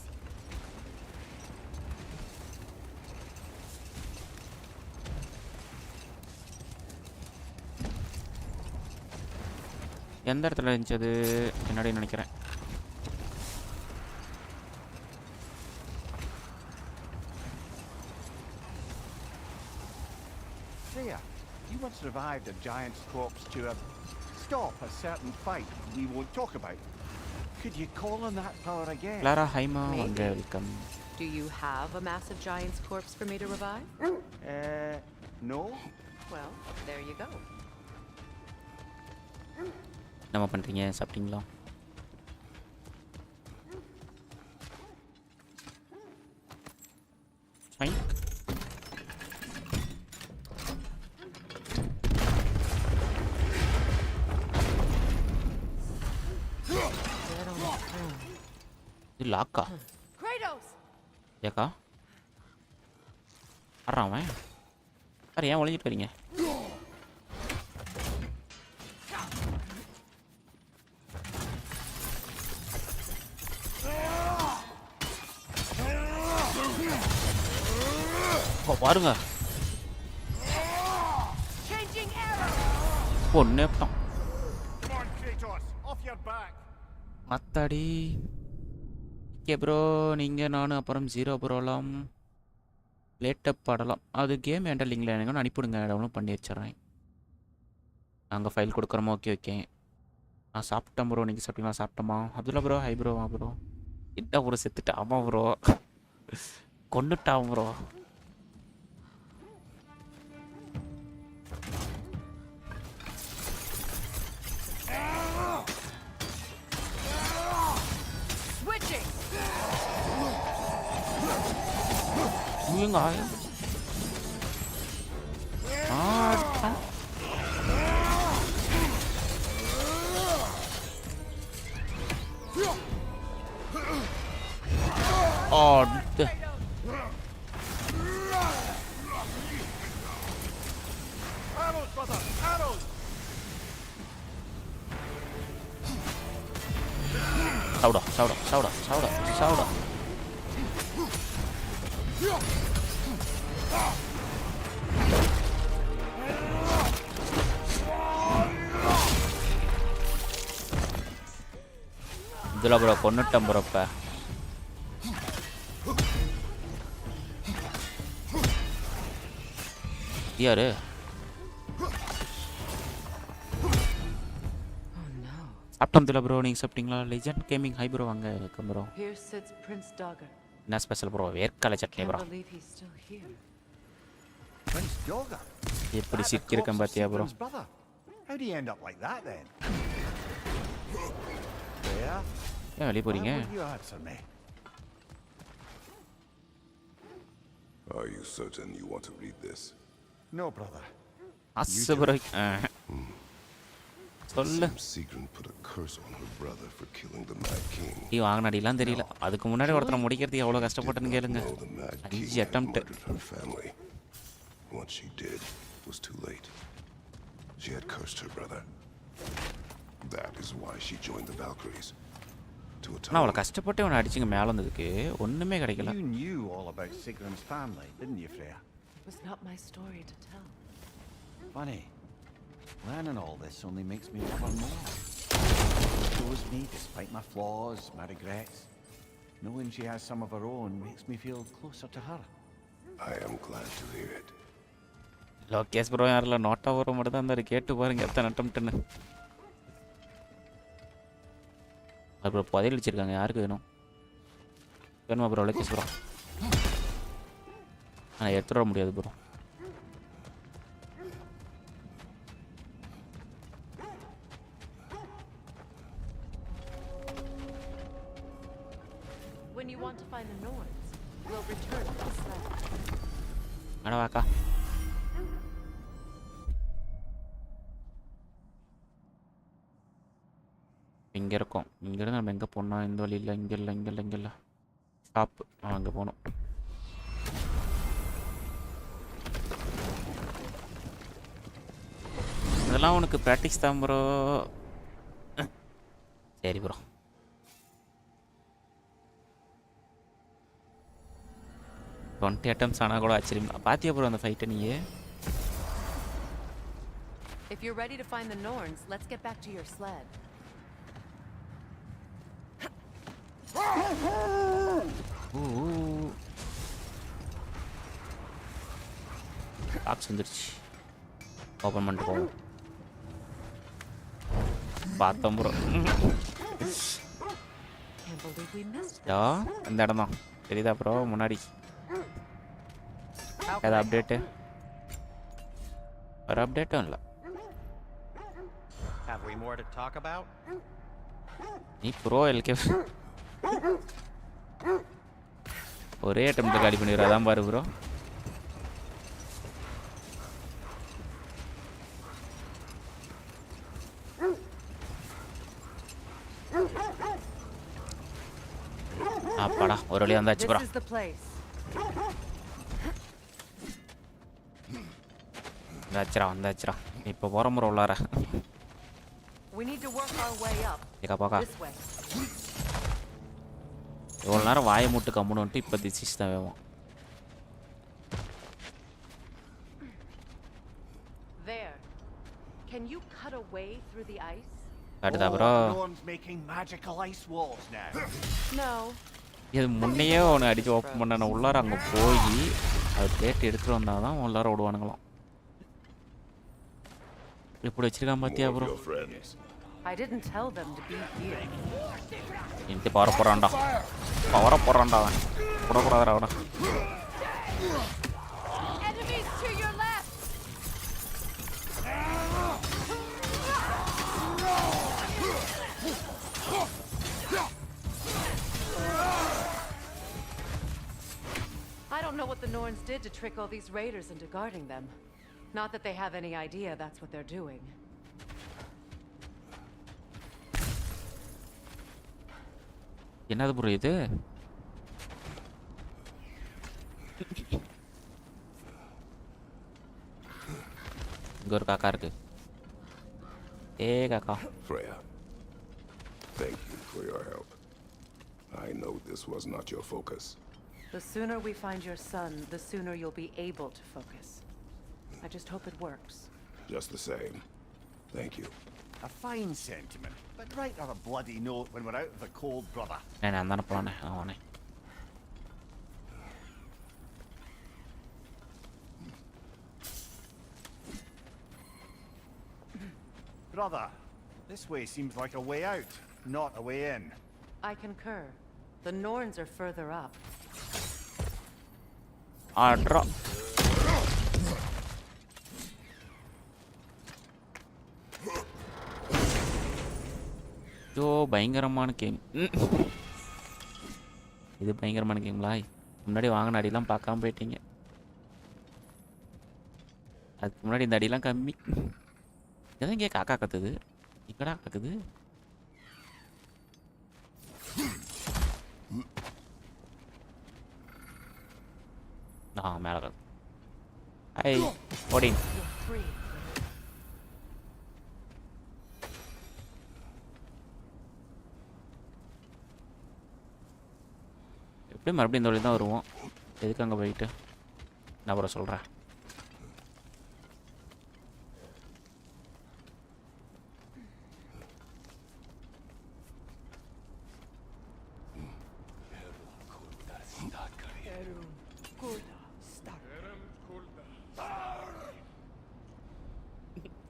எந்த இடத்துல இருந்துச்சு அது? என்னடி நினைக்கிறேன். You once revived a giant's corpse to stop a certain fight we won't talk about. Could you call on that power again? Clara, hi ma, welcome. Do you have a massive giant's corpse for me to revive? No. Well, there you go. என்னம்மா பண்ணுறீங்க? சாப்பிட்டீங்களா? Fine. இது லாக்கா? ஏக்கா ஆடுறான் அவன். Sir ஏன் ஒழிஞ்சிட்டு வரீங்க? பாருங்க பொண்ணேப்பம் மத்தாடி. ஓகே ப்ரோ, நீங்கள் நானும் அப்புறம் 0 ப்ரோலாம் லேட்டப் பாடலாம். அது கேம் ஹேண்டல் லிங்கில் எனக்கு அனுப்பிவிடுங்க, டவுன்லோட் பண்ணி வச்சிட்றேன். நாங்கள் ஃபைல் கொடுக்குறோமோ? Okay okay. நான் சாப்பிட்டேன் ப்ரோ. நீங்கள் சாப்பிட்டீங்களா? சாப்பிட்டோமா? Abdullah bro hi bro. Bro என்ன ப்ரோ செத்துட்டா? ஆமாம் ப்ரோ கொண்டுட்டான் ப்ரோ. எங்க சாவுடா சாவுடா சாவுடா சாவுடா சாவுடா. இதில் ப்ரோ கொண்டுட்டேன் ப்ரோ. இப்போ யாரு? சாப்பிட்டோம் தில ப்ரோ. நீங்கள் சாப்பிட்டீங்களா? Legend gaming high bro. வாங்க வெல்கம் ப்ரோ. என்ன ஸ்பெஷல் ப்ரோ? வேர்க்கலை சட்னி ப்ரோ. எப்படி சிக்கிருக்கேன் பார்த்தியா ப்ரோ? ஏன் வெளியே போறீங்க? Are you certain you want to read this? No, brother. அஸ்ஸப்ரோ சொல்லு. Sigrid put a curse on her brother for killing the Mad King. நீ வாங்கினடிலாம் தெரியல. அதுக்கு முன்னாடி ஒருத்தனை முடிக்கிறதுக்கு எவ்வளோ கஷ்டப்பட்டுன்னு கேளுங்க. 5 attempt. What she did was too late. She had cursed her brother. That is why she joined the Valkyries. நான் அவளை கஷ்டப்பட்டு அவனை அடிச்சுங்க மேலே வந்ததுக்கு ஒன்றுமே கிடைக்கல. You knew all about Sigrid's family, didn't you, Freya? It was not my story to tell. Funny. Learning all this only makes me love her more. It shows me, despite my flaws, my regrets, knowing she has some of her own makes me feel closer to her. I am glad to hear it. Lokesh bro யாரில் நோட்டா வர மட்டும் தான் இருந்தார். கேட்டு பாருங்க எத்தனை அட்டம்ப்ட்டுன்னு. அப்புறம் புதையல் வச்சிருக்காங்க. யாருக்கு வேணும்? வேணுமா ப்ரோ? லோகேஷ் ப்ரோ ஆனால் எடுத்துட முடியாது bro. When you want to find the Norse, we'll return to the sled. அடவாக்கா. இங்கே இருக்கோம். இங்கேருந்து நம்ம எங்கே போனோம்? இந்த வழி இல்லை. இங்கே இல்லை, இங்கே இல்லை, இங்கே இல்லை. ஷாப்பு அங்கே போகணும். இதெல்லாம் உனக்கு ப்ராக்டிஸ் தான் ப்ரோ. சரி ப்ரோ. டுவெண்ட்டி அட்டம்ஸ் ஆனால் கூட ஆச்சரியம். பார்த்தியா ப்ரோ அந்த ஃபைட்டை நீயே? If you're ready to find the Norns, let's get back to your sled. Box வந்துருச்சு. ஓப்பன் பண்ணிட்டு போவோம். பார்த்தோம் ப்ரோ. இந்த இடம் தான் தெரியுதா ப்ரோ? முன்னாடி ஏதாவது அப்டேட்டு? ஒரு அப்டேட்டும் இல்லை. Have we more to talk about? நீ ப்ரோ எல்கே ஒரே அட்டெம்ப்ட்ல காலி பண்ணிடுறாதான் பாரு ப்ரோ. அப்பாடா ஒரு வழியா வந்தாச்சு ப்ரோ. வந்தாச்சுரா இப்போ போற முறை உள்ளார. ஏக்கா பாக்கா இவ்வளோ நேரம் வாயை மூட்டு கம்முன்னு வந்துட்டு இப்போ திசிஸ் தான் வேணும். காட்டுதா ப்ரோ? இது முன்னையே ஒன்று அடித்து ஓப்பன் பண்ண உள்ளார அங்கே போய் அது பிளேட் எடுத்துகிட்டு வந்தால் தான் உள்ளார விடுவானுங்களாம். இப்படி வச்சிருக்கான் பாத்தியா ப்ரோ? இன்னைக்கு பவர போறான்டா அவன் விடக்கூடாதுடா அவனை. I don't know what the Norns did to trick all these raiders into guarding them. Not that they have any idea that's what they're doing. என்னது ப்ரோ இது? இங்க ஒரு காக்கா இருக்கு. காக்கா. Freya, thank you for your help. I know this was not your focus. The sooner we find your son, the sooner you'll be able to focus. I just hope it works. Just the same. Thank you. A fine sentiment, but write her a bloody note when we're out of the cold, brother. நான் தானே போனேன் அவனே. Brother, this way seems like a way out, not a way in. I concur. The Norns are further up. Drop. பயங்கரமான game. இது பயங்கரமான கேம்லா. முன்னாடி வாங்கின அடிலாம் பார்க்காம போயிட்டீங்க. அதுக்கு முன்னாடி இந்த அடிலாம் கம்மி. எதை இங்கே காக்கா கத்துது? இங்கடா கத்துது. மேலே கத்து. ஐ ஓடி. எப்படியும் மறுபடியும் இந்த வழி தான் வருவோம். எதுக்கு அங்கே போயிட்டு நான் அப்புறம் சொல்கிறேன்.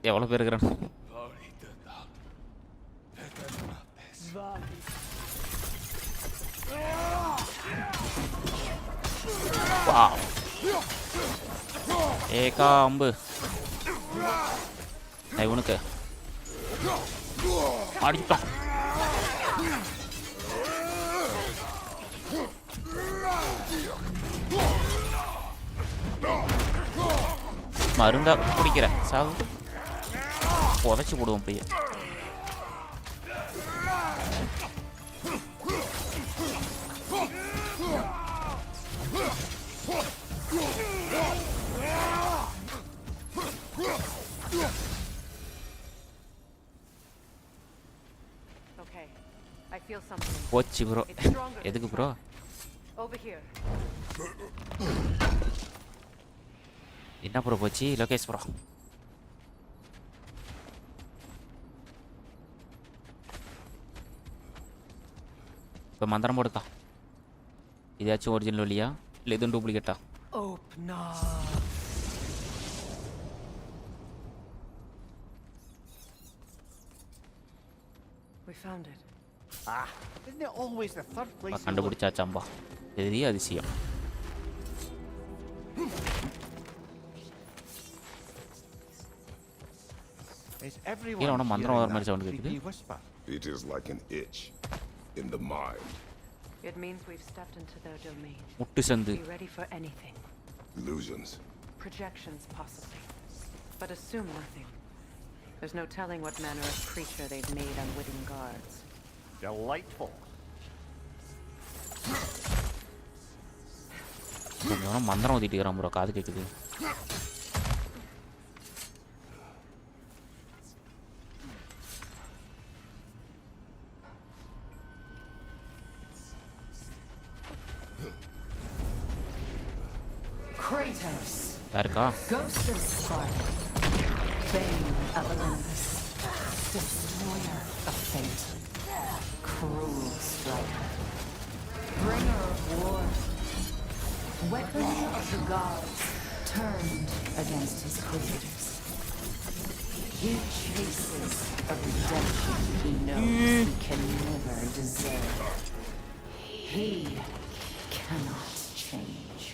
எவ்வளோ பேர் இருக்கிறான்? ஏக்கா அம்பு இவனுக்கு அடிச்சிட்டான். மருந்தா குடிக்கிற சாவு புதைச்சி போடுவோம் பைய. போச்சு ப்ரோ. எதுக்கு ப்ரோ? என்ன ப்ரோ போச்சு? லோகேஷ் ப்ரோ இப்போ மந்திரம் போடுக்கா. இதாச்சும் ஒரிஜினல் இல்லையா இல்லை எதுவும் டூப்ளிகேட்டா? கண்டுபிடிச்சாச்சாம்பா. பெரிய அதிசயம். Is everyone மந்திரம் hearing வர மாதிரி that சவுண்ட் கேக்குது. creepy whisper? It is like an itch in the mind. It means we've stepped into their domain. முட்டு சந்து. Be ready for anything. Illusions. Projections, possibly. But assume nothing. There's no telling what manner of creature they've made unwitting guards. Delightful. மந்திரம் ஊதிட்டு இருக்கிறான் bro, காது கேக்குது. Kratos. யாருக்கா? Ghost of Sparta. Bane of Olympus. Destroyer of fate. Cruel striker. Bringer of war. Weapon of the gods turned against his creators. He chases a redemption he knows he can never deserve. He cannot change.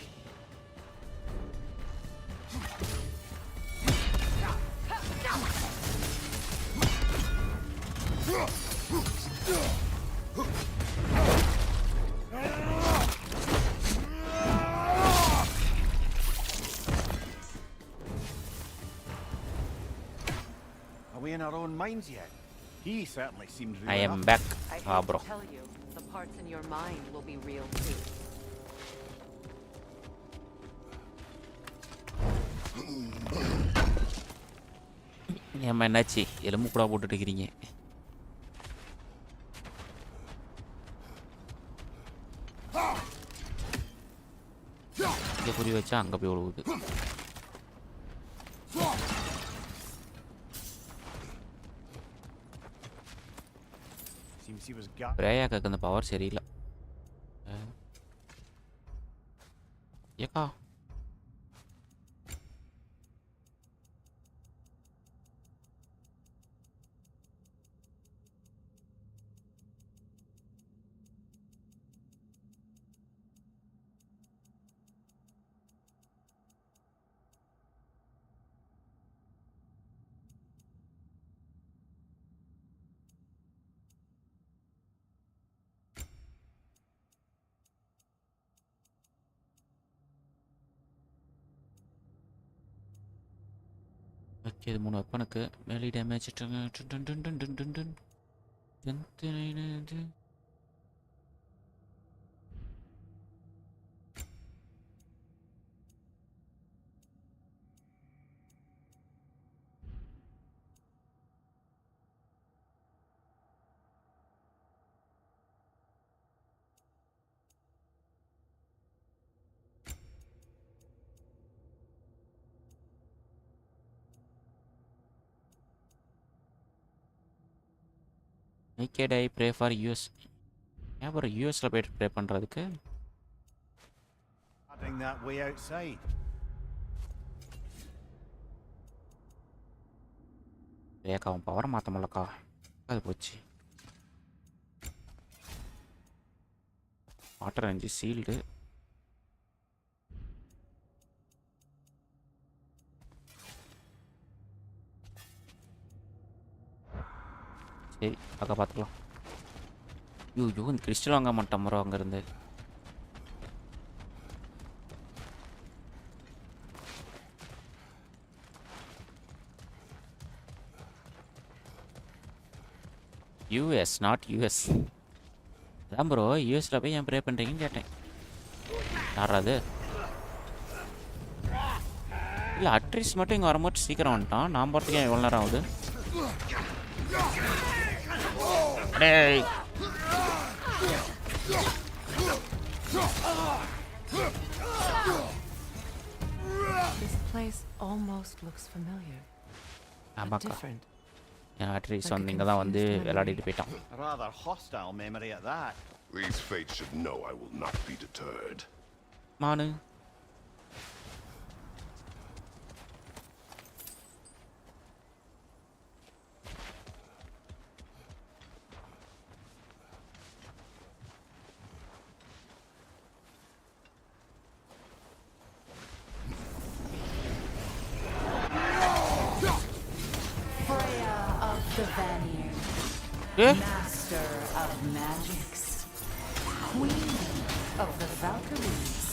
Are we in our own minds yet? He certainly seems real I am enough. back. I Ah, hate bro. to tell you, the parts in your mind will be real too. ஏம்மா என்னாச்சு? எலும்பு கூட போட்டுட்டு இருக்கிறீங்க. இங்கே குறி வச்சா அங்கே போய் விழுவுது. Seems he was got. பிரேயாக்கு அந்த பவர் சரியில்லை. ஏக்கா ஓகே, இது 3 வெப்பனுக்கு மேலி damage. Naked I pray for US. ஏன் ப்ரோ யூஎஸ்ல போயிட்டு ப்ரே பண்ணுறதுக்கு? Starting that way outside. ஏக்கா அவன் பவரை மாற்ற முடியலக்கா, அது போச்சு. Water energy sealed. சரி அக்கா பார்த்துக்கலாம். ஐயோ இந்த கிறிஸ்டல் வாங்க மாட்டேன் ப்ரோ அங்கேருந்து. US not US. அதான் ப்ரோ யூஎஸில் போய் ஏன் ப்ரே பண்ணுறீங்கன்னு கேட்டேன். யாரா அது? இல்லை அட்ரிஸ் மட்டும் இங்கே வரும்போது சீக்கிரம் வந்துட்டான். நான் போகிறதுக்கு எவ்வளோ நேரம் ஆகுது? டேய் This place almost looks familiar. But ஆமாக்கா, different. என் அட்ரிஸ் வந்து இங்கே தான் வந்து விளையாடிட்டு போயிட்டான். A rather hostile memory at that. These fates should know I will not be deterred. Manu Freya Master of magics. Queen of the Valkyries.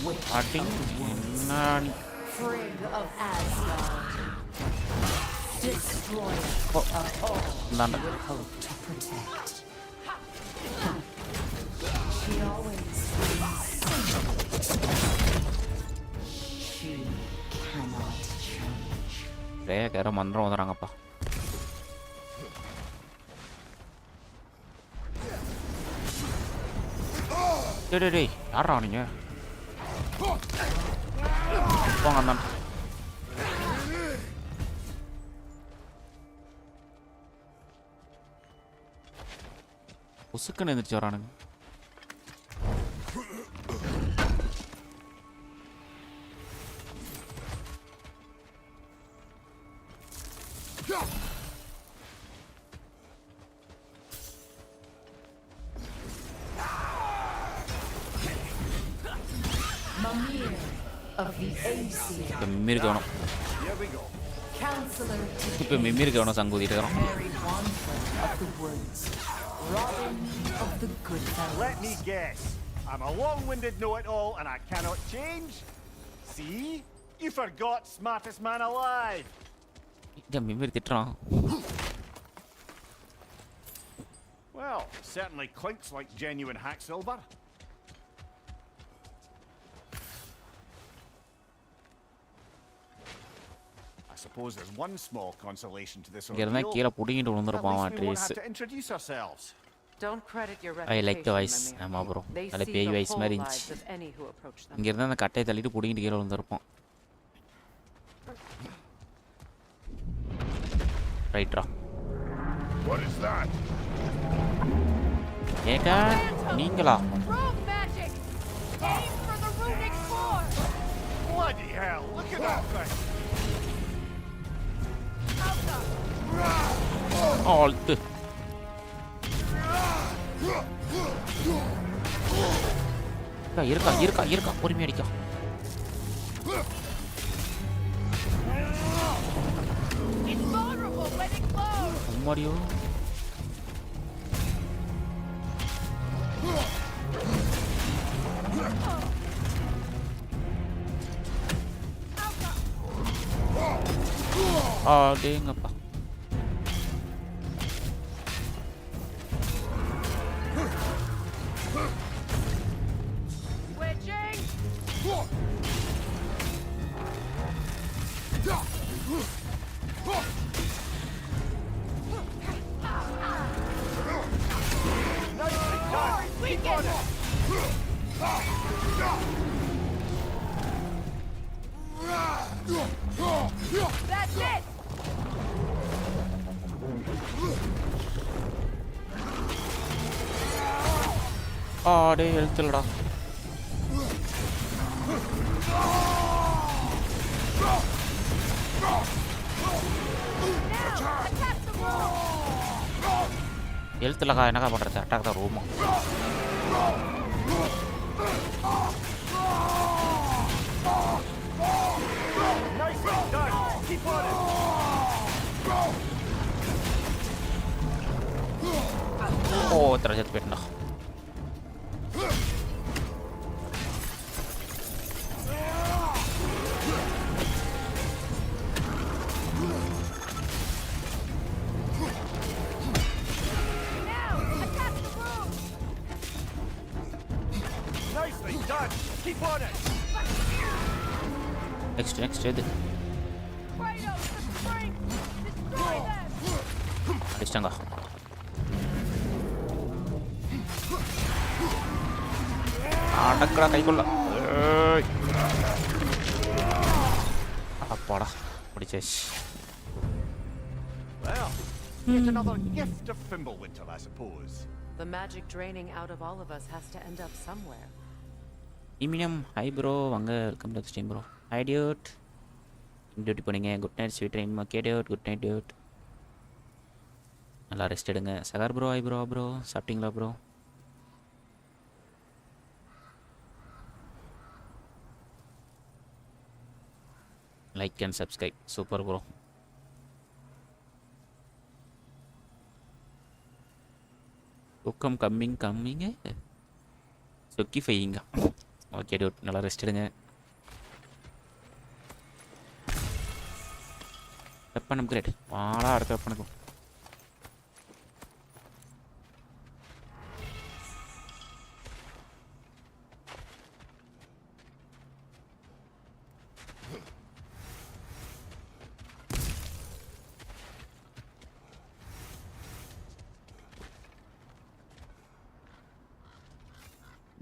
Witch of the woods. Frigg of Asgard. Destroyer of all she would hope to protect. She always is. She cannot change. யாரோ மந்திரம் வந்துறாங்கப்பா. டேய் யாரா நீங்க? போங்க அண்ணா. உசுக்குன்னு எந்திரிச்சு வரானுங்க. மிம்மிரு கவனம். இப்போ மிம்மிரு கவனம் சங்கூதிட்டு இருக்கிறோம். Let me guess. I'm a long-winded know-it-all and I cannot change? See? You forgot smartest man alive. இங்க மிம்மிரு திட்டுறான். Well, certainly clinks like genuine hack silver. I suppose there's one small consolation to this ordeal. இங்க இருந்தா கீழ புடிங்கிட்டு விழுந்துறப்பான் At least we won't trace. have to introduce ourselves. Don't credit your I like the voice. reputation, ஆமா bro. They நல்ல see பேய் the voice whole மாதிரி lives இருந்துச்சு. of any who approach them. இங்க இருந்தா அந்த கட்டையை தள்ளிட்டு புடிங்கிட்டு கீழ விழுந்துறப்பான். ரைட்ரா. What is that? ஏகா நீங்களா? Rogue magic! Aim for the runic core! Bloody hell, look at that thing! Alt. இருக்கா பொறுமையா அடிக்கா. It's vulnerable when it glows! அம்மாடியோ. டேங்கப்பா. Switching! That's it! டேய் ஹெல்த் இல்லடா. ஹெல்த் இல்லக்கா என்னக்கா பண்றது? அட்டாக் தான் ரூமா. ఓ తరగతి పెట్టినా నెక్స్ట్ ఏది ఇష్టంగా అడక్కడా కైకొల్ల అప్పాడా పొడిచేసి Well, yet another gift of Fimbulwinter, I suppose. The magic draining out of all of us has to end up somewhere. Iminium, hi bro, வாங்க welcome to stream bro. Hi dude. Duty போனீங்க. Good night sweet train okay dude. Good night dude. நல்லா rest எடுங்க. சகார் bro hi bro. Bro சாப்பிட்டீங்களா bro? Like and subscribe. Super bro. தூக்கம் கம்மிங்க சொக்கி ஃபையிங்க. ஓகே டூட், நல்லா ரெஸ்ட் எடுங்க. வெப்பன் அப்கிரேட் வாடா, அடுத்த வெப்பனுக்கும்.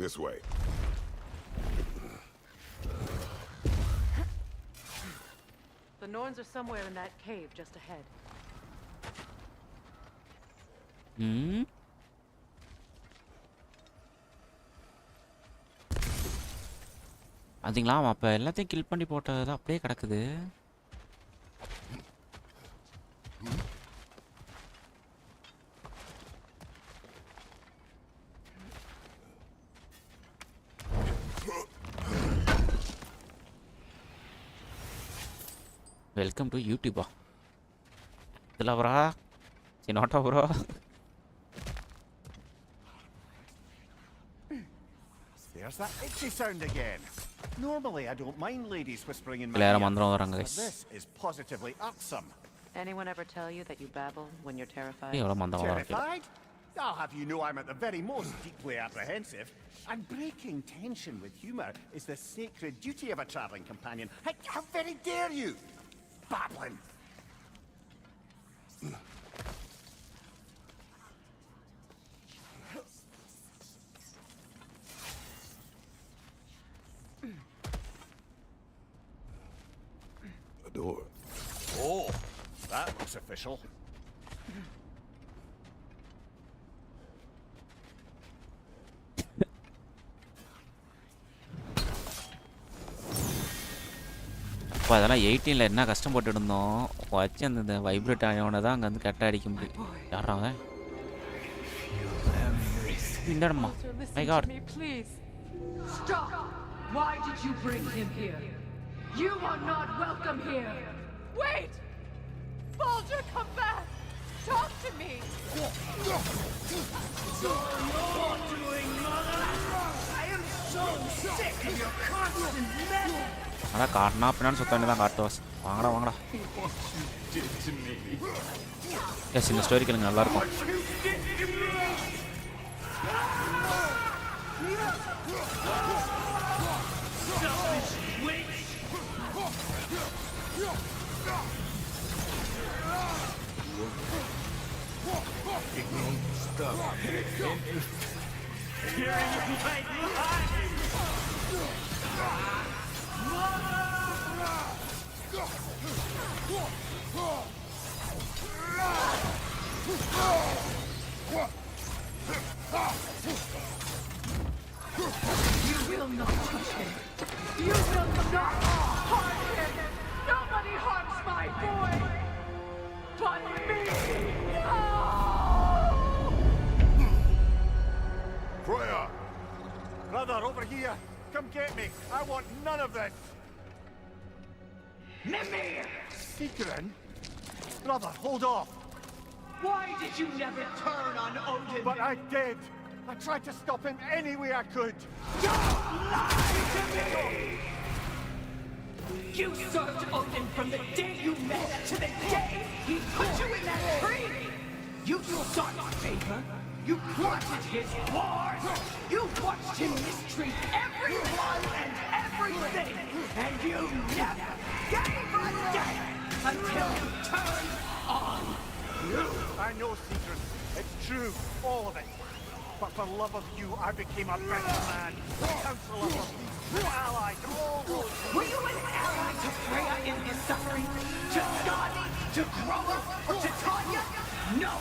This way. The Norns are somewhere in that cave just ahead. அதுங்களா அவன் அப்போ எல்லாத்தையும் கில் பண்ணி போட்டது அப்படியே கிடக்குது. வெல்கம் டு யூடியூபா இதில் அவரா சின்னோட்டா bro. There's that itchy sound again. Normally I don't mind ladies whispering in my எல்லாரும் ear, மந்திரம் வராங்க but guys. this is positively irksome. Anyone ever tell you that you babble when you're terrified? எவ்வளோ மந்திரம் வராங்க. Terrified? I'll have you know I'm at the very most deeply apprehensive. And breaking tension with humour is the sacred duty of a travelling companion. How very dare you! Babbling! A door. Oh, that looks official. அப்போ அதெல்லாம் 18ல் என்ன கஷ்டப்பட்டு இருந்தோம். வச்சு அந்த vibrate ஆனவனை தான் அங்கே வந்து கரெக்டாக அடிக்க முடியும். யாராங்க இந்த இடமா? My God. Stop! Why did you bring him here? You are not welcome here! Wait! Baldur, come back! Talk to me! What doing, mother? I am so sick of your constant meddling! ஆனால் காட்டினா அப்படின்னா சுத்த வேண்டியதான் காட்டுவாஸ். வாங்கடா வாங்கடா. S இந்த story கேளுங்க நல்லாயிருக்கும். You will not touch him! You will not harm him! Nobody harms my boy! But me! No! Freya! Brother, over here! Come get me! I want none of this! Mimir! Secret? Brother, hold off! Why did you never turn on Odin? But I did! I tried to stop him any way I could! Don't lie to me! You served Odin from the day you met to the day he put you in that tree! You sought favor! You wanted his wars! You watched him mistreat everyone and everything! And you never gave a damn until he turned on you! I know, Secret. It's true, all of it. But for love of you, I became a better man. A counselor for peace, no ally to all those. Were you an ally to Freya in his suffering? To Skadi? To Groa? Or to Tanya? No!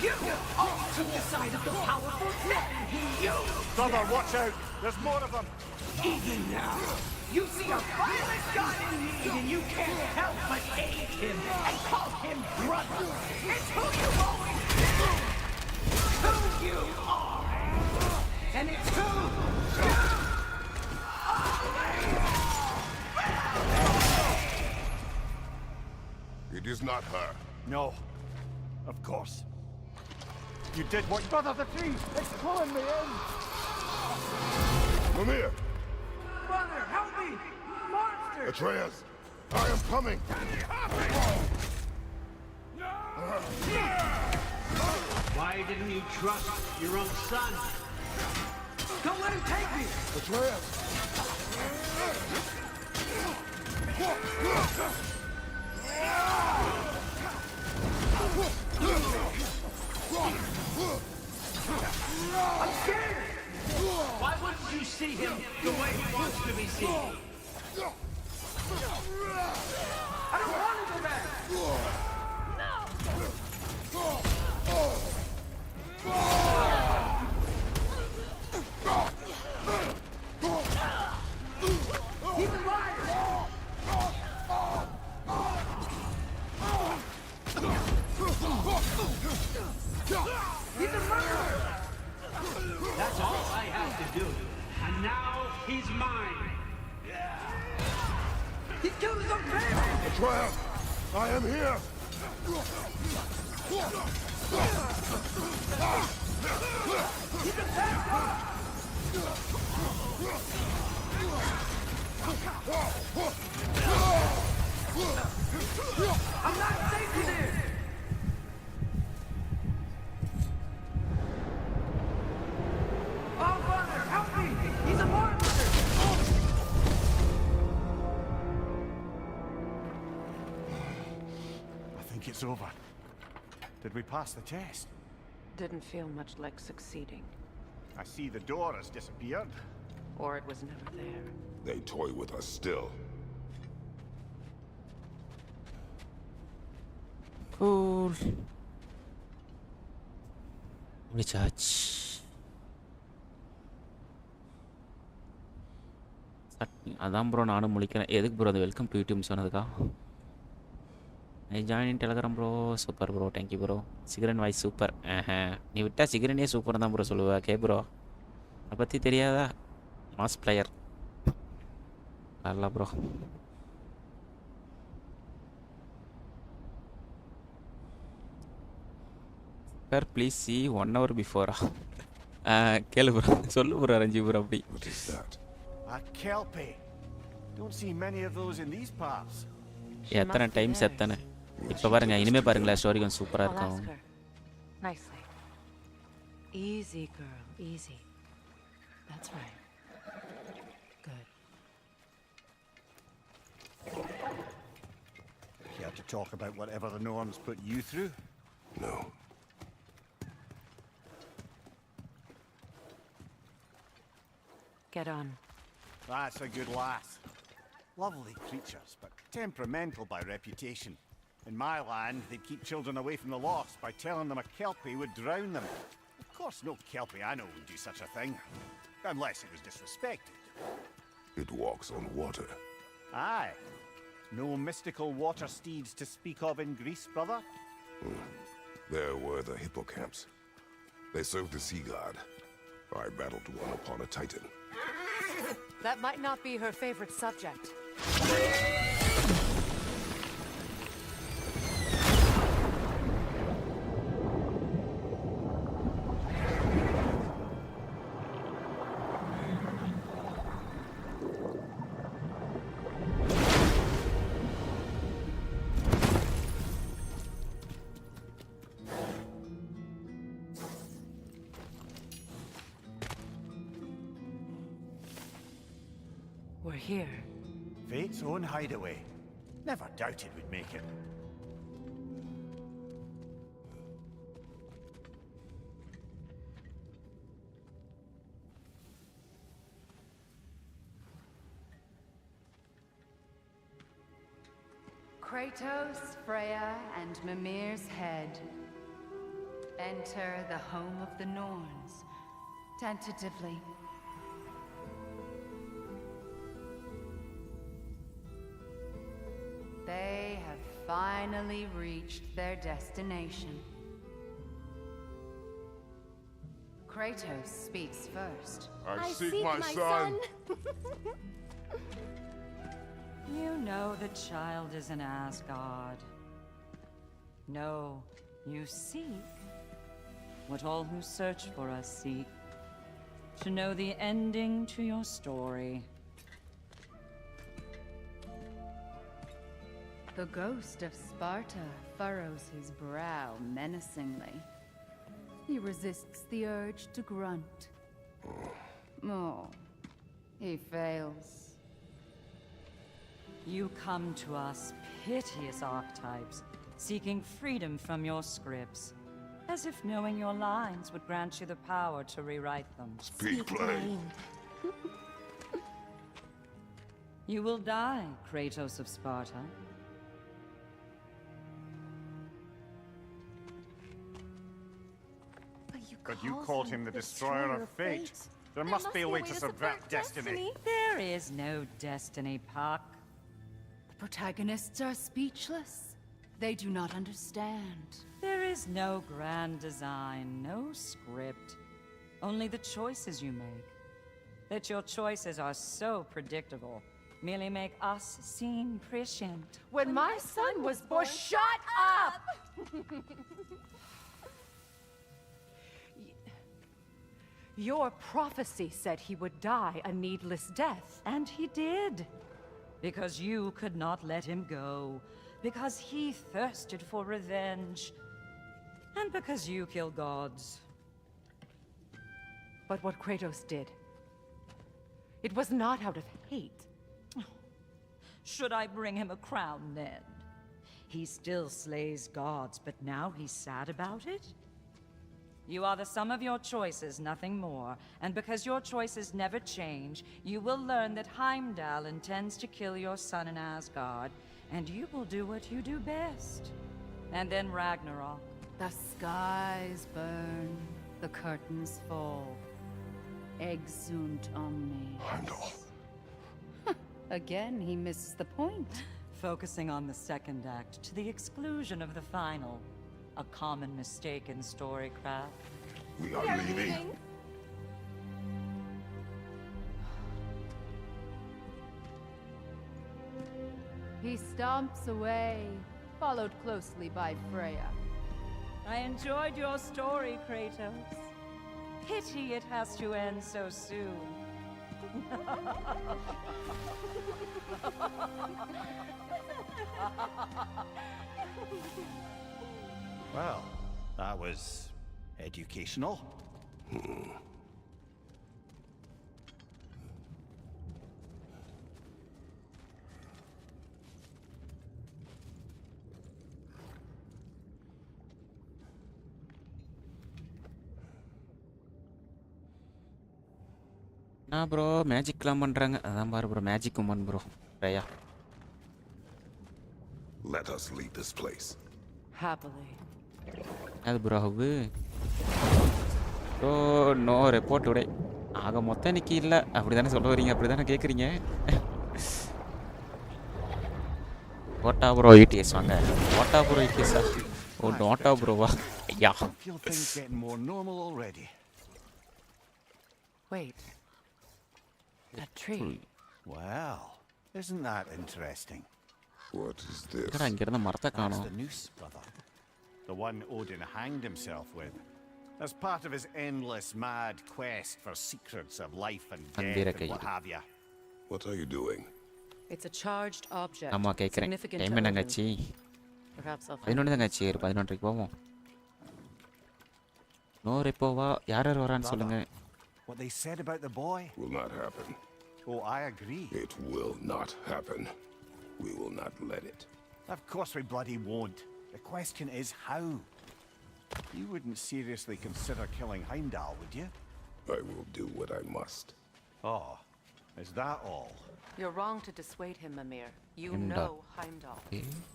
You all took the side of the powerful men he used! Brother, watch out! There's more of them! Even now, you see a violent god in need and you can't help but aid him and call him brother! It's who you always been! Who you are! And it's who you always will be! It is not her. No, of course. You did what? Brother, the tree! It's pulling me in! Mimir! Brother, help me! Monster! Atreus! I am coming! Why didn't you trust your own son? Don't let him take me! Atreus! I'm scared! Why wouldn't you see him the way he wants to be seen? I don't want to go back! He's a liar! He's a murderer! That's all I had to do. And now he's mine. He killed his own family! Atreus! I am here! He's a bastard! I'm not safe in there! Oh, brother, help me! He's a monster! I think it's over. Did we pass the test? Didn't feel much like succeeding. I see the door has disappeared. Or it was never there. They toy with us still. Cool. முடிச்சாச்சு. அதான் bro நானும் முழிக்கிறேன். எதுக்கு bro அது welcome to YouTube சொன்னதுக்கா? I join in Telegram bro. Super bro, thank you bro. Sigaran voice super. நீ விட்டா சிகரனே super தான் ப்ரோ சொல்லுவா. கே ப்ரோ அதை பற்றி தெரியாதா? மாஸ் பிளேயர் நல்லா ப்ரோ. சார் ப்ளீஸ் சி 1 hour பிஃபோரா? கேளு ப்ரோ, சொல்லு ப்ரோ ரஞ்சி ப்ரோ. அப்படி A kelpie. Don't see many of those in these parts. எத்தனை டைம்ஸ் எத்தனை இப்போ பாருங்க. இனிமே பாருங்களேன், ஸ்டோரி கொஞ்சம் சூப்பராக இருக்கும். Nicely. Easy, girl. Easy. That's right. Good. Care to talk about whatever the Norns put you through? No. Get on. That's a good lass. Lovely creatures, but temperamental by reputation. In my land, they'd keep children away from the lost by telling them a kelpie would drown them. Of course, no kelpie I know would do such a thing. Unless it was disrespected. It walks on water. Aye. No mystical water steeds to speak of in Greece, brother? There were the hippocamps. They served the sea god. I battled one upon a titan. That might not be her favorite subject. We're here. Fate's own hideaway. Never doubted we'd make it. Kratos, Freya, and Mimir's head. Enter the home of the Norns, tentatively. They have finally reached their destination. Kratos speaks first. I seek my son! You know the child is in Asgard. No, you seek what all who search for us seek. To know the ending to your story. The ghost of Sparta furrows his brow menacingly. He resists the urge to grunt. Oh, he fails. You come to us, piteous archetypes, seeking freedom from your scripts, as if knowing your lines would grant you the power to rewrite them. Speak plain. You will die, Kratos of Sparta. But you called him the destroyer of fate. There must be a way to subvert destiny. There is no destiny, Puck. The protagonists are speechless. They do not understand. There is no grand design, no script. Only the choices you make. That your choices are so predictable merely make us seem prescient. When my son was born, shut up! Your prophecy said he would die a needless death. And he did. Because you could not let him go. Because he thirsted for revenge. And because you kill gods. But what Kratos did, it was not out of hate. Should I bring him a crown then? He still slays gods, but now he's sad about it? You are the sum of your choices, nothing more. And because your choices never change, you will learn that Heimdall intends to kill your son in Asgard, and you will do what you do best. And then Ragnarok. The skies burn, the curtains fall. Exunt omnes. Heimdall. Again, he misses the point. Focusing on the second act to the exclusion of the final. A common mistake in storycraft. We are leaving. He stomps away, followed closely by Freya. I enjoyed your story, Kratos. Pity it has to end so soon. Well, that was educational. நான் bro மேஜிக்லாம் பண்ணுறாங்க அதான் பாரு bro magic woman bro ரயா. Let us leave this place. Happily. அது bro how bro no report உடை ஆக மொத்தம் இன்னைக்கு இல்லை அப்படி தானே சொல்ல வரீங்க, அப்படி தானே கேட்குறீங்க. ஓட்டா ப்ரோ இடிஎஸ் வாங்க. ஓட்டா ப்ரோ இடிஎஸ்ஸா? ஓ நோட்டா ப்ரோவா? ஐயா. Wait. That tree. Well, isn't that interesting? What is this? That's the noose, brother. The one Odin hanged himself with. As part of his endless mad quest for secrets of life and death and what have you. What are you doing? It's a charged object. ஆமா கேட்குறேன். Time என்னங்காச்சு? Perhaps I'll 11 தாங்காச்சு. 11:30 போவோம். No ரிப்போவா? யார் யார் வரான்னு சொல்லுங்க. What they said about the boy will not happen. Oh, I agree. It will not happen. We will not let it. Of course we bloody won't. The question is how. You wouldn't seriously consider killing Heimdall, would you? I will do what I must. Oh, is that all? You're wrong to dissuade him, Mimir. You Heimdall. know Heimdall.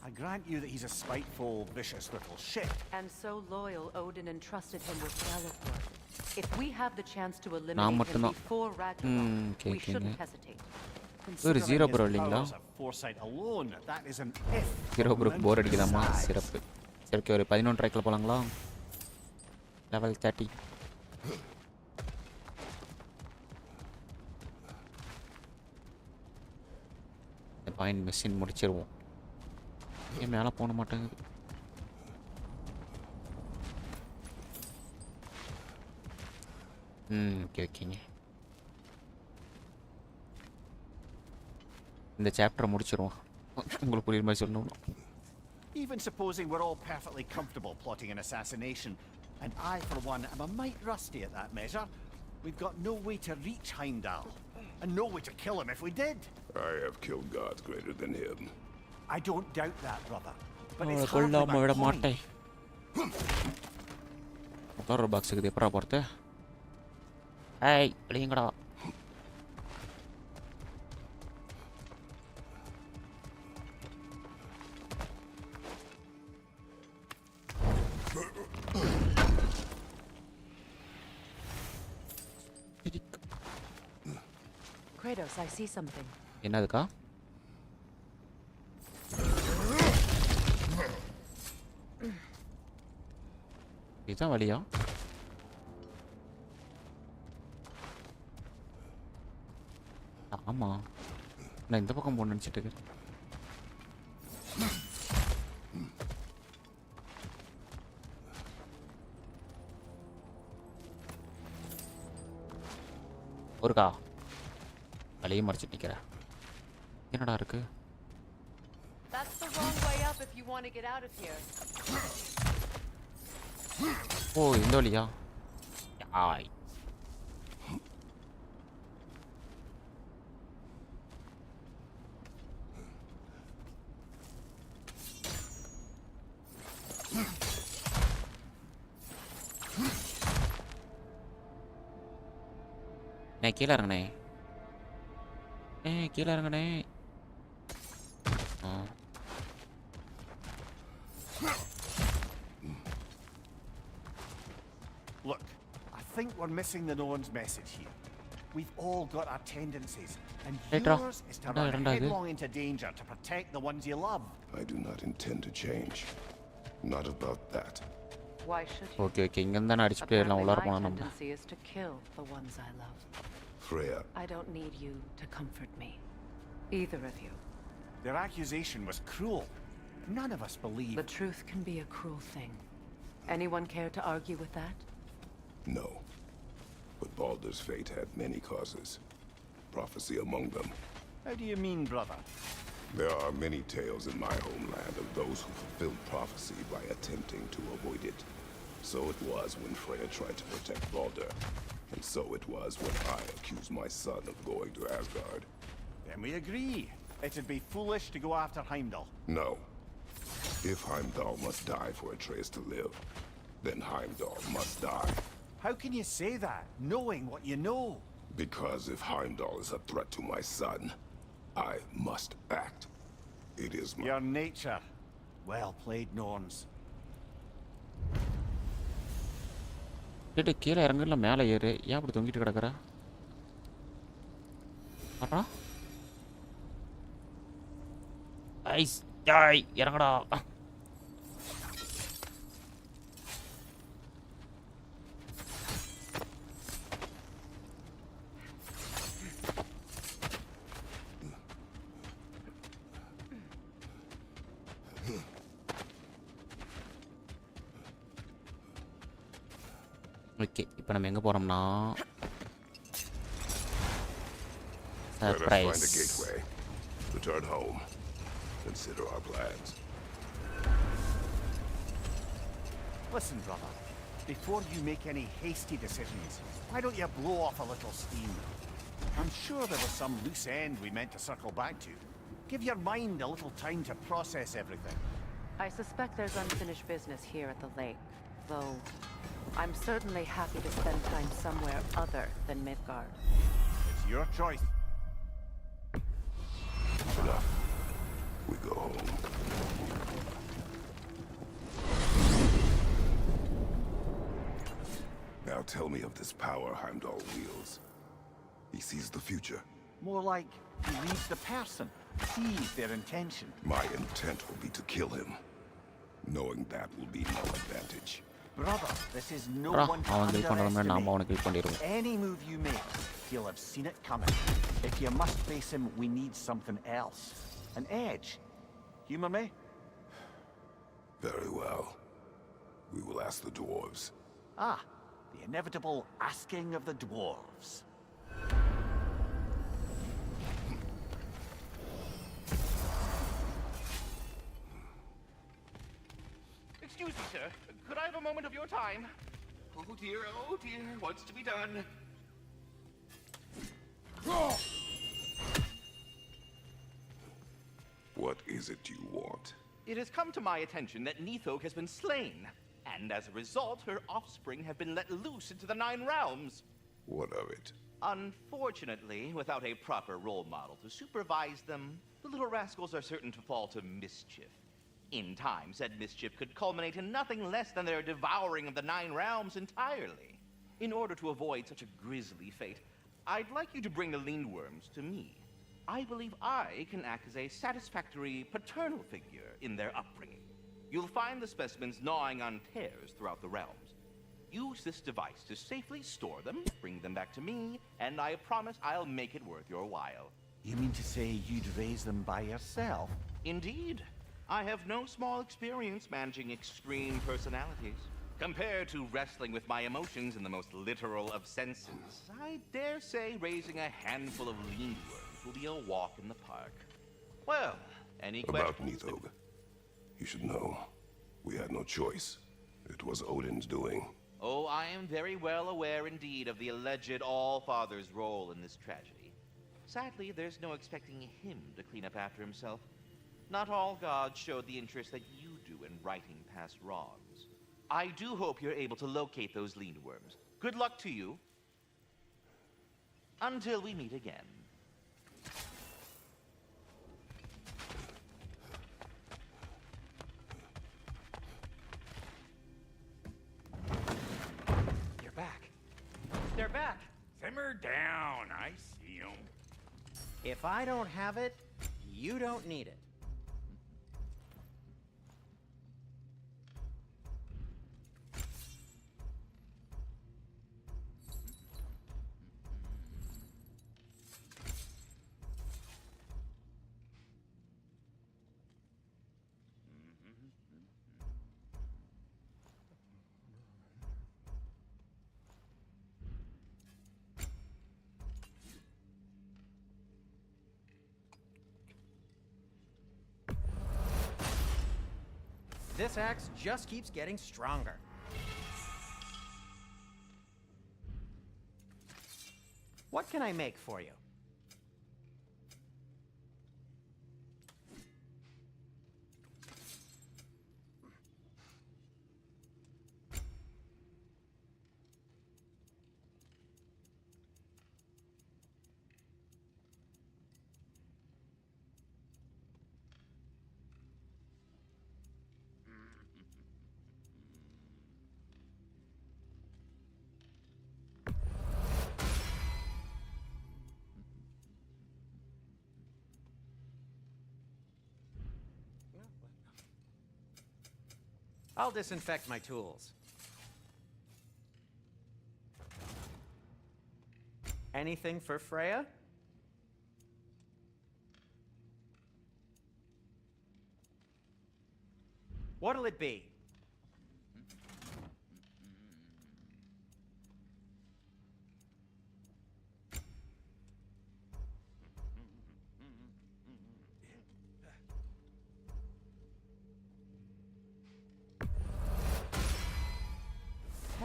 I grant you that he's a spiteful, vicious little shit. And so loyal, Odin entrusted him with Valapady. If we have the chance to eliminate him before Ragnarok, we shouldn't hesitate. ஒரு zero bro இல்லைங்களா? Zero ப்ரோக்கு போர் அடிக்குதாம்மா? சிறப்பு. சரி okay, ஒரு 11:30 போகலாங்களா? Level 30. இந்த point machine முடிச்சிருவோம். ஏன் மேலே போக மாட்டேங்குது? ஓகே ஓகேங்க. இந்த சாப்டரை முடிச்சிருவோம். உங்களுக்கு புரியுற மாதிரி சொல்லணும். Even supposing we're all perfectly comfortable plotting an assassination, and I, for one, am a mite rusty at that measure, we've got no way to reach Heimdall, and no way to kill him if we did. I have killed gods greater than him. I don't doubt that, brother. But it's hardly my point. ஒரு பாக்ஸுக்கு எப்படா போகிறது? ஏய் இல்லைங்கடா. Kratos, I see something. என்னதுக்கா? இதுதான் வழியா? ஆமா, நான் இந்த பக்கம் போன்னு நினச்சிட்டு இருக்கேன். ஒருக்கா வழியை மறைச்சிட்டு நிற்கிறேன். என்னடா இருக்கு? That's the wrong way up if you want to get out of here. ஓ இந்த வழியா? ஆய் நான் கீழே இறங்கினே. கீழே இறங்கினே. Look, I think we're missing the Norns' message here. We've all got our tendencies, and yours is to run headlong into danger to protect the ones you love. I do not intend to change. Not about that. Why should you? Okay, இங்க இருந்து நான் அடிச்சு போயிடலாம். உள்ளார போனா நம்ம. My tendency is to kill the ones I love. Freya. I don't need you to comfort me. Either of you. Their accusation was cruel. None of us believe. The truth can be a cruel thing. Anyone care to argue with that? No. But Baldur's fate had many causes. Prophecy among them. How do you mean, brother? There are many tales in my homeland of those who fulfilled prophecy by attempting to avoid it. So it was when Freya tried to protect Baldur. And so it was when I accused my son of going to Asgard. Then we agree. It'd be foolish to go after Heimdall. No. If Heimdall must die for Atreus to live, then Heimdall must die. How can you say that, knowing what you know? Because if Heimdall is a threat to my son, I must act. It is my... Your nature. Well played, Norns. கீழே இறங்கல மேலே ஏறு. ஏன் அப்படி தொங்கிட்டு கிடக்குற? அடா ice டாய் இறங்கடா. Okay, இப்போ நம்ம எங்கே போகிறோம்னா Let us find a gateway. Return home. Consider our plans. Listen, brother. Before you make any hasty decisions, why don't you blow off a little steam? I'm sure there was some loose end we meant to circle back to. Give your mind a little time to process everything. I suspect there's unfinished business here at the lake, though I'm certainly happy to spend time somewhere other than Midgard. It's your choice. Enough. We go home. Now tell me of this power Heimdall wields. He sees the future. More like he reads the person, sees their intention. My intent will be to kill him. Knowing that will be no advantage. Brother, this is no one to underestimate. Any move you make, he'll have seen it coming. If you must face him, we need something else. An edge. Humor me? Very well. We will ask the dwarves. Ah, The inevitable asking of the dwarves. Excuse me, sir. Could I have a moment of your time? Oh dear, what's to be done? What is it you want? It has come to my attention that Nithog has been slain, and as a result, her offspring have been let loose into the Nine Realms. What of it? Unfortunately, without a proper role model to supervise them, the little rascals are certain to fall to mischief. In time, said mischief could culminate in nothing less than their devouring of the Nine Realms entirely. In order to avoid such a grisly fate, I'd like you to bring the Lindworms to me. I believe I can act as a satisfactory paternal figure in their upbringing. You'll find the specimens gnawing on tears throughout the realms. Use this device to safely store them, bring them back to me, and I promise I'll make it worth your while. You mean to say you'd raise them by yourself? Indeed. I have no small experience managing extreme personalities. Compared to wrestling with my emotions in the most literal of senses, I dare say raising a handful of lindworms will be a walk in the park. Well, any questions? About Nithog. You should know, we had no choice. It was Odin's doing. Oh, I am very well aware indeed of the alleged All-Father's role in this tragedy. Sadly, there's no expecting him to clean up after himself. Not all gods showed the interest that you do in righting past wrongs. I do hope you're able to locate those lindworms. Good luck to you. Until we meet again. You're back. They're back. Simmer down. I see 'em. If I don't have it, you don't need it. This axe just keeps getting stronger. What can I make for you? I'll disinfect my tools. Anything for Freya? What'll it be?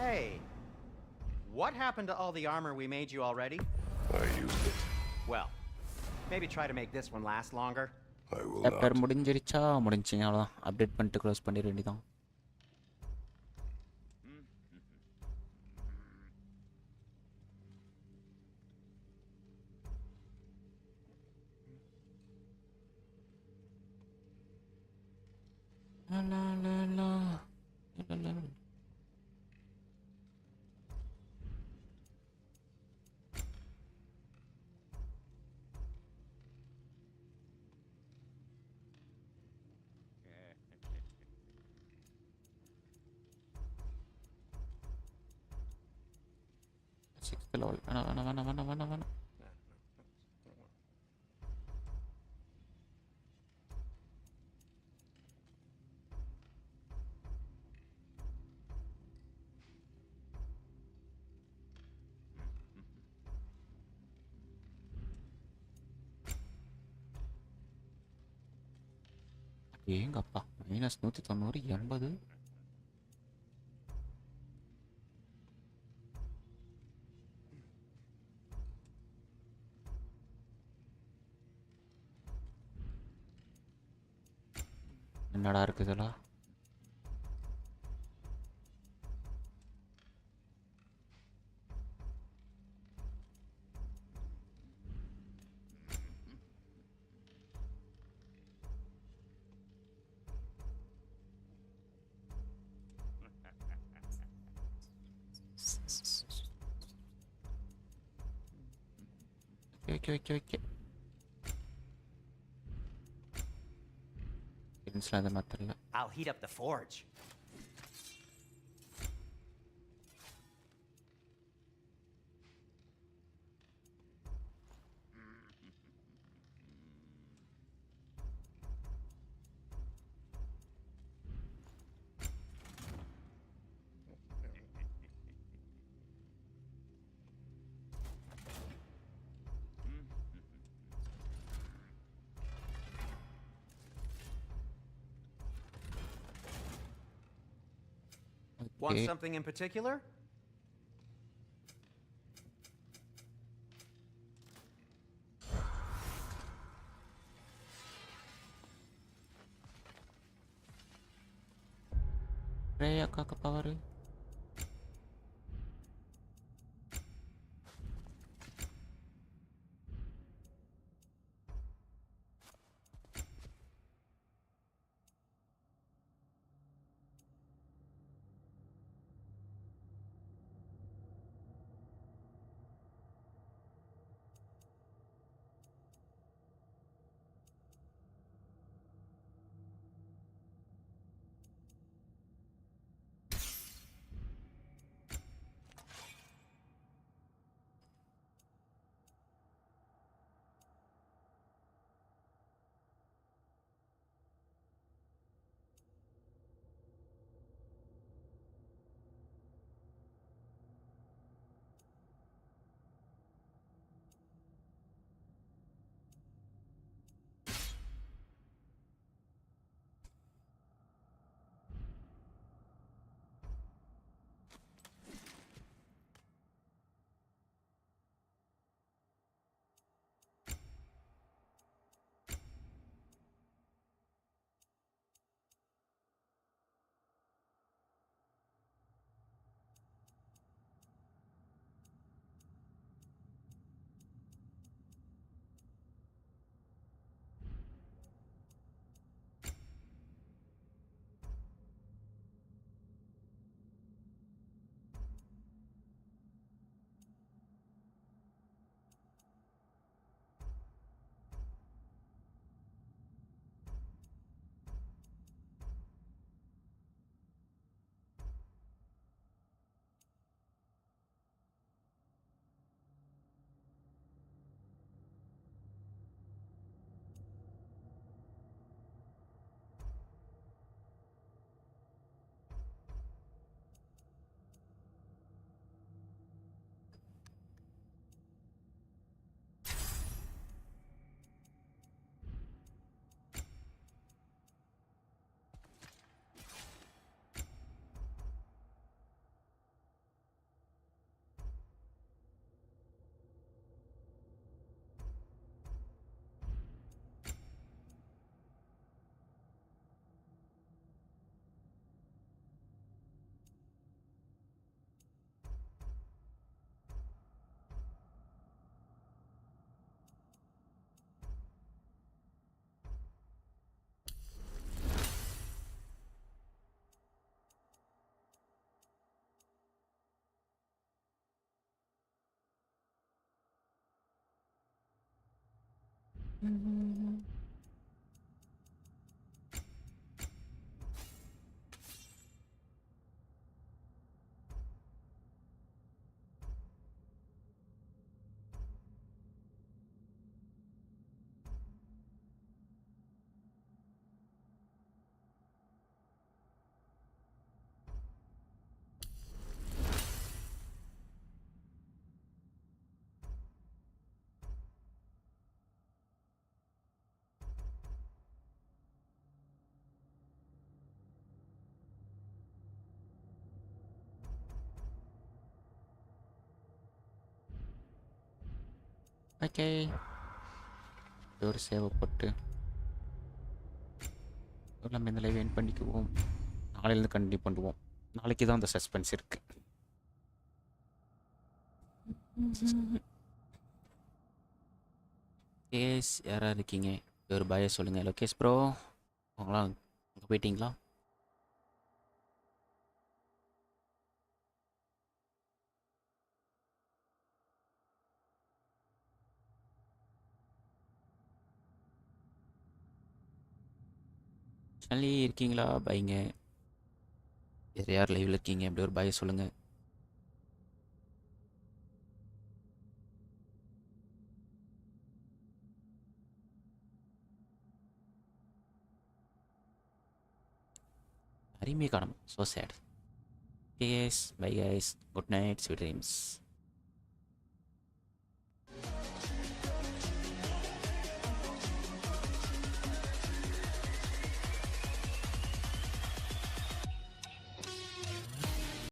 Hey, what happened to all the armor we made you already? I used it. Well, maybe try to make this one last longer. I will chapter not. முடிஞ்சிருச்சா முடிஞ்சிங்க அவ்வளோதான் update பண்ணிட்டு close பண்ணிட வேண்டியதான் la la la la la la. Sixth level. வேணாம். ஏங்கப்பா -190 80. என்னடா இருக்கு இதெல்லாம்? Okay. இன்ஸ்லாம் எதுவும் மாத்தல. I'll heat up the forge. Want something in particular? Rey kakak power. Okay, ஒரு சேவை போட்டு நம்ம இந்த லைவ் எண்ட் பண்ணிக்குவோம். நாளையிலேருந்து கண்டினியூ பண்ணுவோம். நாளைக்கு தான் அந்த சஸ்பென்ஸ் இருக்கு. கேஸ் யாராக இருக்கீங்க? ஒரு பாயை சொல்லுங்கள். லோகேஷ் ப்ரோ, அவங்களாம் அங்கே போயிட்டீங்களா? சல்லி இருக்கீங்களா? பைங்க. வேறு யார் லைவில் இருக்கீங்க? அப்படி ஒரு பாயை சொல்லுங்கள். அருமையை காணும். So sad. Yes, bye guys. Good night, sweet dreams.